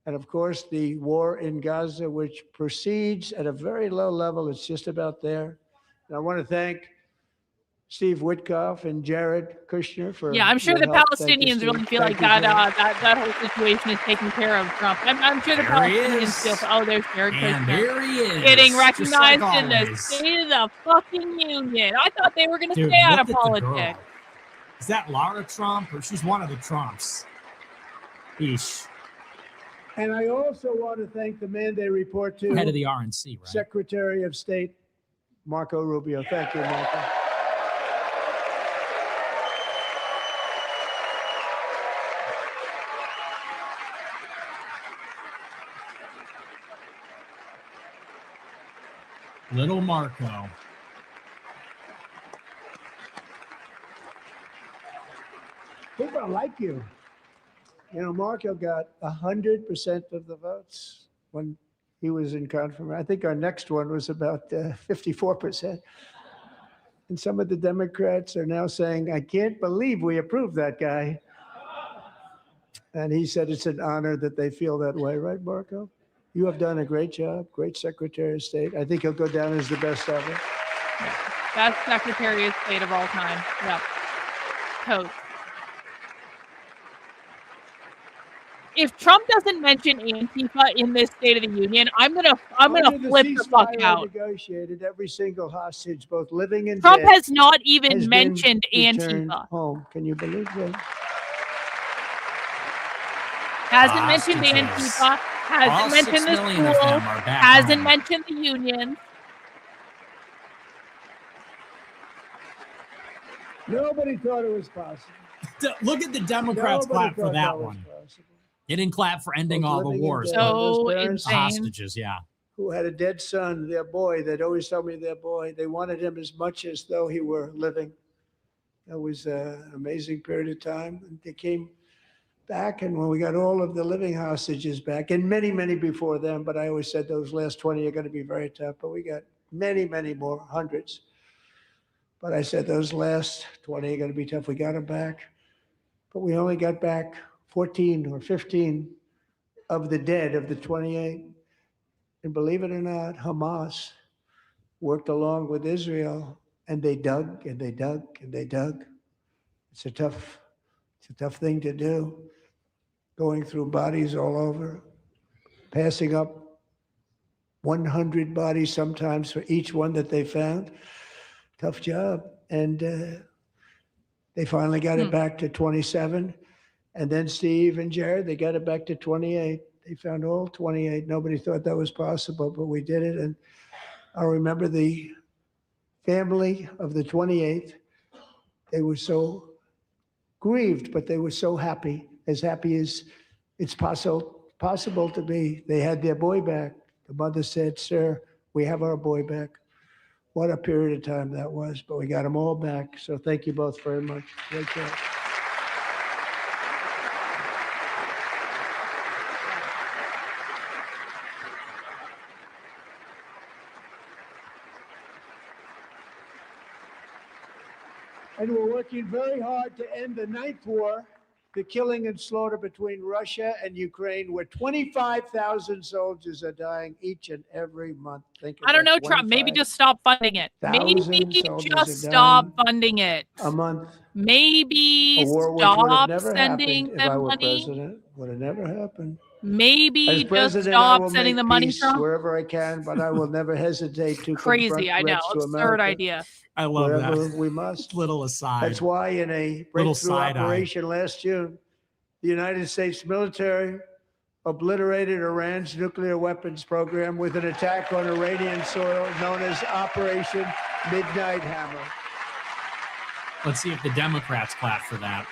and of course the war in Gaza, which proceeds at a very low level. It's just about there. And I want to thank Steve Witkoff and Jared Kushner for I'm sure your the help. Palestinians really feel like Thank you, that whole situation is taken care of, Trump. I'm sure the Palestinians feel. Oh, there's Jared Kushner. And there he is. Getting recognized like in the always. State of the fucking Union. I thought they were going to Dude, stay out look of at the girl. politics. Is that Lara Trump, or she's one of the Trumps? Eesh. And I also want to thank the man they report to, Head of the RNC, right? Secretary of State Marco Rubio. Thank you, Marco. Little Marco. People like you. You know, Marco got 100% of the votes when he was in confirmation. I think our next one was about 54%. And some of the Democrats are now saying, I can't believe we approved that guy. And he said it's an honor that they feel that way, right, Marco? You have done a great job, great Secretary of State. I think he'll go down as the best ever. Best Secretary of State of all time. Yep. Toast. If Trump doesn't mention Antifa in this State of the Union, I'm gonna flip the fuck out. Negotiated every single hostage, both living and Trump dead, has not even has mentioned been returned Antifa. home. Can you believe that? Hasn't mentioned Antifa. Hasn't mentioned the school. Hasn't mentioned the union. Nobody thought it was possible. Look at the Democrats clap for that one. They didn't clap for ending all the wars. So insane. Hostages, yeah. Who had a dead son, their boy, they'd always tell me their boy, they wanted him as much as though he were living. That was an amazing period of time. And they came back, and when we got all of the living hostages back, and many, many before them, but I always said those last 20 are going to be very tough, but we got many, many more, hundreds. But I said those last 20 are going to be tough. We got them back, but we only got back 14 or 15 of the dead of the 28. And believe it or not, Hamas worked along with Israel, and they dug and they dug and they dug. It's a tough thing to do, going through bodies all over, passing up 100 bodies sometimes for each one that they found. Tough job. And they finally got it back to 27. And then Steve and Jared, they got it back to 28. They found all 28. Nobody thought that was possible, but we did it. And I remember the family of the 28th. They were so grieved, but they were so happy as it's possible to be. They had their boy back. The mother said, "Sir, we have our boy back." What a period of time that was, but we got them all back. So thank you both very much. Great job. And we're working very hard to end the 9th war, the killing and slaughter between Russia and Ukraine, where 25,000 soldiers are dying each and every month. I don't know, Trump. Maybe just stop funding it. Maybe just stop funding it. A month. Maybe stop sending them money. President. Would have never happened. Maybe just stop sending the money, Trump. Wherever I can, but I will never hesitate to crazy. I know. Absurd idea. I love that. We must. Little aside. That's why in a breakthrough operation last June, The United States military obliterated Iran's nuclear weapons program with an attack on Iranian soil known as Operation Midnight Hammer. Let's see if the Democrats clap for that.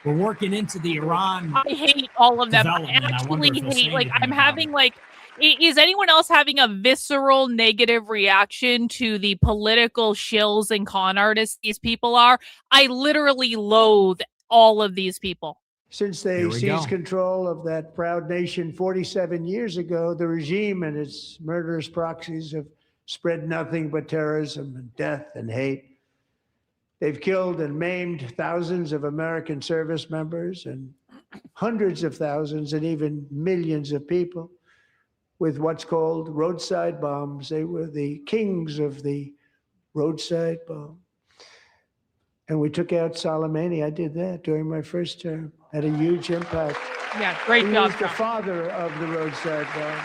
We're working into the Iran. I hate all of them. I actually hate, like, I'm having, like, is anyone else having a visceral negative reaction to the political shills and con artists these people are? I literally loathe all of these people. Since they seized control of that proud nation 47 years ago, the regime and its murderous proxies have spread nothing but terrorism and death and hate. They've killed and maimed thousands of American service members and hundreds of thousands and even millions of people with what's called roadside bombs. They were the kings of the roadside bomb. And we took out Soleimani. I did that during my first term. Had a huge impact. Yeah, great job. He was the father of the roadside bomb.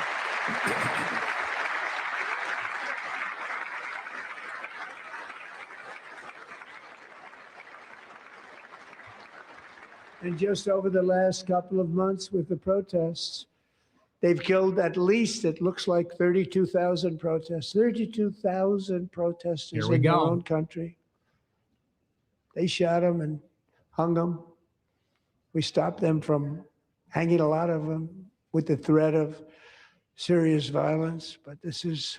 And just over the last couple of months with the protests, they've killed at least, it looks like 32,000 protests, 32,000 protesters in their own country. They shot them and hung them. We stopped them from hanging a lot of them with the threat of serious violence. But this is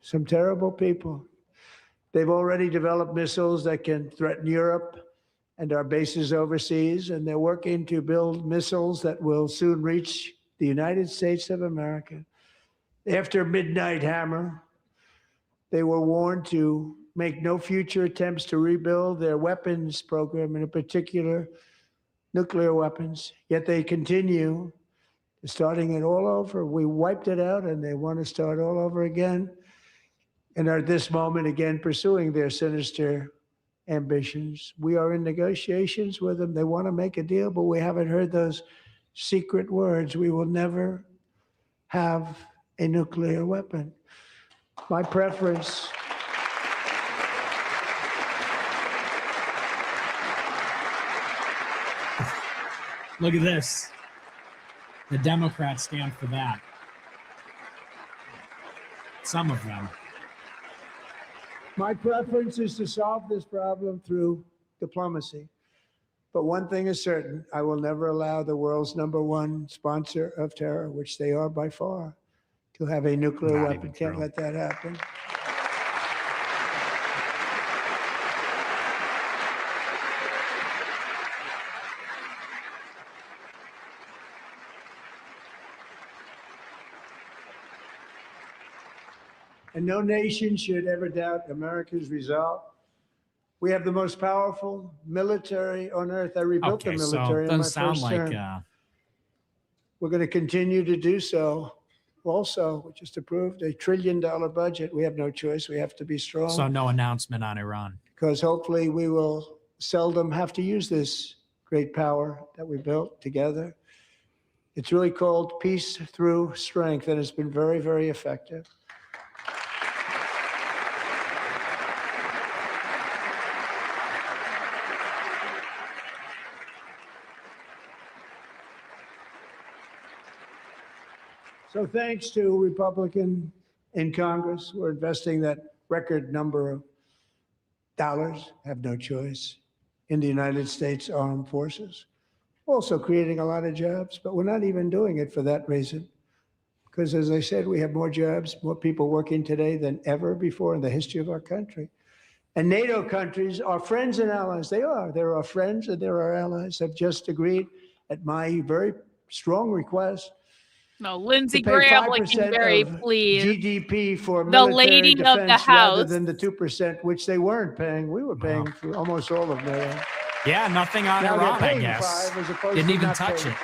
some terrible people. They've already developed missiles that can threaten Europe and our bases overseas, and they're working to build missiles that will soon reach the United States of America. After Midnight Hammer, they were warned to make no future attempts to rebuild their weapons program, and in particular, nuclear weapons. Yet they continue, starting it all over. We wiped it out, and they want to start all over again, and are at this moment again pursuing their sinister ambitions. We are in negotiations with them. They want to make a deal, but we haven't heard those secret words. We will never have a nuclear weapon. My preference. Look at this. The Democrats stand for that. Some of them. My preference is to solve this problem through diplomacy. But one thing is certain, I will never allow the world's #1 sponsor of terror, which they are by far, to have a nuclear weapon. Can't let that happen. And no nation should ever doubt America's resolve. We have the most powerful military on earth. I rebuilt the military in my first term. We're going to continue to do so. Also, we just approved $1 trillion budget. We have no choice. We have to be strong. So no announcement on Iran. Because hopefully we will seldom have to use this great power that we built together. It's really called Peace Through Strength, and it's been very, very effective. So thanks to Republicans in Congress, we're investing that record number of dollars, have no choice, in the United States Armed Forces. Also creating a lot of jobs, but we're not even doing it for that reason. Because as I said, we have more jobs, more people working today than ever before in the history of our country. And NATO countries are friends and allies. They are. They're our friends and they're our allies, have just agreed at my very strong request. No, Lindsey Graham looking very pleased. GDP for the lady defense of the house, rather than the 2%, which they weren't paying. We were paying for almost all of NATO. Yeah, nothing on Iran, I guess. Didn't even touch it.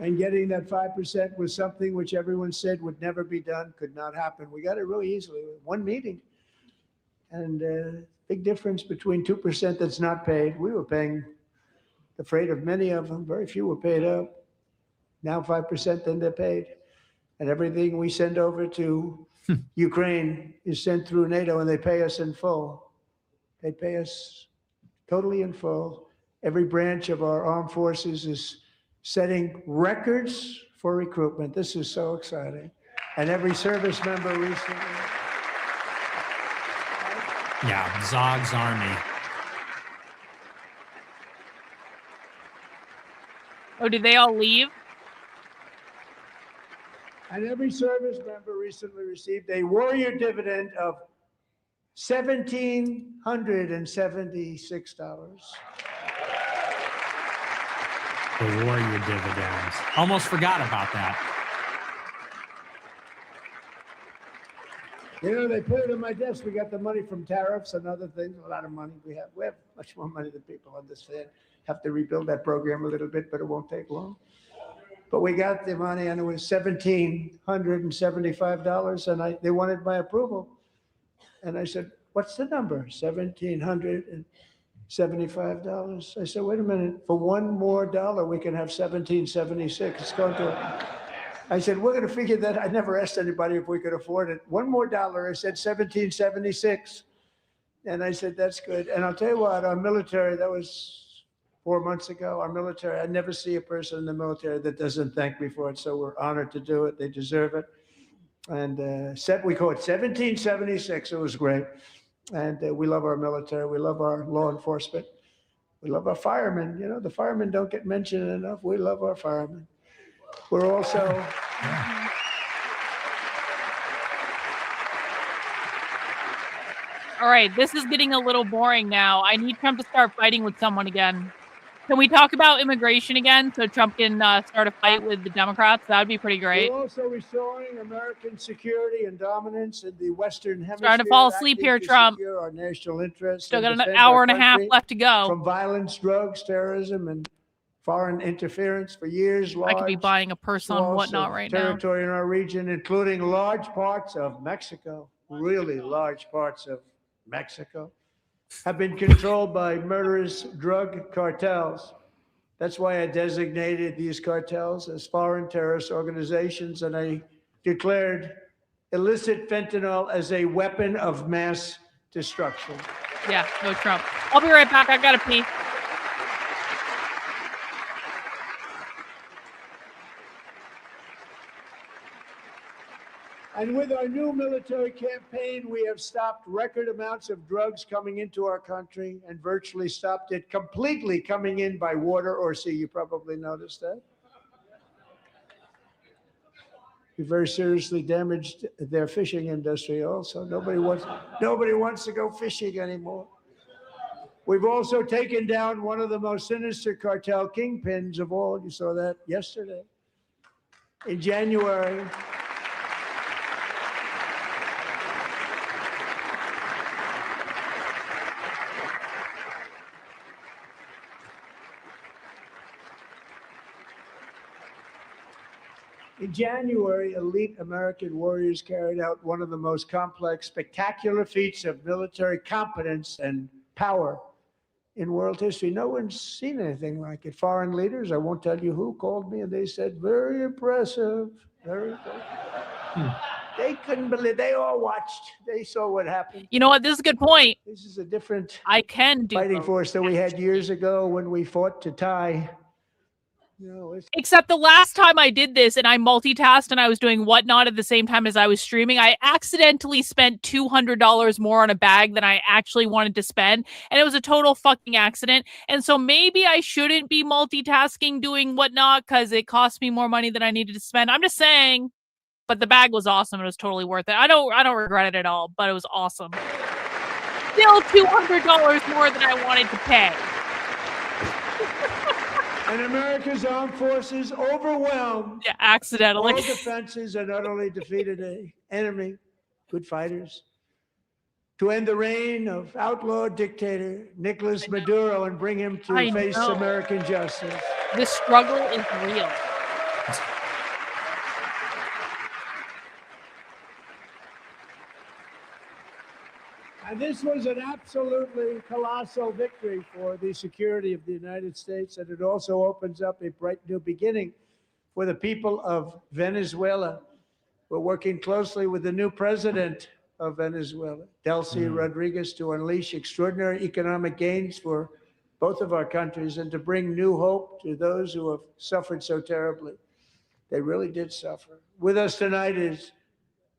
And getting that 5% was something which everyone said would never be done, could not happen. We got it really easily. One meeting. And big difference between 2% that's not paid. We were paying the freight of many of them. Very few were paid up. now 5%, then they're paid. And everything we send over to Ukraine is sent through NATO, and they pay us in full. They pay us totally in full. Every branch of our armed forces is setting records for recruitment. This is so exciting. And every service member recently. Yeah, Zog's Army. Oh, did they all leave? And every service member recently received a warrior dividend of $1,776. The warrior dividends. Almost forgot about that. You know, they put it on my desk. We got the money from tariffs and other things, a lot of money. We have much more money than people understand. Have to rebuild that program a little bit, but it won't take long. But we got the money, and it was $1,775, and they wanted my approval. And I said, what's the number? $1,775. I said, wait a minute, for $1 more, we can have $1,776. It's going to, I said, we're going to figure that. I never asked anybody if we could afford it. $1 more, I said $1,776. And I said, that's good. And I'll tell you what, our military, that was 4 months ago, our military, I never see a person in the military that doesn't thank me for it. So we're honored to do it. They deserve it. And we call it 1776. It was great. And we love our military. We love our law enforcement. We love our firemen. You know, the firemen don't get mentioned enough. We love our firemen. We're also... All right, this is getting a little boring now. I need Trump to start fighting with someone again. Can we talk about immigration again so Trump can start a fight with the Democrats? That would be pretty great. We're also restoring American security and dominance in the Western Hemisphere. Trying to fall asleep here, Trump. Our national interests. Still got an hour and a half left to go. From violence, drugs, terrorism, and foreign interference for years. I could be buying a purse on whatnot right now. Territory in our region, including large parts of Mexico, really large parts of Mexico, have been controlled by murderous drug cartels. That's why I designated these cartels as foreign terrorist organizations, and I declared illicit fentanyl as a weapon of mass destruction. Yeah, no Trump. I'll be right back. I gotta pee. And with our new military campaign, we have stopped record amounts of drugs coming into our country and virtually stopped it completely coming in by water or sea. You probably noticed that. We very seriously damaged their fishing industry also. Nobody wants to go fishing anymore. We've also taken down one of the most sinister cartel kingpins of all. You saw that yesterday. In January, elite American warriors carried out one of the most complex, spectacular feats of military competence and power in world history. No one's seen anything like it. Foreign leaders, I won't tell you who, called me and they said, very impressive, very impressive. They couldn't believe, they all watched. They saw what happened. You know what? This is a good point. This is a different fighting force that we had years ago when we fought to tie. Except the last time I did this and I multitasked and I was doing whatnot at the same time as I was streaming, I accidentally spent $200 more on a bag than I actually wanted to spend. And it was a total fucking accident. And so maybe I shouldn't be multitasking doing whatnot because it cost me more money than I needed to spend. I'm just saying. But the bag was awesome. It was totally worth it. I don't regret it at all, but it was awesome. Still $200 more than I wanted to pay. And America's armed forces overwhelmed accidentally all defenses and utterly defeated an enemy, good fighters, to end the reign of outlaw dictator Nicolas Maduro and bring him to face American justice. This struggle is real. And this was an absolutely colossal victory for the security of the United States, and it also opens up a bright new beginning for the people of Venezuela. We're working closely with the new president of Venezuela, Delcy Rodriguez, to unleash extraordinary economic gains for both of our countries and to bring new hope to those who have suffered so terribly. They really did suffer. With us tonight is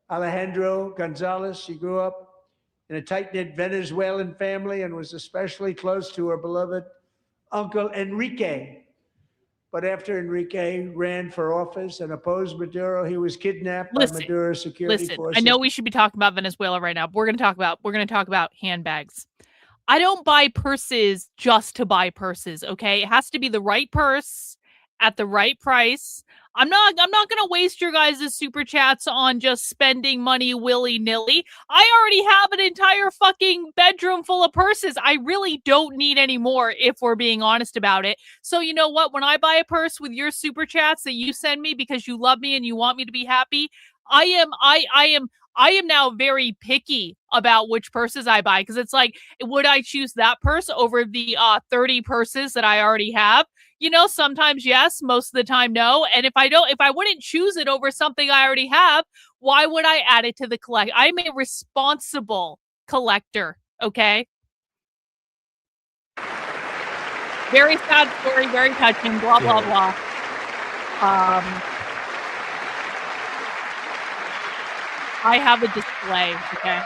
Alejandro Gonzalez. She grew up in a tight-knit Venezuelan family and was especially close to her beloved uncle Enrique. But after Enrique ran for office and opposed Maduro, he was kidnapped by Maduro's security forces. I know we should be talking about Venezuela right now, but we're going to talk about handbags. I don't buy purses just to buy purses, okay? It has to be the right purse at the right price. I'm not going to waste your guys' super chats on just spending money willy-nilly. I already have an entire fucking bedroom full of purses. I really don't need any more, if we're being honest about it. So you know what? When I buy a purse with your super chats that you send me because you love me and you want me to be happy, I am now very picky about which purses I buy, because it's like, would I choose that purse over the 30 purses that I already have? You know, sometimes yes, most of the time no. And if I wouldn't choose it over something I already have, why would I add it to the collect? I'm a responsible collector, okay? Very sad story, very touching, blah, blah, blah. I have a display, okay?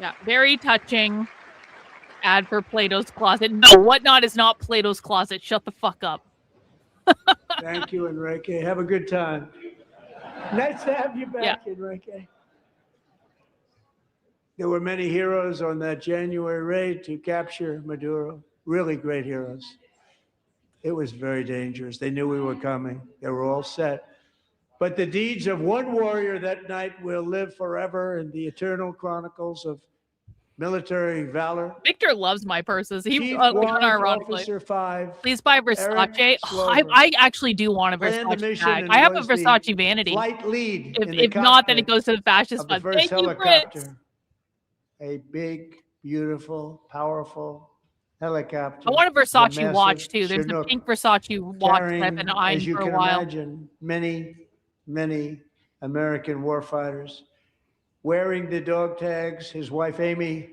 Yeah, very touching. Ad for Plato's Closet. No, Whatnot is not Plato's Closet. Shut the fuck up. Thank you, Enrique. Have a good time. Nice to have you back, Enrique. There were many heroes on that January raid to capture Maduro. Really great heroes. It was very dangerous. They knew we were coming. They were all set. But the deeds of one warrior that night will live forever in the eternal chronicles of military valor. Victor loves my purses. He Officer 5. Please buy Versace. I actually do want a Versace bag. I have a Versace vanity. Flight lead. If not, then it goes to the fascist fund. Thank you, Fritz. A big, beautiful, powerful helicopter. I want a Versace watch too. There's a pink Versace watch that I've been eyeing for a while. Imagine, many American warfighters wearing the dog tags. His wife Amy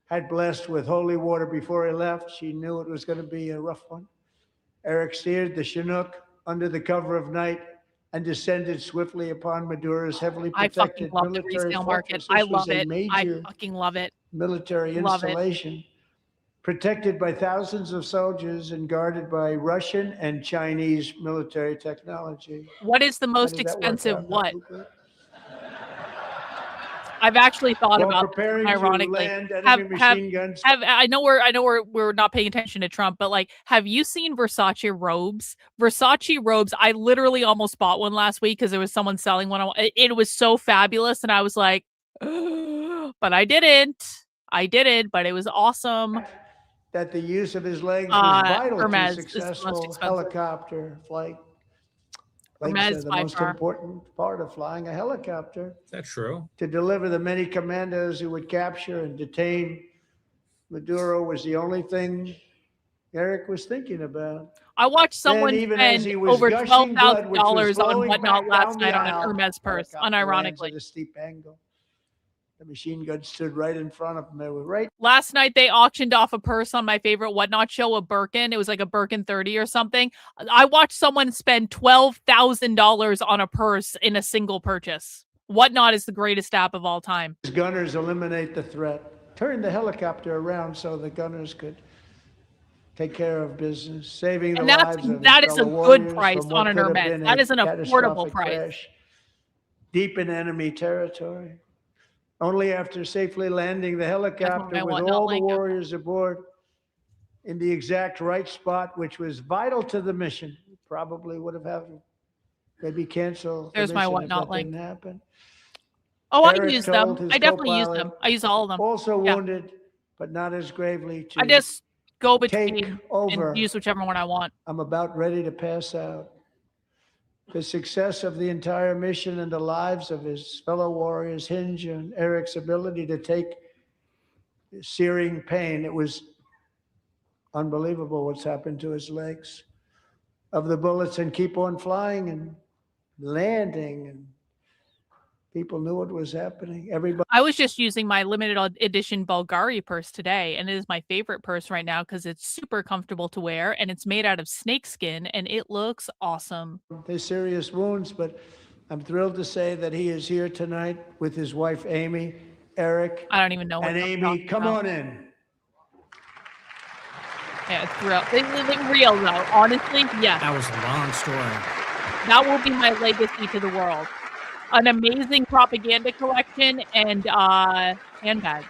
had blessed with holy water before he left. She knew it was going to be a rough one. Eric steered the Chinook under the cover of night and descended swiftly upon Maduro's heavily protected military fortress. I love it. I fucking love it. Military installation, protected by thousands of soldiers and guarded by Russian and Chinese military technology. What is the most expensive what? I've actually thought about this, ironically. I know we're not paying attention to Trump, but like, have you seen Versace robes? Versace robes. I literally almost bought one last week because there was someone selling one. It was so fabulous, and I was like, but I didn't. But it was awesome. That the use of his legs was vital to successful helicopter flight. Legs are the most important part of flying a helicopter. Is that true? To deliver the many commandos who would capture and detain Maduro was the only thing Eric was thinking about. I watched someone spend over $12,000 on Whatnot last night on an Hermes purse, unironically. At a steep angle. The machine gun stood right in front of him. They were right. Last night, they auctioned off a purse on my favorite Whatnot show, a Birkin. It was like a Birkin 30 or something. I watched someone spend $12,000 on a purse in a single purchase. Whatnot is the greatest app of all time. Gunners eliminate the threat. Turn the helicopter around so the gunners could take care of business, saving the lives of that is a good price on an Hermes. That is an affordable price. Crash deep in enemy territory. Only after safely landing the helicopter with all the warriors aboard in the exact right spot, which was vital to the mission, probably would have had to maybe cancel. There's my Whatnot link. Happen. Oh, I use them. I definitely use them. I use all of them. Also wounded, but not as gravely. I just go between and use whichever one I want. I'm about ready to pass out. The success of the entire mission and the lives of his fellow warriors hinge on Eric's ability to take searing pain. It was unbelievable what's happened to his legs of the bullets and keep on flying and landing, and people knew what was happening. Everybody. I was just using my limited edition Bulgari purse today, and it is my favorite purse right now because it's super comfortable to wear and it's made out of snakeskin and it looks awesome. There's serious wounds, but I'm thrilled to say that he is here tonight with his wife Amy, Eric. I don't even know what and Amy, come on in. Yeah, it's real. It's real though. Honestly, yes. That was a long story. That will be my legacy to the world. An amazing propaganda collection and handbags.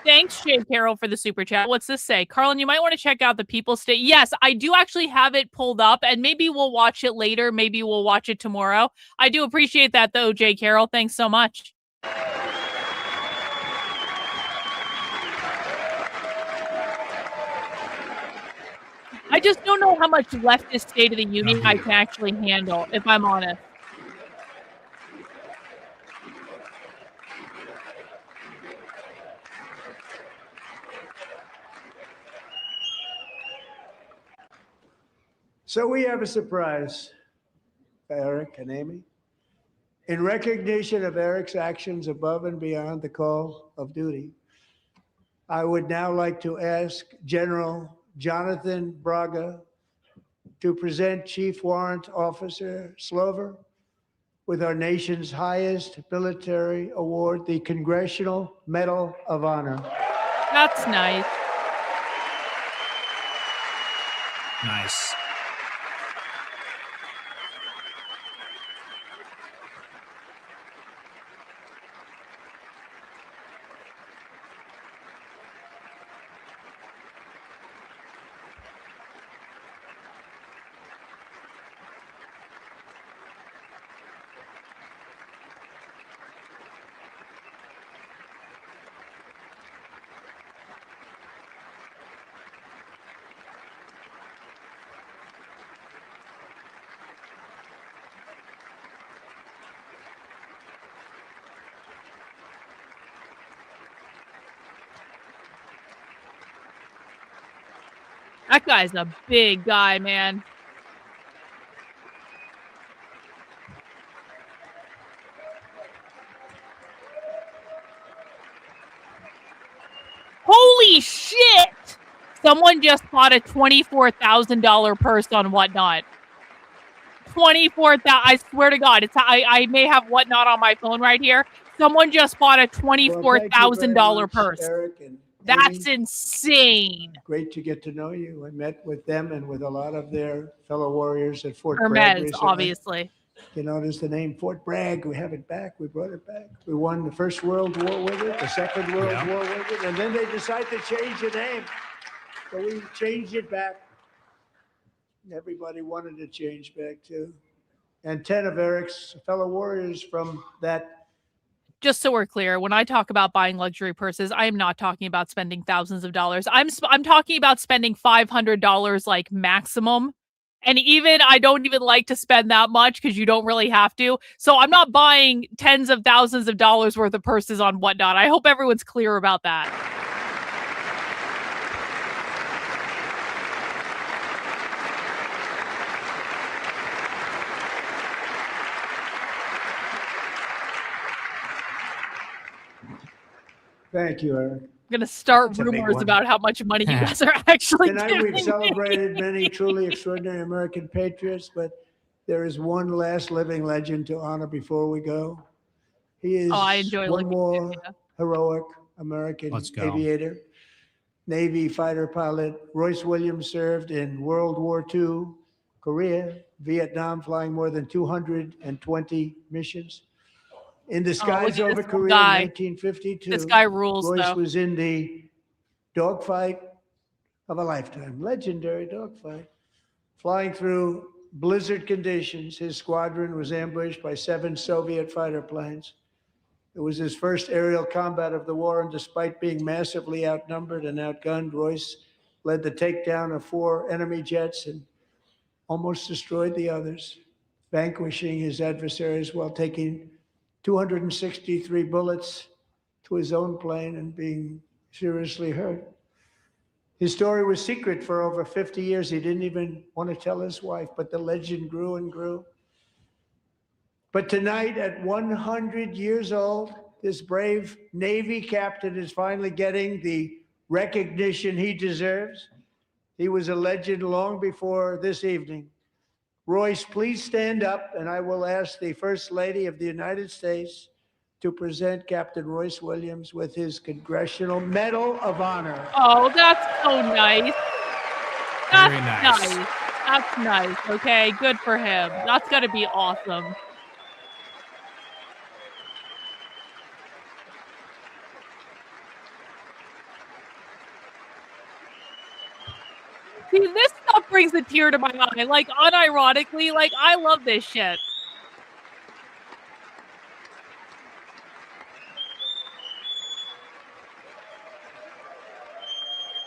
Thanks, Jay Carroll, for the super chat. What's this say? Karlyn, you might want to check out the People State. Yes, I do actually have it pulled up, and maybe we'll watch it later. Maybe we'll watch it tomorrow. I do appreciate that, though, Jay Carroll. Thanks so much. I just don't know how much leftist State of the Union I can actually handle, if I'm honest. So we have a surprise, Eric and Amy. In recognition of Eric's actions above and beyond the call of duty, I would now like to ask General Jonathan Braga to present Chief Warrant Officer Slover with our nation's highest military award, the Congressional Medal of Honor. That's nice. Nice. That guy's a big guy, man. Holy shit! Someone just bought a $24,000 purse on Whatnot. 24,000. I swear to God, I may have Whatnot on my phone right here. Someone just bought a $24,000 purse. Eric and That's insane. Great to get to know you. I met with them and with a lot of their fellow warriors at Fort Hermes, Bragg recently. obviously. You notice the name Fort Bragg. We have it back. We brought it back. We won the First World War with it, the Second World War with it, and then they decided to change the name. So we changed it back. Everybody wanted to change back too. And 10 of Eric's fellow warriors from that. Just so we're clear, when I talk about buying luxury purses, I am not talking about spending thousands of dollars. I'm talking about spending $500 like maximum. And even I don't even like to spend that much because you don't really have to. So I'm not buying tens of thousands of dollars worth of purses on Whatnot. I hope everyone's clear about that. Thank you, Eric. I'm going to start rumors about how much money you guys are actually Tonight we've giving celebrated me. many truly extraordinary American patriots, but there is one last living legend to honor before we go. He is I enjoy one looking more at heroic American aviator, Navy fighter pilot. Royce Williams served in World War II, Korea, Vietnam, flying more than 220 missions. In the skies over Korea in 1952, this guy rules, Royce though. was in the dogfight of a lifetime, legendary dogfight. Flying through blizzard conditions, his squadron was ambushed by 7 Soviet fighter planes. It was his first aerial combat of the war, and despite being massively outnumbered and outgunned, Royce led the takedown of 4 enemy jets and almost destroyed the others, vanquishing his adversaries while taking 263 bullets to his own plane and being seriously hurt. His story was secret for over 50 years. He didn't even want to tell his wife, but the legend grew and grew. But tonight, at 100 years old, this brave Navy captain is finally getting the recognition he deserves. He was a legend long before this evening. Royce, please stand up, and I will ask the First Lady of the United States to present Captain Royce Williams with his Congressional Medal of Honor. Oh, that's so nice. Very nice. That's nice. Okay, good for him. That's got to be awesome. See, this stuff brings a tear to my eye. Like, unironically, like, I love this shit.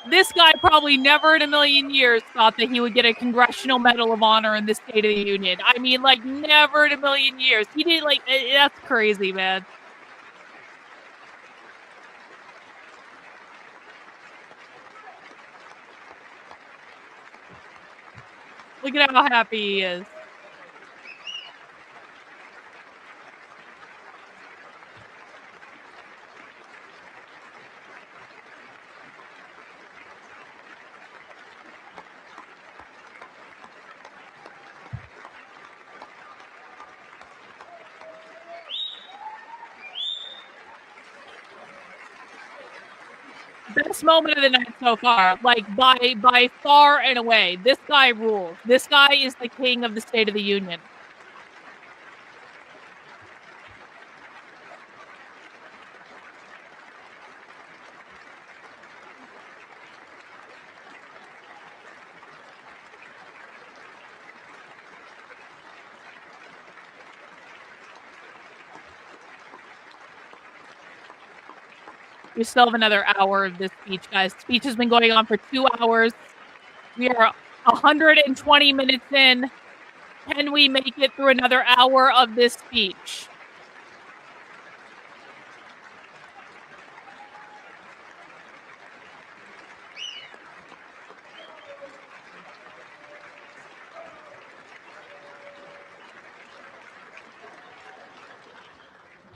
This guy probably never in a million years thought that he would get a Congressional Medal of Honor in the State of the Union. I mean, like, never in a million years. He did, like, that's crazy, man. Look at how happy he is. Best moment of the night so far, like by far and away. This guy rules. This guy is the king of the State of the Union. We still have another hour of this speech, guys. Speech has been going on for 2 hours. We are 120 minutes in. Can we make it through another hour of this speech?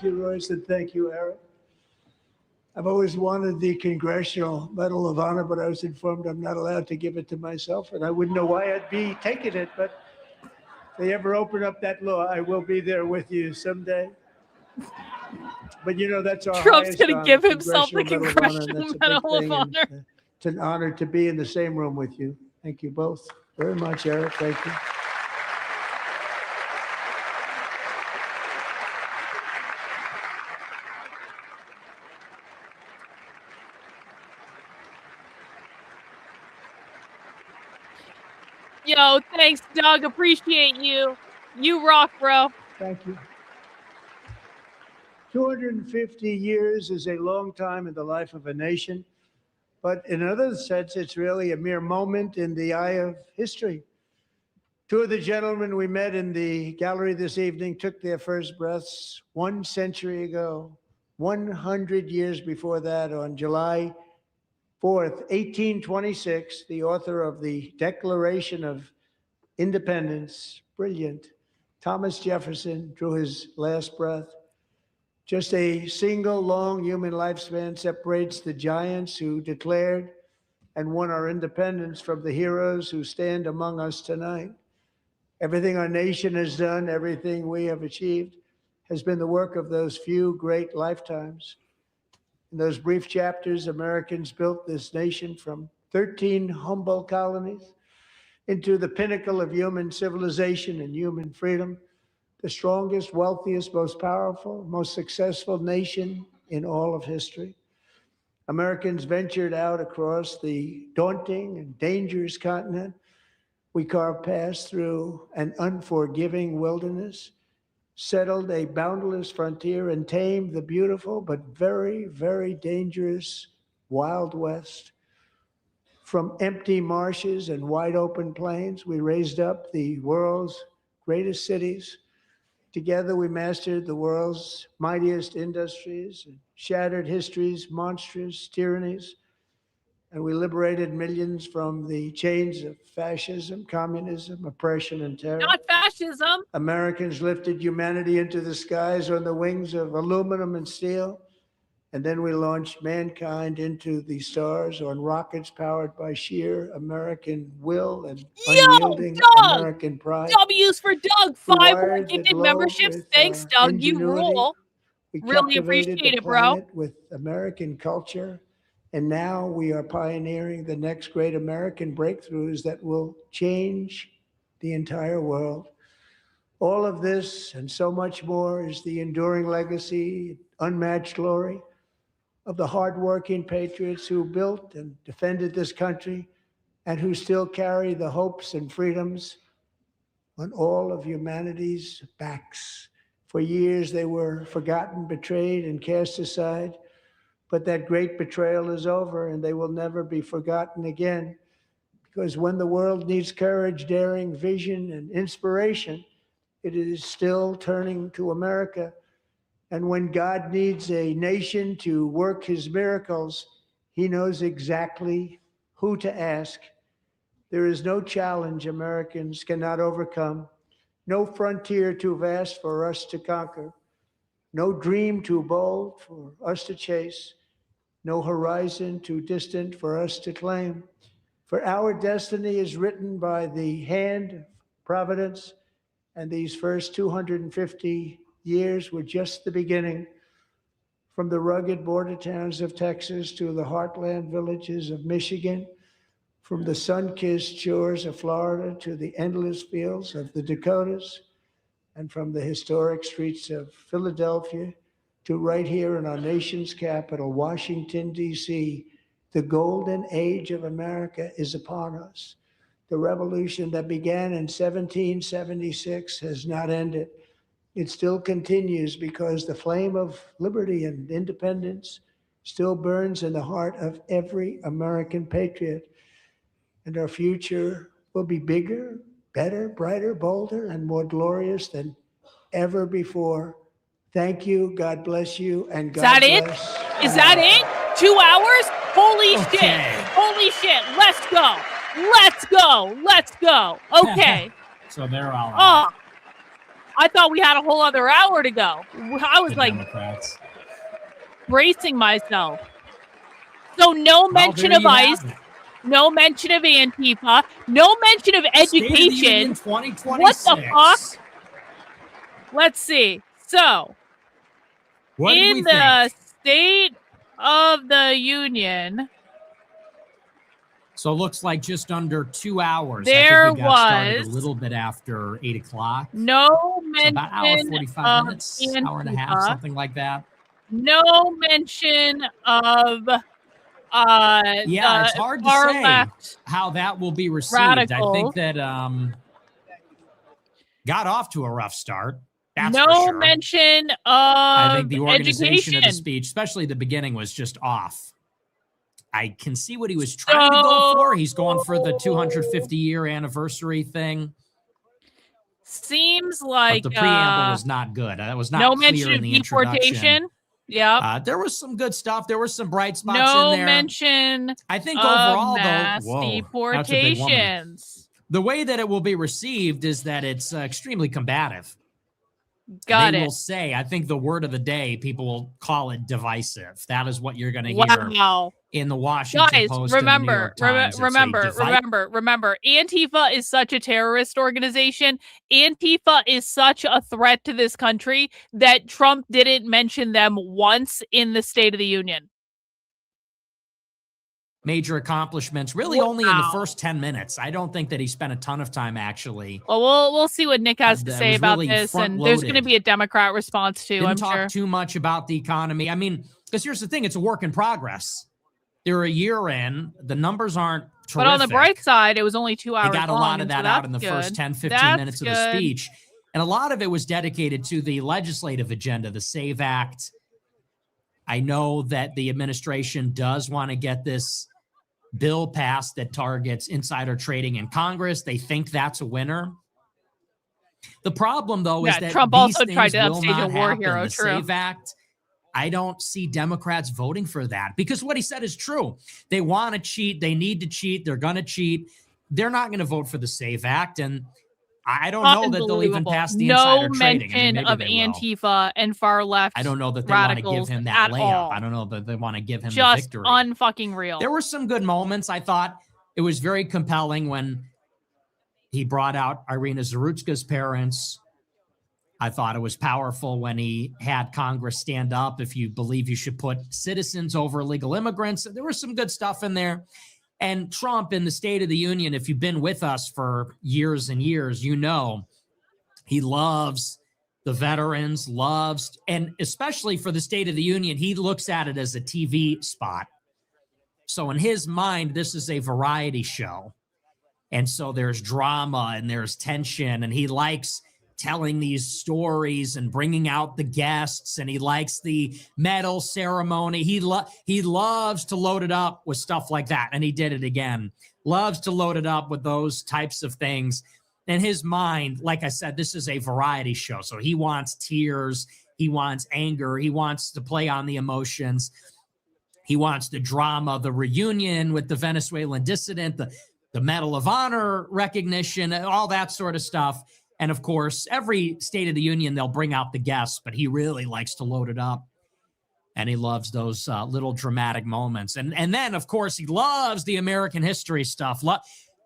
Thank you, Royce, and thank you, Eric. I've always wanted the Congressional Medal of Honor, but I was informed I'm not allowed to give it to myself, and I wouldn't know why I'd be taking it, but if they ever open up that law, I will be there with you someday. But you know, that's our Trump's highest going to give himself the Medal Congressional Medal of Honor. It's an honor to be in the same room with you. Thank you both very much, Eric. Thank you. Yo, thanks, Doug. Appreciate you. You rock, bro. Thank you. 250 years is a long time in the life of a nation, but in another sense, it's really a mere moment in the eye of history. Two of the gentlemen we met in the gallery this evening took their first breaths 1 century ago, 100 years before that, on July 4th, 1826, the author of the Declaration of Independence, brilliant, Thomas Jefferson, drew his last breath. Just a single long human lifespan separates the giants who declared and won our independence from the heroes who stand among us tonight. Everything our nation has done, everything we have achieved, has been the work of those few great lifetimes. In those brief chapters, Americans built this nation from 13 humble colonies into the pinnacle of human civilization and human freedom, the strongest, wealthiest, most powerful, most successful nation in all of history. Americans ventured out across the daunting and dangerous continent. We carved paths through an unforgiving wilderness, settled a boundless frontier, and tamed the beautiful but very, very dangerous Wild West. From empty marshes and wide open plains, we raised up the world's greatest cities. Together, we mastered the world's mightiest industries, and shattered history's monstrous tyrannies, and we liberated millions from the chains of fascism, communism, oppression, and terror. Not fascism. Americans lifted humanity into the skies on the wings of aluminum and steel. And then we launched mankind into the stars on rockets powered by sheer American will and unyielding American pride. W's for Doug. 5 more gifted memberships. Thanks, Doug. You rule. Really appreciate it, bro. With American culture. And now we are pioneering the next great American breakthroughs that will change the entire world. All of this and so much more is the enduring legacy, unmatched glory of the hardworking patriots who built and defended this country and who still carry the hopes and freedoms on all of humanity's backs. For years, they were forgotten, betrayed, and cast aside. But that great betrayal is over, and they will never be forgotten again. Because when the world needs courage, daring, vision, and inspiration, it is still turning to America. And when God needs a nation to work his miracles, he knows exactly who to ask. There is no challenge Americans cannot overcome, no frontier too vast for us to conquer, no dream too bold for us to chase, no horizon too distant for us to claim. For our destiny is written by the hand of providence, and these first 250 years were just the beginning. From the rugged border towns of Texas to the heartland villages of Michigan, from the sun-kissed shores of Florida to the endless fields of the Dakotas, and from the historic streets of Philadelphia to right here in our nation's capital, Washington, D.C., the golden age of America is upon us. The revolution that began in 1776 has not ended. It still continues because the flame of liberty and independence still burns in the heart of every American patriot. And our future will be bigger, better, brighter, bolder, and more glorious than ever before. Thank you. God bless you. And God bless. Is that it? 2 hours? Holy shit. Holy shit. Let's go. Let's go. Let's go. Okay. So they're all out. Oh, I thought we had a whole other hour to go. I was Democrats. Bracing myself. So no mention of ICE. No mention of Antifa. No mention of education. What the fuck? Let's see. So, in the State of the Union. So it looks like just under 2 hours. There I think we got started a little bit after 8 o'clock. No mention about hour 45 minutes, Antifa. Hour and a half, something like that. No mention of it's hard to say how that will be received. Radicals. I think that got off to a rough start. That's no for sure. mention of I think the organization education. of the speech, especially the beginning, was just off. I can see what he was trying to go for. He's going for the 250-year anniversary thing. Seems like but the preamble was not good. That was not no clear mention in of the deportation. introduction. Yeah. There was some good stuff. There were some bright spots no in there. mention I think overall, mass though, deportations. The way that it will be received is that it's extremely combative. They will say, I think the word of the day, people will call it divisive. That is what you're going to hear in the Washington Post and the New York Times. Remember, Antifa is such a terrorist organization. Antifa is such a threat to this country that Trump didn't mention them once in the State of the Union. Major accomplishments, really only in the first 10 minutes. I don't think that he spent a ton of time, actually. Well, we'll see what Nick has to say about this, and there's going to be a Democrat response, too, Didn't talk too much about the economy. I mean, because here's the thing, it's a work in progress. They're a year in. The numbers aren't terrific. But on the bright side, it was only 2 hours They got a lot of that out in the first 10, 15 minutes of the speech. And a lot of it was dedicated to the legislative agenda, the SAVE Act. I know that the administration does want to get this bill passed that targets insider trading in Congress. They think that's a winner. The problem, though, is that Trump these also things tried to will upstage a not war happen. hero. The SAVE Act, I don't see Democrats voting for that because what he said is true. They want to cheat. They need to cheat. They're going to cheat. They're not going to vote for the SAVE Act. And I don't know that they'll even pass the insider trading. No mention of Antifa and far left. I don't know that they want to give him that layup. All. I don't know that they want to give him just the victory. Unfucking real. There were some good moments. I thought it was very compelling when he brought out Irina Zarutska's parents. I thought it was powerful when he had Congress stand up. If you believe you should put citizens over illegal immigrants, there was some good stuff in there. And Trump in the State of the Union, if you've been with us for years and years, you know he loves the veterans, and especially for the State of the Union, he looks at it as a TV spot. So in his mind, this is a variety show. And so there's drama and there's tension, and he likes telling these stories and bringing out the guests, and he likes the medal ceremony. He loves to load it up with stuff like that, and he did it again. Loves to load it up with those types of things. In his mind, like I said, this is a variety show, so he wants tears, he wants anger, he wants to play on the emotions, he wants the drama, the reunion with the Venezuelan dissident, the Medal of Honor recognition, all that sort of stuff. And of course, every State of the Union, they'll bring out the guests, but he really likes to load it up. And he loves those little dramatic moments. And then, of course, he loves the American history stuff.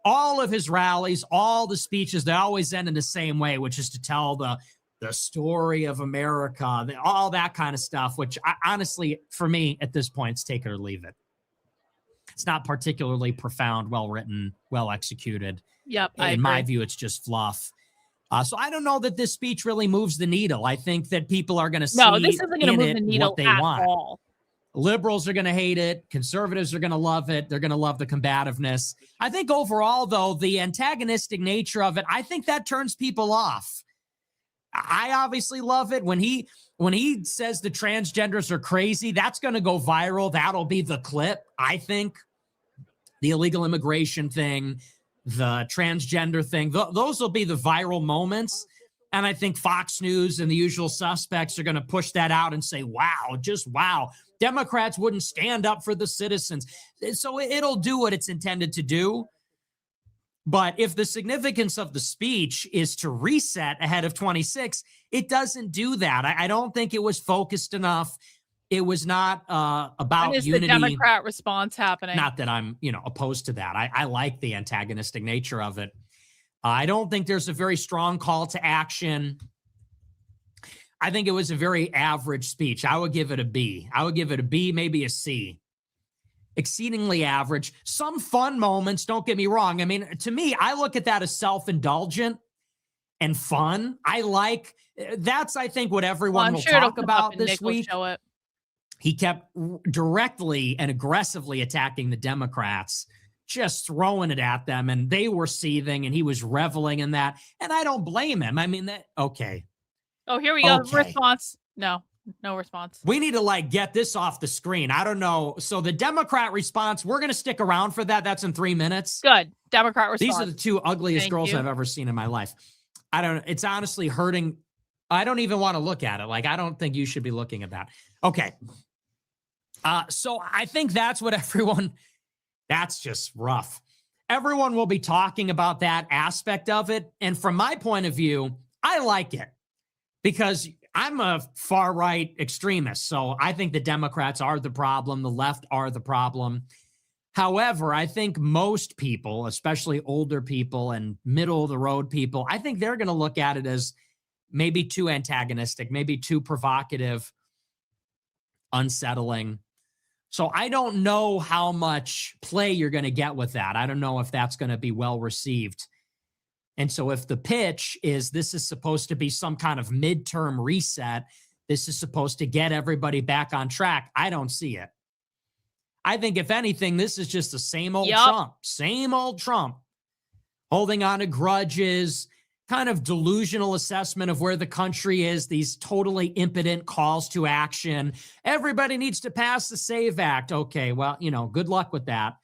All of his rallies, all the speeches, they always end in the same way, which is to tell the story of America, all that kind of stuff, which honestly, for me, at this point, it's take it or leave it. It's not particularly profound, well-written, well-executed. Yep, in my view, it's just fluff. So I don't know that this speech really moves the needle. I think that people are going to see this isn't going to move the needle what they at want. all. Liberals are going to hate it. Conservatives are going to love it. They're going to love the combativeness. I think overall, though, the antagonistic nature of it, I think that turns people off. I obviously love it. When he says the transgenders are crazy, that's going to go viral. That'll be the clip, I think. The illegal immigration thing, the transgender thing, those will be the viral moments. And I think Fox News and the usual suspects are going to push that out and say, wow, just wow. Democrats wouldn't stand up for the citizens. So it'll do what it's intended to do. But if the significance of the speech is to reset ahead of 26, it doesn't do that. I don't think it was focused enough. It was not about when is unity. The Democrat response happening? Not that I'm, opposed to that. I like the antagonistic nature of it. I don't think there's a very strong call to action. I think it was a very average speech. I would give it a B. I would give it a B, maybe a C. Exceedingly average. Some fun moments, don't get me wrong. I mean, to me, I look at that as self-indulgent and fun. That's, I think, what everyone will talk about this week. He kept directly and aggressively attacking the Democrats, just throwing it at them, and they were seething, and he was reveling in that. And I don't blame him. I mean, okay. Oh, here we go. Okay. Response. No response. We need to get this off the screen. I don't know. So the Democrat response, we're going to stick around for that. That's in 3 minutes. Good. Democrat response. These are the two ugliest girls I've ever seen in my life. It's honestly hurting. I don't even want to look at it. I don't think you should be looking at that. Okay. So I think that's what that's just rough. Everyone will be talking about that aspect of it. And from my point of view, I like it because I'm a far-right extremist. So I think the Democrats are the problem. The left are the problem. However, I think most people, especially older people and middle-of-the-road people, I think they're going to look at it as maybe too antagonistic, maybe too provocative, unsettling. So I don't know how much play you're going to get with that. I don't know if that's going to be well received. And so if the pitch is this is supposed to be some kind of midterm reset, this is supposed to get everybody back on track, I don't see it. I think if anything, this is just the same old Trump, holding on to grudges, kind of delusional assessment of where the country is, these totally impotent calls to action. Everybody needs to pass the SAVE Act. Okay, well, good luck with that.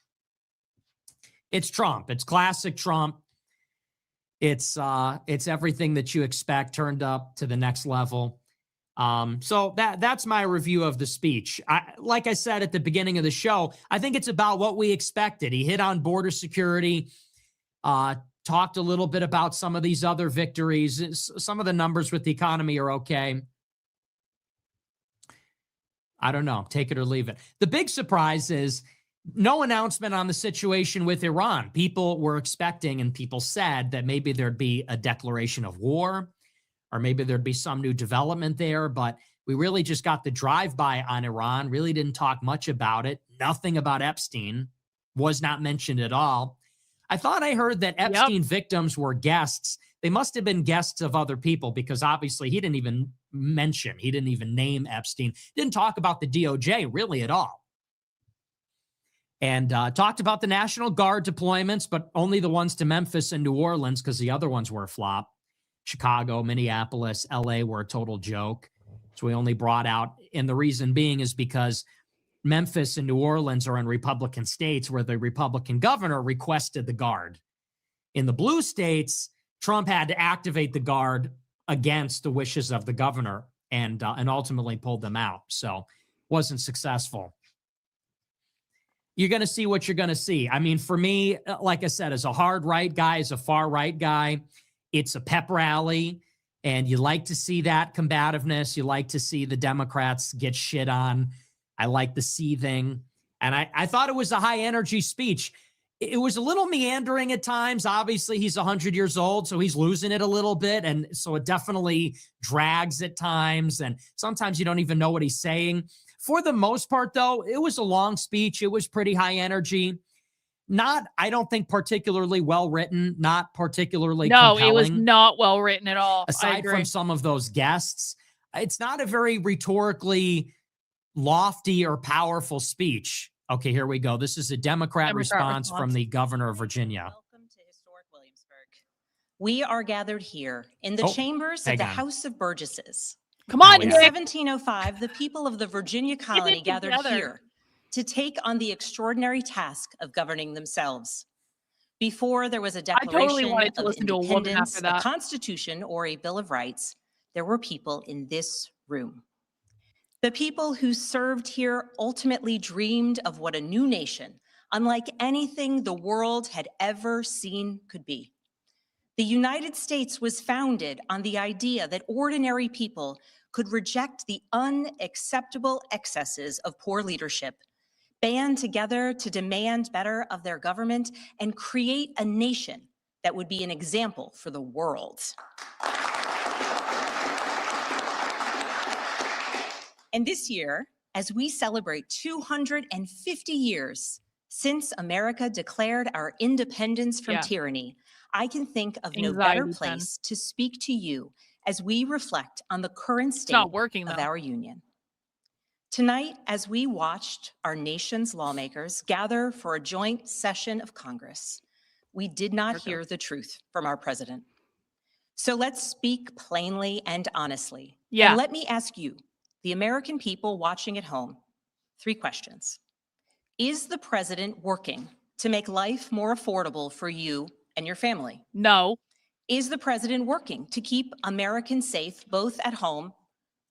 It's Trump. It's classic Trump. It's everything that you expect turned up to the next level. So that's my review of the speech. Like I said at the beginning of the show, I think it's about what we expected. He hit on border security, talked a little bit about some of these other victories. Some of the numbers with the economy are okay. I don't know. Take it or leave it. The big surprise is no announcement on the situation with Iran. People were expecting, and people said that maybe there'd be a declaration of war, or maybe there'd be some new development there, but we really just got the drive-by on Iran, really didn't talk much about it. Nothing about Epstein was not mentioned at all. I thought I heard that Epstein victims were guests. They must have been guests of other people, because obviously he didn't even name Epstein, didn't talk about the DOJ really at all. And talked about the National Guard deployments, but only the ones to Memphis and New Orleans, because the other ones were a flop. Chicago, Minneapolis, LA were a total joke. So we only brought out, and the reason being is because Memphis and New Orleans are in Republican states where the Republican governor requested the Guard. In the blue states, Trump had to activate the Guard against the wishes of the governor, and ultimately pulled them out. So wasn't successful. You're going to see what you're going to see. I mean, for me, like I said, as a hard right guy, as a far right guy, it's a pep rally, and you like to see that combativeness. You like to see the Democrats get shit on. I like the seething. And I thought it was a high energy speech. It was a little meandering at times. Obviously, he's 100 years old, so he's losing it a little bit. And so it definitely drags at times. And sometimes you don't even know what he's saying. For the most part, though, it was a long speech. It was pretty high energy. Not, I don't think, particularly well written, not particularly compelling. It was not well written at all. Aside from some of those guests, it's not a very rhetorically lofty or powerful speech. Okay, here we go. This is a Democrat response from the governor of Virginia. Welcome to historic Williamsburg. We are gathered here in the chambers of the House of Burgesses. Come on, in 1705, the people of the Virginia colony gathered here to take on the extraordinary task of governing themselves. Before there was a declaration of independence, a constitution, or a Bill of Rights, there were people in this room. The people who served here ultimately dreamed of what a new nation, unlike anything the world had ever seen, could be. The United States was founded on the idea that ordinary people could reject the unacceptable excesses of poor leadership, band together to demand better of their government, and create a nation that would be an example for the world. And this year, as we celebrate 250 years since America declared our independence from tyranny, I can think of no better place to speak to you as we reflect on the current state of our union. Tonight, as we watched our nation's lawmakers gather for a joint session of Congress, we did not hear the truth from our president. So let's speak plainly and honestly. And let me ask you, the American people watching at home, 3 questions. Is the president working to make life more affordable for you and your family? No. Is the president working to keep Americans safe both at home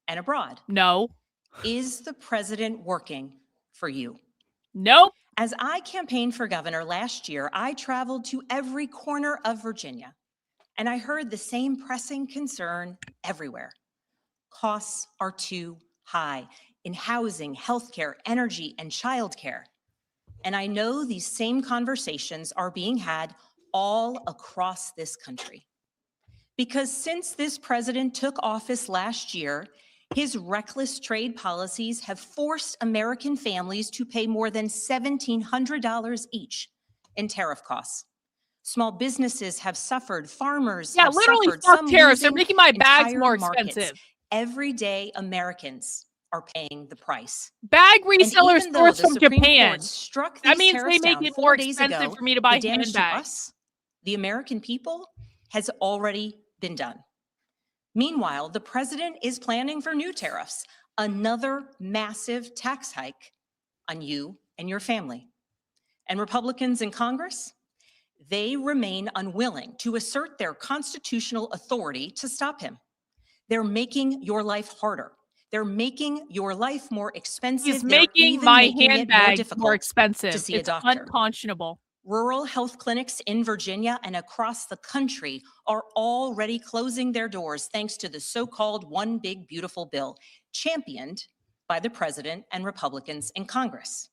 and abroad? No. Is the president working for you? Nope. As I campaigned for governor last year, I traveled to every corner of Virginia, and I heard the same pressing concern everywhere. Costs are too high in housing, healthcare, energy, and childcare. And I know these same conversations are being had all across this country. Because since this president took office last year, his reckless trade policies have forced American families to pay more than $1,700 each in tariff costs. Small businesses have suffered, farmers have literally suffered. Fuck tariffs. They're making my bags more expensive. Everyday Americans are paying the price. Bag resellers sourced from Japan. That means they make it more expensive for me to buy handbags. The American people has already been done. Meanwhile, the president is planning for new tariffs, another massive tax hike on you and your family. And Republicans in Congress, they remain unwilling to assert their constitutional authority to stop him. They're making your life harder. They're making your life more expensive. He's They're making even my making it more handbag difficult more expensive. to see It's a doctor. unconscionable. Rural health clinics in Virginia and across the country are already closing their doors thanks to the so-called One Big Beautiful Bill, championed by the president and Republicans in Congress.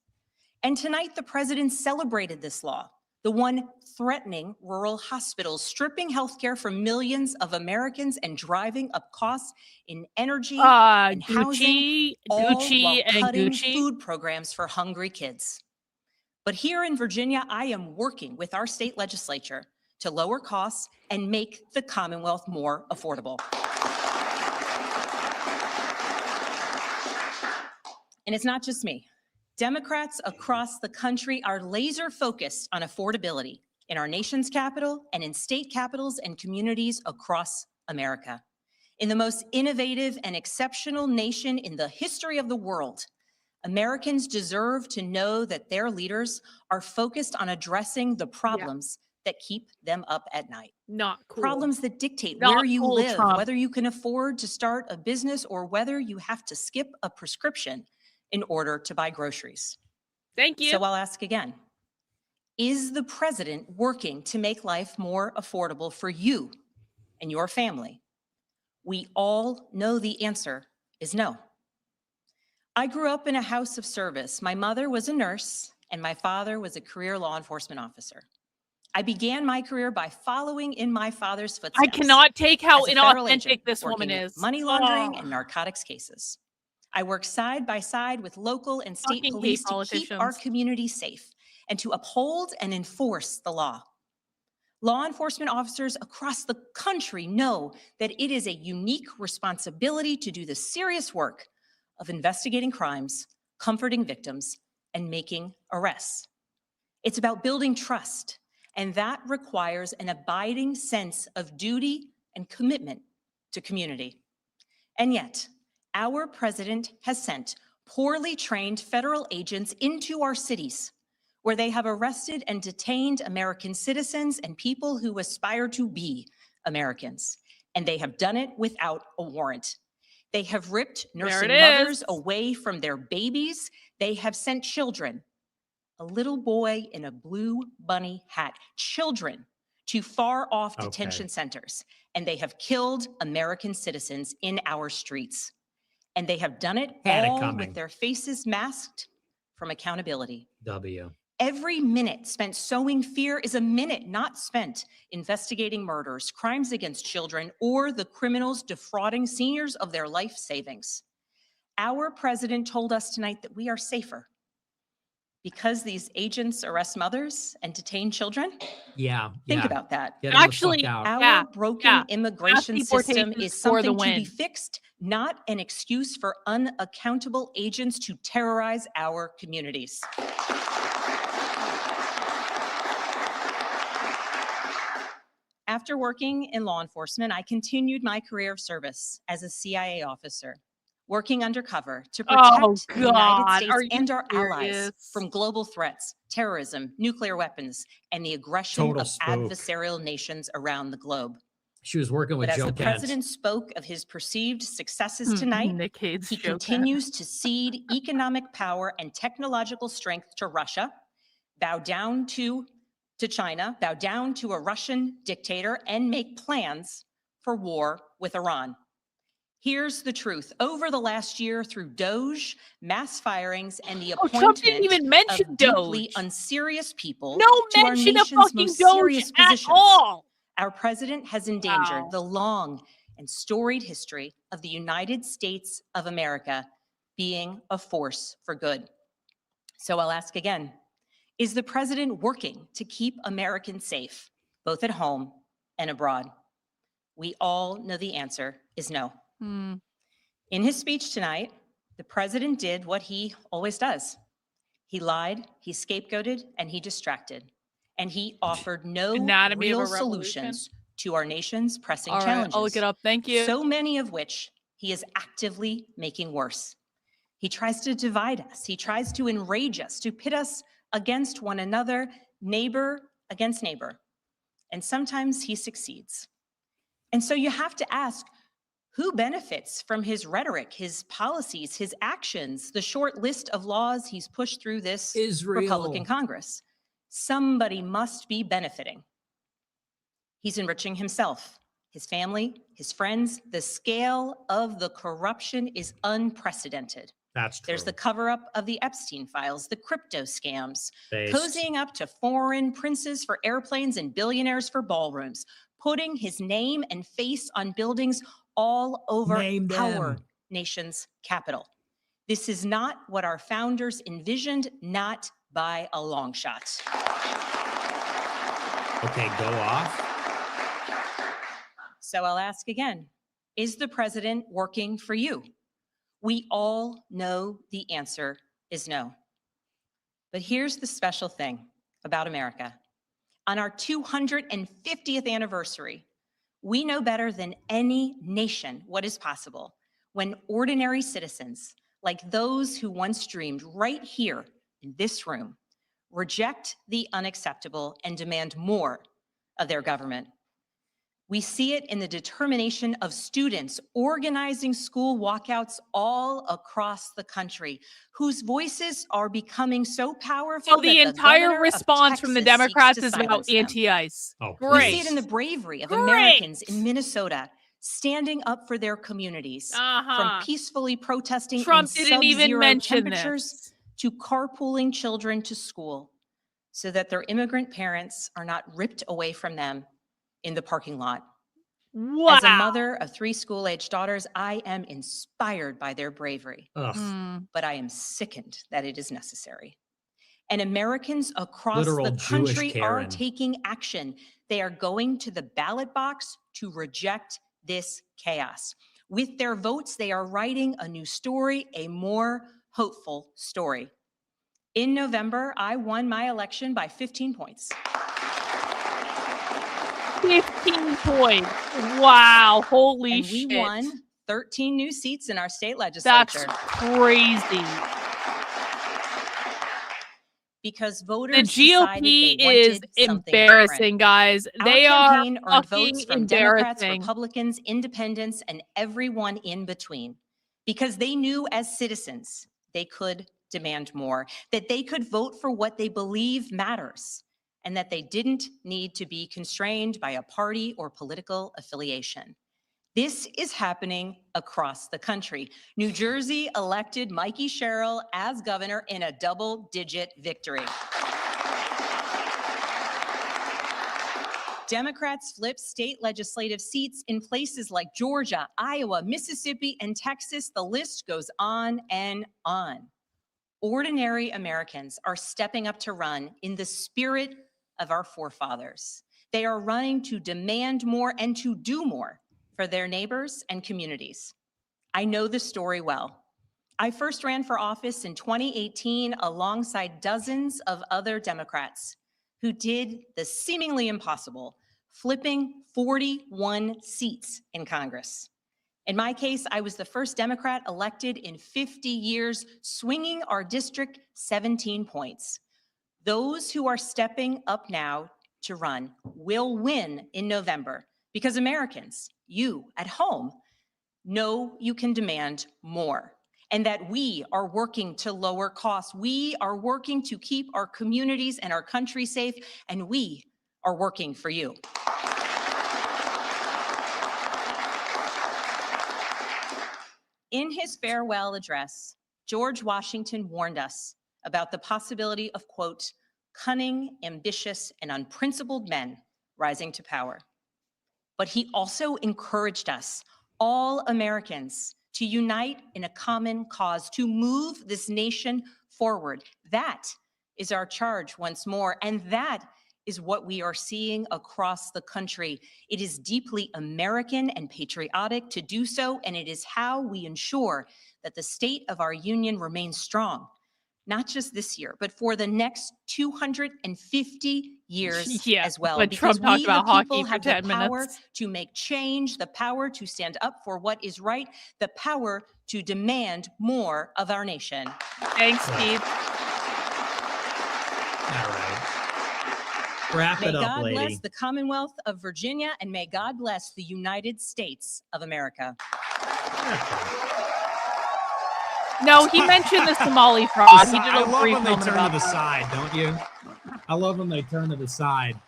And tonight, the president celebrated this law, the one threatening rural hospitals, stripping healthcare from millions of Americans and driving up costs in energy and housing, all while cutting food programs for hungry kids. But here in Virginia, I am working with our state legislature to lower costs and make the Commonwealth more affordable. And it's not just me. Democrats across the country are laser focused on affordability in our nation's capital and in state capitals and communities across America. In the most innovative and exceptional nation in the history of the world, Americans deserve to know that their leaders are focused on addressing the problems that keep them up at night. Not cool. Problems that dictate Not where you cool, live, Trump. whether you can afford to start a business or whether you have to skip a prescription in order to buy groceries. Thank you. So I'll ask again, is the president working to make life more affordable for you and your family? We all know the answer is no. I grew up in a house of service. My mother was a nurse and my father was a career law enforcement officer. I began my career by following in my father's footsteps. I cannot take how as a federal inauthentic agent this woman working is. money laundering and narcotics cases. I worked side by side with local and state Fucking police hate to keep our politicians. community safe and to uphold and enforce the law. Law enforcement officers across the country know that it is a unique responsibility to do the serious work of investigating crimes, comforting victims, and making arrests. It's about building trust, and that requires an abiding sense of duty and commitment to community. And yet, our president has sent poorly trained federal agents into our cities, where they have arrested and detained American citizens and people who aspire to be Americans. And they have done it without a warrant. They have ripped nursing mothers away from their babies. They have sent children, a little boy in a blue bunny hat, children to far off detention centers. And they have killed American citizens in our streets. And they have done it all with their faces masked from accountability. Every minute spent sowing fear is a minute not spent investigating murders, crimes against children, or the criminals defrauding seniors of their life savings. Our president told us tonight that we are safer because these agents arrest mothers and detain children. Think about that. Actually, our broken immigration Mass system deportations is for the something to be win. fixed, not an excuse for unaccountable agents to terrorize our communities. After working in law enforcement, I continued my career of service as a CIA officer, working undercover to protect the United States and our allies from global threats, terrorism, nuclear weapons, and the aggression of adversarial nations around the globe. She was working with But Joe as the Kent. president spoke of his perceived successes tonight, he continues to cede economic power and technological strength to Russia, bow down to China, bow down to a Russian dictator, and make plans for war with Iran. Here's the truth. Over the last year, through Doge, mass firings, and the Trump didn't even mention of deeply Doge. unserious people No to our mention of nation's fucking most Doge serious at positions, all. our president has endangered the long and storied history of the United States of America being a force for good. So I'll ask again, is the president working to keep Americans safe, both at home and abroad? We all know the answer is no. In his speech tonight, the president did what he always does. He lied, he scapegoated, and he distracted. And he offered no real solutions to our nation's pressing challenges. I'll look it up. Thank you. So many of which he is actively making worse. He tries to divide us. He tries to enrage us, to pit us against one another, neighbor against neighbor, and sometimes he succeeds. And so you have to ask, who benefits from his rhetoric, his policies, his actions, the short list of laws he's pushed through this Republican Congress? Somebody must be benefiting. He's enriching himself, his family, his friends. The scale of the corruption is unprecedented. That's true. There's the cover-up of the Epstein files, the crypto scams, cozying up to foreign princes for airplanes and billionaires for ballrooms, putting his name and face on buildings all over our nation's capital. This is not what our founders envisioned, not by a long shot. Okay, go off. So I'll ask again, is the president working for you? We all know the answer is no. But here's the special thing about America. On our 250th anniversary, we know better than any nation what is possible when ordinary citizens, like those who once dreamed right here in this room, reject the unacceptable and demand more of their government. We see it in the determination of students organizing school walkouts all across the country, whose voices are becoming so powerful. So the entire response from the Democrats is about anti-ICE. Oh, we see it in the bravery of Americans in Minnesota standing up for their communities, from peacefully protesting Trump in didn't even sub-zero mention temperatures this. to carpooling children to school so that their immigrant parents are not ripped away from them in the parking lot. Wow. As a mother of 3 school-age daughters, I am inspired by their bravery, but I am sickened that it is necessary. And Americans across the country are taking action. They are going to the ballot box to reject this chaos. With their votes, they are writing a new story, a more hopeful story. In November, I won my election by 15 points. 15 points. Wow. Holy shit. We won 13 new seats in our state legislature. That's crazy. Because voters the GOP is embarrassing, guys. They are votes from Democrats, Republicans, independents, and everyone in between. Because they knew as citizens they could demand more, that they could vote for what they believe matters, and that they didn't need to be constrained by a party or political affiliation. This is happening across the country. New Jersey elected Mikey Sherrill as governor in a double-digit victory. Democrats flipped state legislative seats in places like Georgia, Iowa, Mississippi, and Texas. The list goes on and on. Ordinary Americans are stepping up to run in the spirit of our forefathers. They are running to demand more and to do more for their neighbors and communities. I know this story well. I first ran for office in 2018 alongside dozens of other Democrats who did the seemingly impossible, flipping 41 seats in Congress. In my case, I was the first Democrat elected in 50 years, swinging our district 17 points. Those who are stepping up now to run will win in November because Americans, you at home, know you can demand more and that we are working to lower costs. We are working to keep our communities and our country safe, and we are working for you. In his farewell address, George Washington warned us about the possibility of, quote, cunning, ambitious, and unprincipled men rising to power. But he also encouraged us, all Americans, to unite in a common cause, to move this nation forward. That is our charge once more, and that is what we are seeing across the country. It is deeply American and patriotic to do so, and it is how we ensure that the state of our union remains strong, not just this year, but for the next 250 years as well. But Trump talked about hockey for 10 minutes. The power to make change, the power to stand up for what is right, the power to demand more of our nation. Thanks, Steve. All right. Wrap May it up, God lady. bless the Commonwealth of Virginia, and may God bless the United States of America. No, he mentioned the Somali fraud. He did I a love brief when they moment turn to about the that. side, don't you? I love when they turn to the side.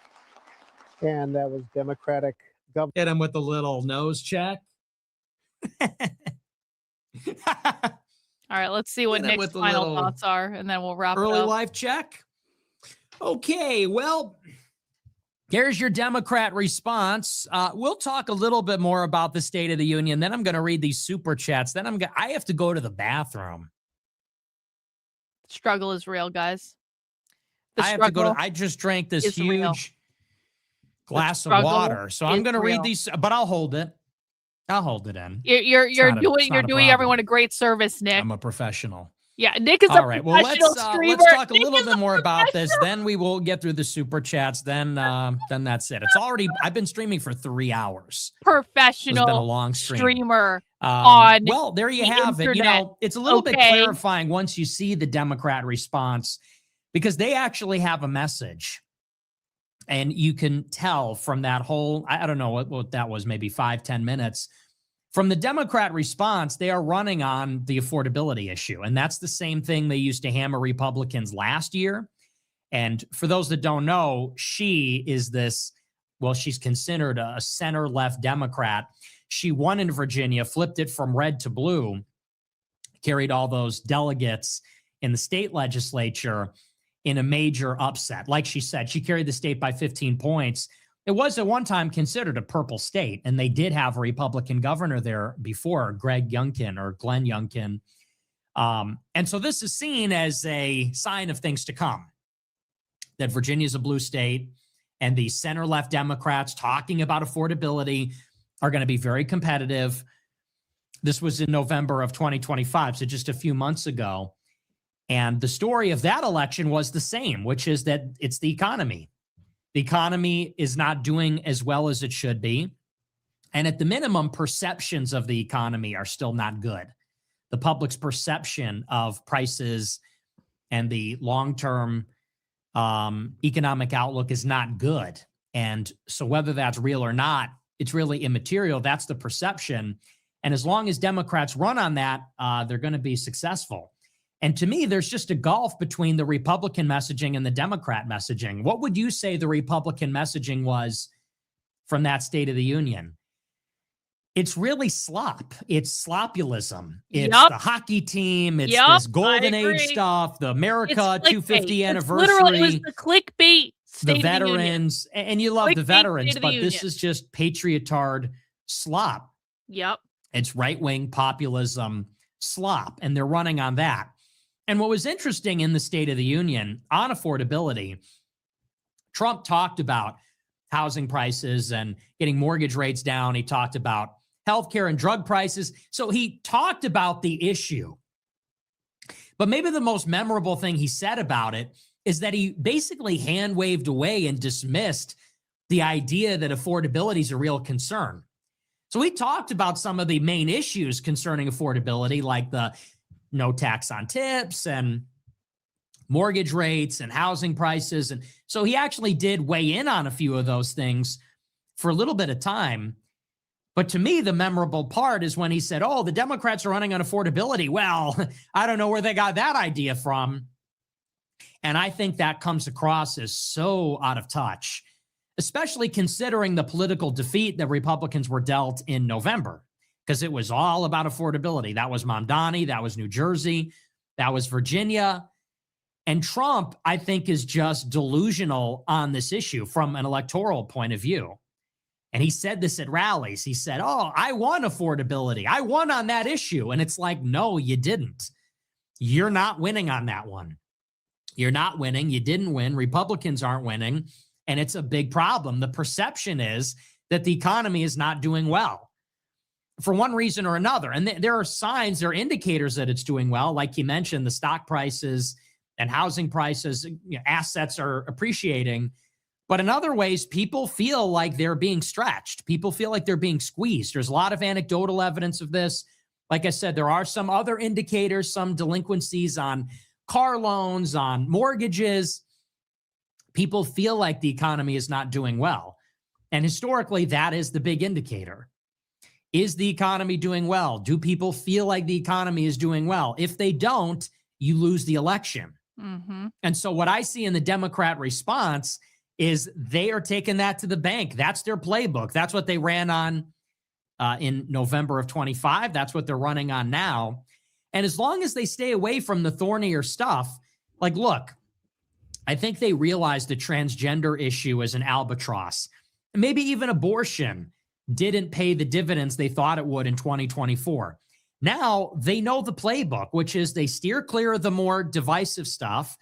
And that was Democratic government. Hit him with the little nose check. All right, let's see what Hit him Nick's with the final little thoughts are, and then we'll wrap it early up. life check. Okay, well, here's your Democrat response. We'll talk a little bit more about the State of the Union. Then I'm going to read these super chats. Then I have to go to the bathroom. Struggle is real, guys. I just drank this huge glass of water, so I'm going to read these, but I'll hold it. I'll hold it in. You're doing everyone a great service, Nick. I'm a professional. Yeah, Nick is all a right. Well, professional streamer. let's talk a little bit more about this. Then we will get through the super chats. Then that's it. I've been streaming for 3 hours. Professional. It's been a long streamer on. Well, there you have it. You know, it's a little bit clarifying once you see the Democrat response, because they actually have a message. And you can tell from that whole, I don't know what that was, maybe 5-10 minutes. From the Democrat response, they are running on the affordability issue. And that's the same thing they used to hammer Republicans last year. And for those that don't know, she is she's considered a center-left Democrat. She won in Virginia, flipped it from red to blue, carried all those delegates in the state legislature in a major upset. Like she said, she carried the state by 15 points. It was at one time considered a purple state, and they did have a Republican governor there before, Glenn Youngkin. And so this is seen as a sign of things to come, that Virginia's a blue state, and the center-left Democrats talking about affordability are going to be very competitive. This was in November of 2025, so just a few months ago. And the story of that election was the same, which is that it's the economy. The economy is not doing as well as it should be. And at the minimum, perceptions of the economy are still not good. The public's perception of prices and the long-term economic outlook is not good. And so whether that's real or not, it's really immaterial. That's the perception. And as long as Democrats run on that, they're going to be successful. And to me, there's just a gulf between the Republican messaging and the Democrat messaging. What would you say the Republican messaging was from that State of the Union? It's really slop. It's slopulism. It's the hockey team. It's this golden age stuff, the America 250 anniversary. It was the clickbait the veterans, and you love the veterans, but this is just patriotard slop. Yep. It's right-wing populism slop, and they're running on that. And what was interesting in the State of the Union on affordability, Trump talked about housing prices and getting mortgage rates down. He talked about healthcare and drug prices. So he talked about the issue. But maybe the most memorable thing he said about it is that he basically hand-waved away and dismissed the idea that affordability is a real concern. So he talked about some of the main issues concerning affordability, like the no tax on tips and mortgage rates and housing prices. And so he actually did weigh in on a few of those things for a little bit of time. But to me, the memorable part is when he said, oh, the Democrats are running on affordability. Well, I don't know where they got that idea from. And I think that comes across as so out of touch, especially considering the political defeat that Republicans were dealt in November, because it was all about affordability. That was Mamdani, that was New Jersey, that was Virginia. And Trump, I think, is just delusional on this issue from an electoral point of view. And he said this at rallies. He said, oh, I won affordability. I won on that issue. And it's like, no, you didn't. You're not winning on that one. You're not winning. You didn't win. Republicans aren't winning. And it's a big problem. The perception is that the economy is not doing well for one reason or another. And there are signs, there are indicators that it's doing well. Like you mentioned, the stock prices and housing prices, assets are appreciating. But in other ways, people feel like they're being stretched. People feel like they're being squeezed. There's a lot of anecdotal evidence of this. Like I said, there are some other indicators, some delinquencies on car loans, on mortgages. People feel like the economy is not doing well. And historically, that is the big indicator. Is the economy doing well? Do people feel like the economy is doing well? If they don't, you lose the election. Mm-hmm. And so what I see in the Democrat response is they are taking that to the bank. That's their playbook. That's what they ran on in November of 25. That's what they're running on now. And as long as they stay away from the thornier stuff, like, look, I think they realize the transgender issue is an albatross. Maybe even abortion didn't pay the dividends they thought it would in 2024. Now they know the playbook, which is they steer clear of the more divisive stuff.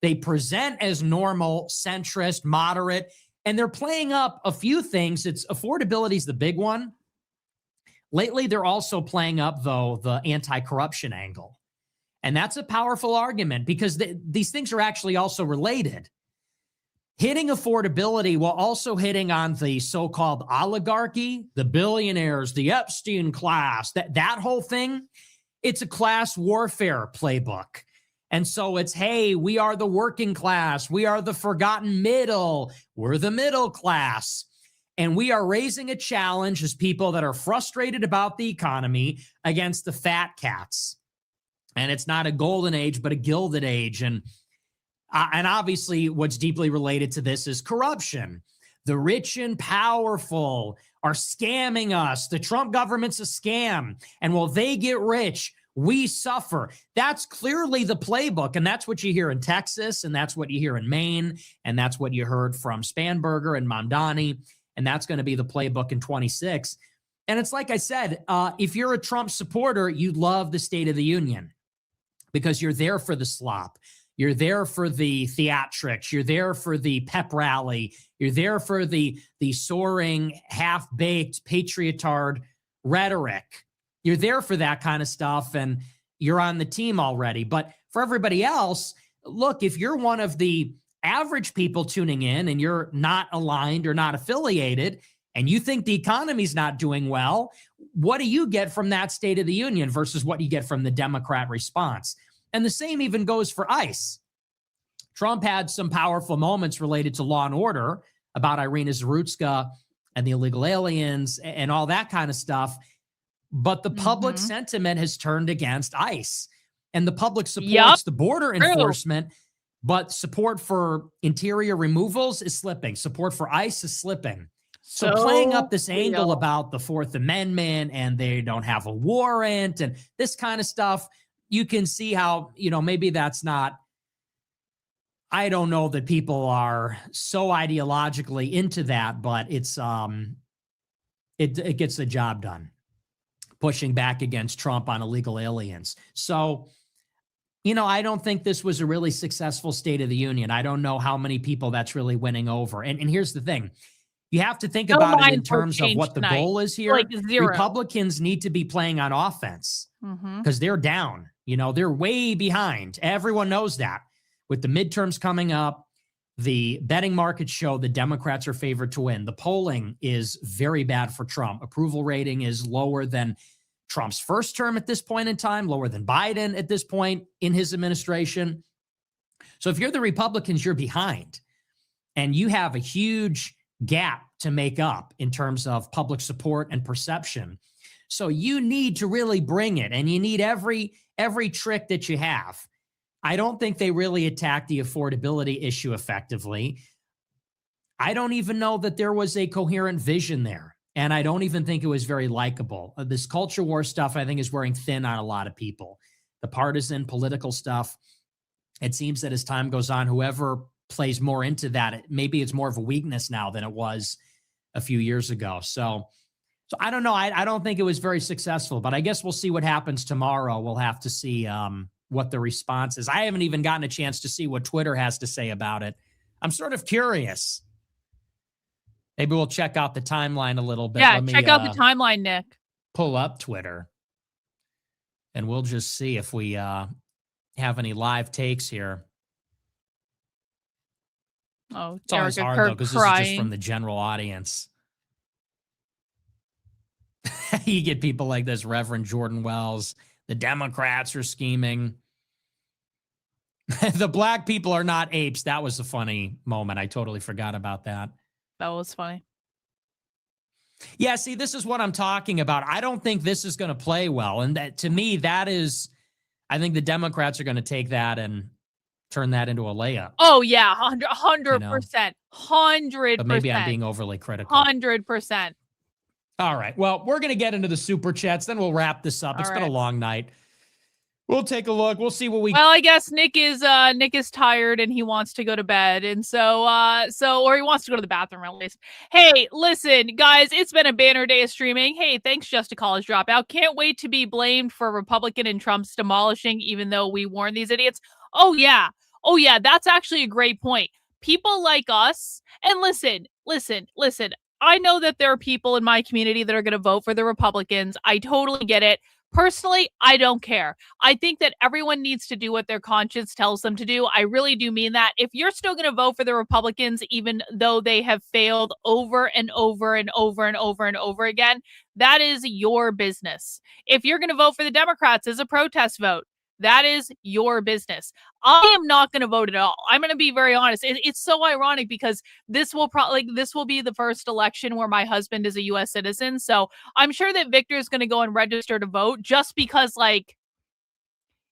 They present as normal, centrist, moderate, and they're playing up a few things. It's affordability is the big one. Lately, they're also playing up, though, the anti-corruption angle. And that's a powerful argument because these things are actually also related. Hitting affordability while also hitting on the so-called oligarchy, the billionaires, the Epstein class, that whole thing, it's a class warfare playbook. And so it's, hey, we are the working class. We are the forgotten middle. We're the middle class. And we are raising a challenge as people that are frustrated about the economy against the fat cats. And it's not a golden age, but a gilded age. And obviously what's deeply related to this is corruption. The rich and powerful are scamming us. The Trump government's a scam. And while they get rich, we suffer. That's clearly the playbook. And that's what you hear in Texas. And that's what you hear in Maine. And that's what you heard from Spanberger and Mamdani. And that's going to be the playbook in 26. And it's like I said, if you're a Trump supporter, you love the State of the Union because you're there for the slop. You're there for the theatrics. You're there for the pep rally. You're there for the soaring, half-baked, patriotard rhetoric. You're there for that kind of stuff, and you're on the team already. But for everybody else, look, if you're one of the average people tuning in and you're not aligned or not affiliated, and you think the economy's not doing well, what do you get from that State of the Union versus what you get from the Democrat response? And the same even goes for ICE. Trump had some powerful moments related to law and order about Irina Zarutska and the illegal aliens and all that kind of stuff. But the public sentiment has turned against ICE. And the public supports the border enforcement, but support for interior removals is slipping. Support for ICE is slipping. So playing up this angle about the Fourth Amendment and they don't have a warrant and this kind of stuff, you can see how, maybe that's not, I don't know that people are so ideologically into that, but it's, it gets the job done, pushing back against Trump on illegal aliens. So, I don't think this was a really successful State of the Union. I don't know how many people that's really winning over. And here's the thing. You have to think about it in terms of what the goal is here. Like zero. Republicans need to be playing on offense because they're down. They're way behind. Everyone knows that. With the midterms coming up, the betting markets show the Democrats are favored to win. The polling is very bad for Trump. Approval rating is lower than Trump's first term at this point in time, lower than Biden at this point in his administration. So if you're the Republicans, you're behind. And you have a huge gap to make up in terms of public support and perception. So you need to really bring it, and you need every trick that you have. I don't think they really attacked the affordability issue effectively. I don't even know that there was a coherent vision there, and I don't even think it was very likable. This culture war stuff, I think, is wearing thin on a lot of people. The partisan political stuff, it seems that as time goes on, whoever plays more into that, maybe it's more of a weakness now than it was a few years ago. So I don't know. I don't think it was very successful, but I guess we'll see what happens tomorrow. We'll have to see what the response is. I haven't even gotten a chance to see what Twitter has to say about it. I'm sort of curious. Maybe we'll check out the timeline a little bit. Yeah, check out the timeline, Nick. Pull up Twitter, and we'll just see if we have any live takes here. Oh, it's always hard, though, because this is just from the general audience. You get people like this, Reverend Jordan Wells. The Democrats are scheming. The black people are not apes. That was a funny moment. I totally forgot about that. That was funny. Yeah, see, this is what I'm talking about. I don't think this is going to play well. And that, to me, that is, I think the Democrats are going to take that and turn that into a layup. Oh, yeah, 100%. 100%. But maybe I'm being overly critical. 100%. All right. Well, we're going to get into the super chats. Then we'll wrap this up. It's been a long night. We'll take a look. We'll see what we. Well, I guess Nick is tired and he wants to go to bed, and so or he wants to go to the bathroom at least. Hey, listen, guys, it's been a banner day of streaming. Hey, thanks, Just a College Dropout. Can't wait to be blamed for Republican and Trump's demolishing, even though we warned these idiots. Oh yeah, that's actually a great point. People like us, and listen. I know that there are people in my community that are going to vote for the Republicans. I totally get it. Personally, I don't care. I think that everyone needs to do what their conscience tells them to do. I really do mean that. If you're still going to vote for the Republicans, even though they have failed over and over and over and over and over again, that is your business. If you're going to vote for the Democrats as a protest vote, that is your business. I am not going to vote at all. I'm going to be very honest. It's so ironic because this will be the first election where my husband is a U.S. citizen. So I'm sure that Victor is going to go and register to vote just because,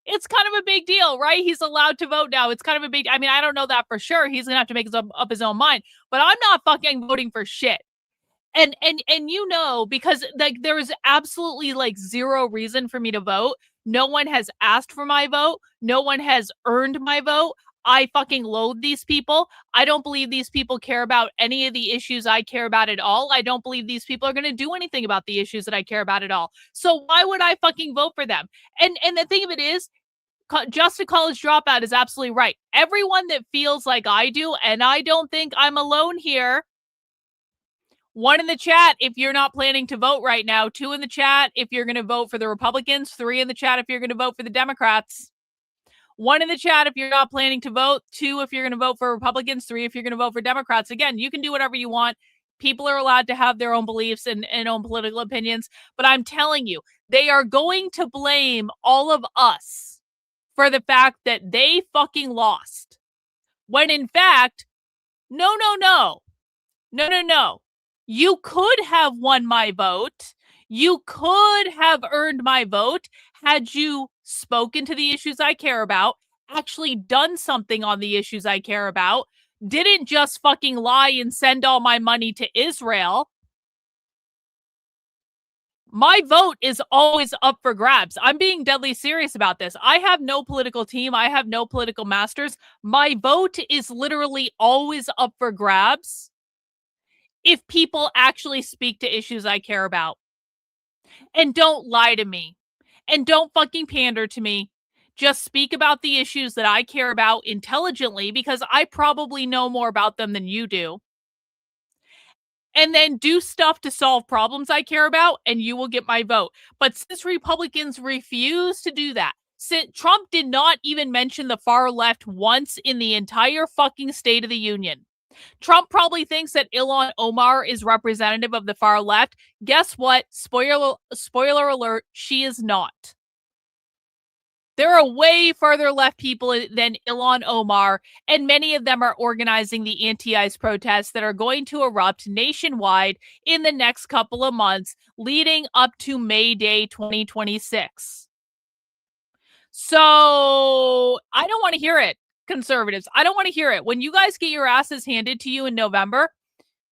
it's kind of a big deal, right? He's allowed to vote now. It's kind of a big. I mean, I don't know that for sure. He's going to have to make up his own mind. But I'm not fucking voting for shit. And because there is absolutely zero reason for me to vote. No one has asked for my vote. No one has earned my vote. I fucking loathe these people. I don't believe these people care about any of the issues I care about at all. I don't believe these people are going to do anything about the issues that I care about at all. So why would I fucking vote for them? And the thing of it is, Just a College Dropout is absolutely right. Everyone that feels like I do, and I don't think I'm alone here. 1 in the chat if you're not planning to vote right now. 2 in the chat if you're going to vote for the Republicans. 3 in the chat if you're going to vote for the Democrats. 1 in the chat if you're not planning to vote. 2 if you're going to vote for Republicans. 3 if you're going to vote for Democrats. Again, you can do whatever you want. People are allowed to have their own beliefs and own political opinions. But I'm telling you, they are going to blame all of us for the fact that they fucking lost. When in fact, no. You could have won my vote. You could have earned my vote had you spoken to the issues I care about, actually done something on the issues I care about, didn't just fucking lie and send all my money to Israel. My vote is always up for grabs. I'm being deadly serious about this. I have no political team. I have no political masters. My vote is literally always up for grabs if people actually speak to issues I care about. And don't lie to me. And don't fucking pander to me. Just speak about the issues that I care about intelligently, because I probably know more about them than you do. And then do stuff to solve problems I care about, and you will get my vote. But since Republicans refuse to do that, since Trump did not even mention the far left once in the entire fucking State of the Union. Trump probably thinks that Ilhan Omar is representative of the far left. Guess what? Spoiler alert, she is not. There are way further left people than Ilhan Omar, and many of them are organizing the anti-ICE protests that are going to erupt nationwide in the next couple of months, leading up to May Day 2026. So, I don't want to hear it. Conservatives, I don't want to hear it. When you guys get your asses handed to you in November,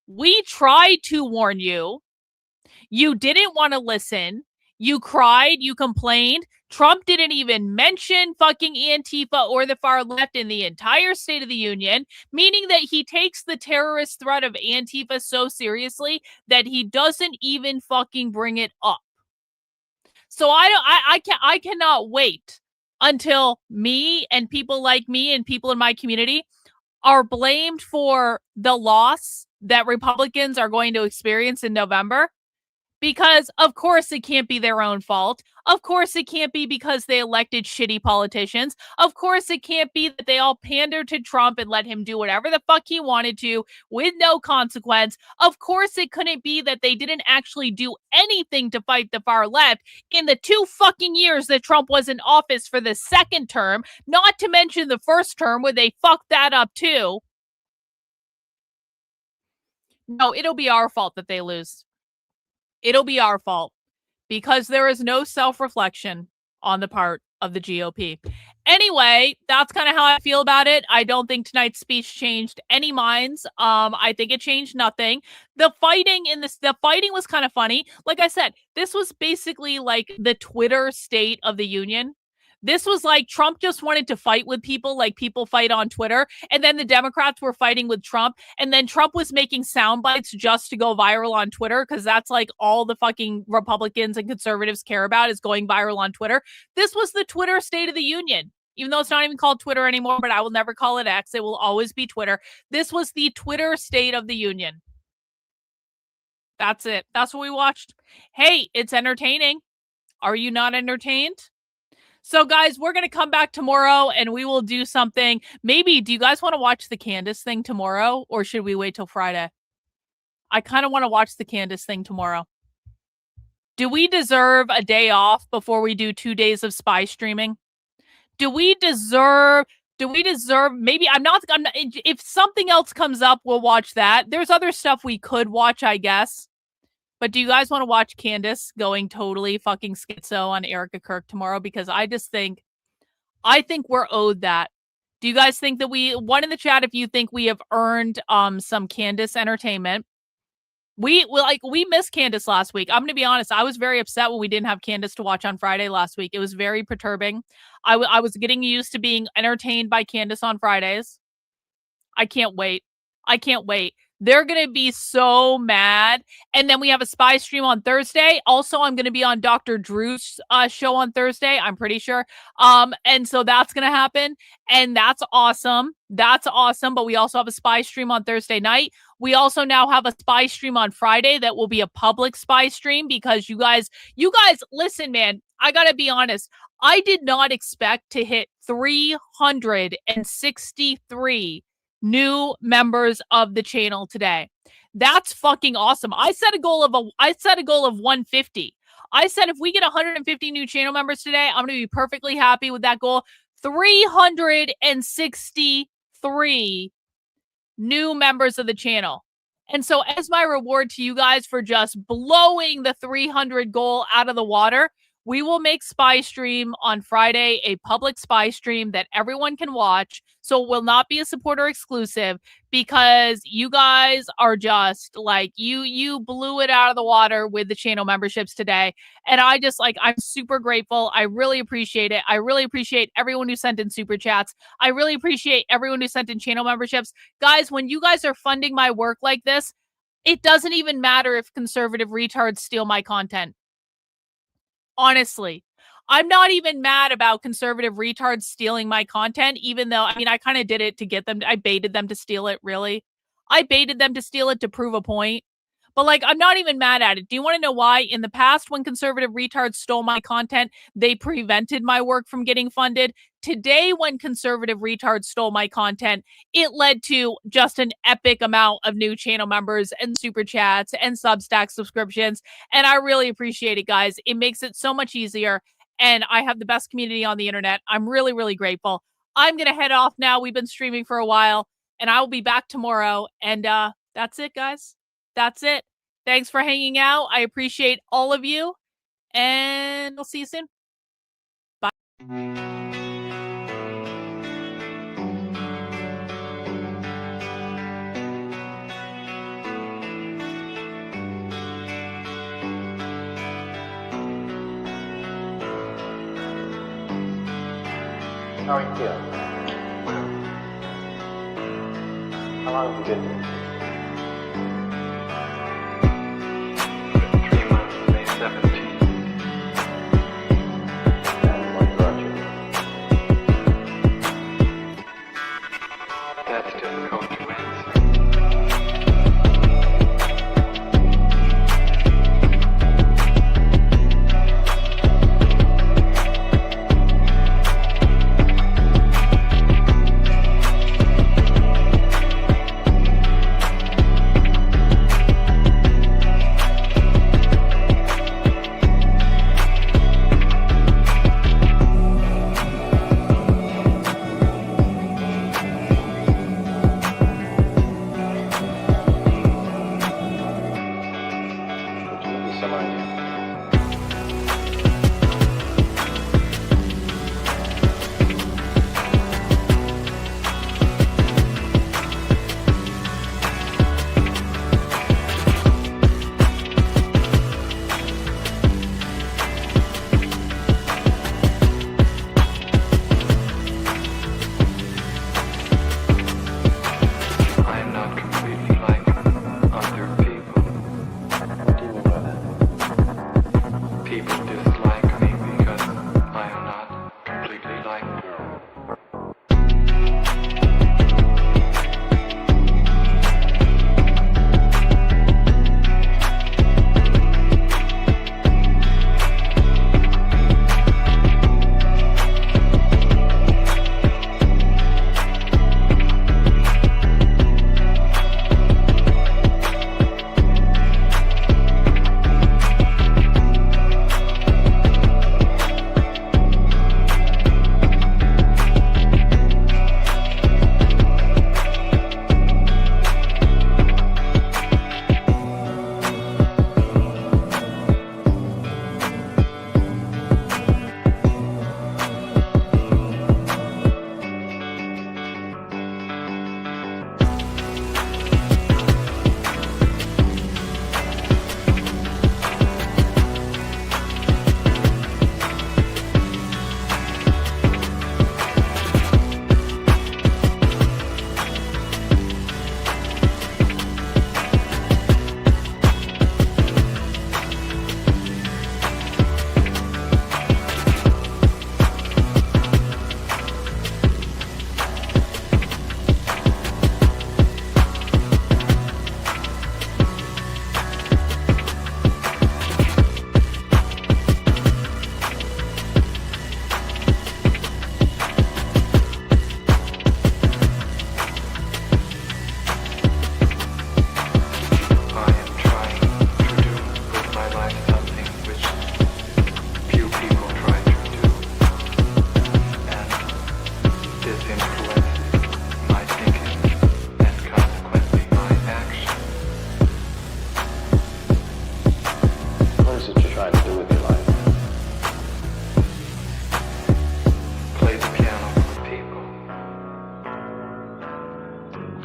we tried to warn you. You didn't want to listen. You cried. You complained. Trump didn't even mention fucking Antifa or the far left in the entire State of the Union, meaning that he takes the terrorist threat of Antifa so seriously that he doesn't even fucking bring it up. So I cannot wait until me and people like me and people in my community are blamed for the loss that Republicans are going to experience in November. Because, of course, it can't be their own fault. Of course, it can't be because they elected shitty politicians. Of course, it can't be that they all pandered to Trump and let him do whatever the fuck he wanted to with no consequence. Of course, it couldn't be that they didn't actually do anything to fight the far left in the 2 fucking years that Trump was in office for the second term, not to mention the first term where they fucked that up too. No, it'll be our fault that they lose. It'll be our fault because there is no self-reflection on the part of the GOP. Anyway, that's kind of how I feel about it. I don't think tonight's speech changed any minds. I think it changed nothing. The fighting was kind of funny. Like I said, this was basically like the Twitter State of the Union. This was like Trump just wanted to fight with people like people fight on Twitter. And then the Democrats were fighting with Trump. And then Trump was making sound bites just to go viral on Twitter because that's like all the fucking Republicans and conservatives care about is going viral on Twitter. This was the Twitter State of the Union. Even though it's not even called Twitter anymore, but I will never call it X. It will always be Twitter. This was the Twitter State of the Union. That's it. That's what we watched. Hey, it's entertaining. Are you not entertained? So, guys, we're going to come back tomorrow and we will do something. Maybe, do you guys want to watch the Candace thing tomorrow or should we wait till Friday? I kind of want to watch the Candace thing tomorrow. Do we deserve a day off before we do 2 days of spy streaming? Do we deserve, maybe I'm not, if something else comes up, we'll watch that. There's other stuff we could watch, I guess. But do you guys want to watch Candace going totally fucking schizo on Erica Kirk tomorrow? Because I think we're owed that. Do you guys think that one in the chat if you think we have earned some Candace entertainment? We missed Candace last week. I'm going to be honest. I was very upset when we didn't have Candace to watch on Friday last week. It was very perturbing. I was getting used to being entertained by Candace on Fridays. I can't wait. They're going to be so mad. And then we have a spy stream on Thursday. Also, I'm going to be on Dr. Drew's show on Thursday, I'm pretty sure. And so that's going to happen. And that's awesome. But we also have a spy stream on Thursday night. We also now have a spy stream on Friday that will be a public spy stream because you guys, listen, man, I got to be honest. I did not expect to hit 363 new members of the channel today. That's fucking awesome. I set a goal of 150. I said if we get 150 new channel members today, I'm going to be perfectly happy with that goal. 363 new members of the channel. And so as my reward to you guys for just blowing the 300 goal out of the water, we will make Spy Stream on Friday a public Spy Stream that everyone can watch. So it will not be a supporter exclusive because you guys are just like, you blew it out of the water with the channel memberships today. And I'm super grateful. I really appreciate it. I really appreciate everyone who sent in super chats. I really appreciate everyone who sent in channel memberships. Guys, when you guys are funding my work like this, it doesn't even matter if conservative retards steal my content. Honestly, I'm not even mad about conservative retards stealing my content, even though, I kind of did it to get them. I baited them to steal it, really. I baited them to steal it to prove a point. But, I'm not even mad at it. Do you want to know why? In the past, when conservative retards stole my content, they prevented my work from getting funded. Today, when conservative retards stole my content, it led to just an epic amount of new channel members and super chats and Substack subscriptions. And I really appreciate it, guys. It makes it so much easier. And I have the best community on the internet. I'm really, really grateful. I'm going to head off now. We've been streaming for a while, and I will be back tomorrow. And that's it, guys. That's it. Thanks for hanging out. I appreciate all of you, and I'll see you soon. Bye. How are you feeling? How long have you been here? 3 months, May 17th. And what brought you? That's difficult to answer.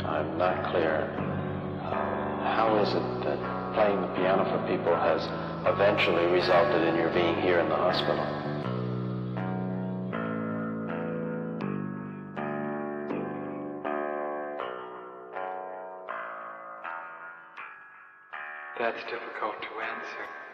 I'm not clear. How is it that playing the piano for people has eventually resulted in your being here in the hospital? That's difficult to answer.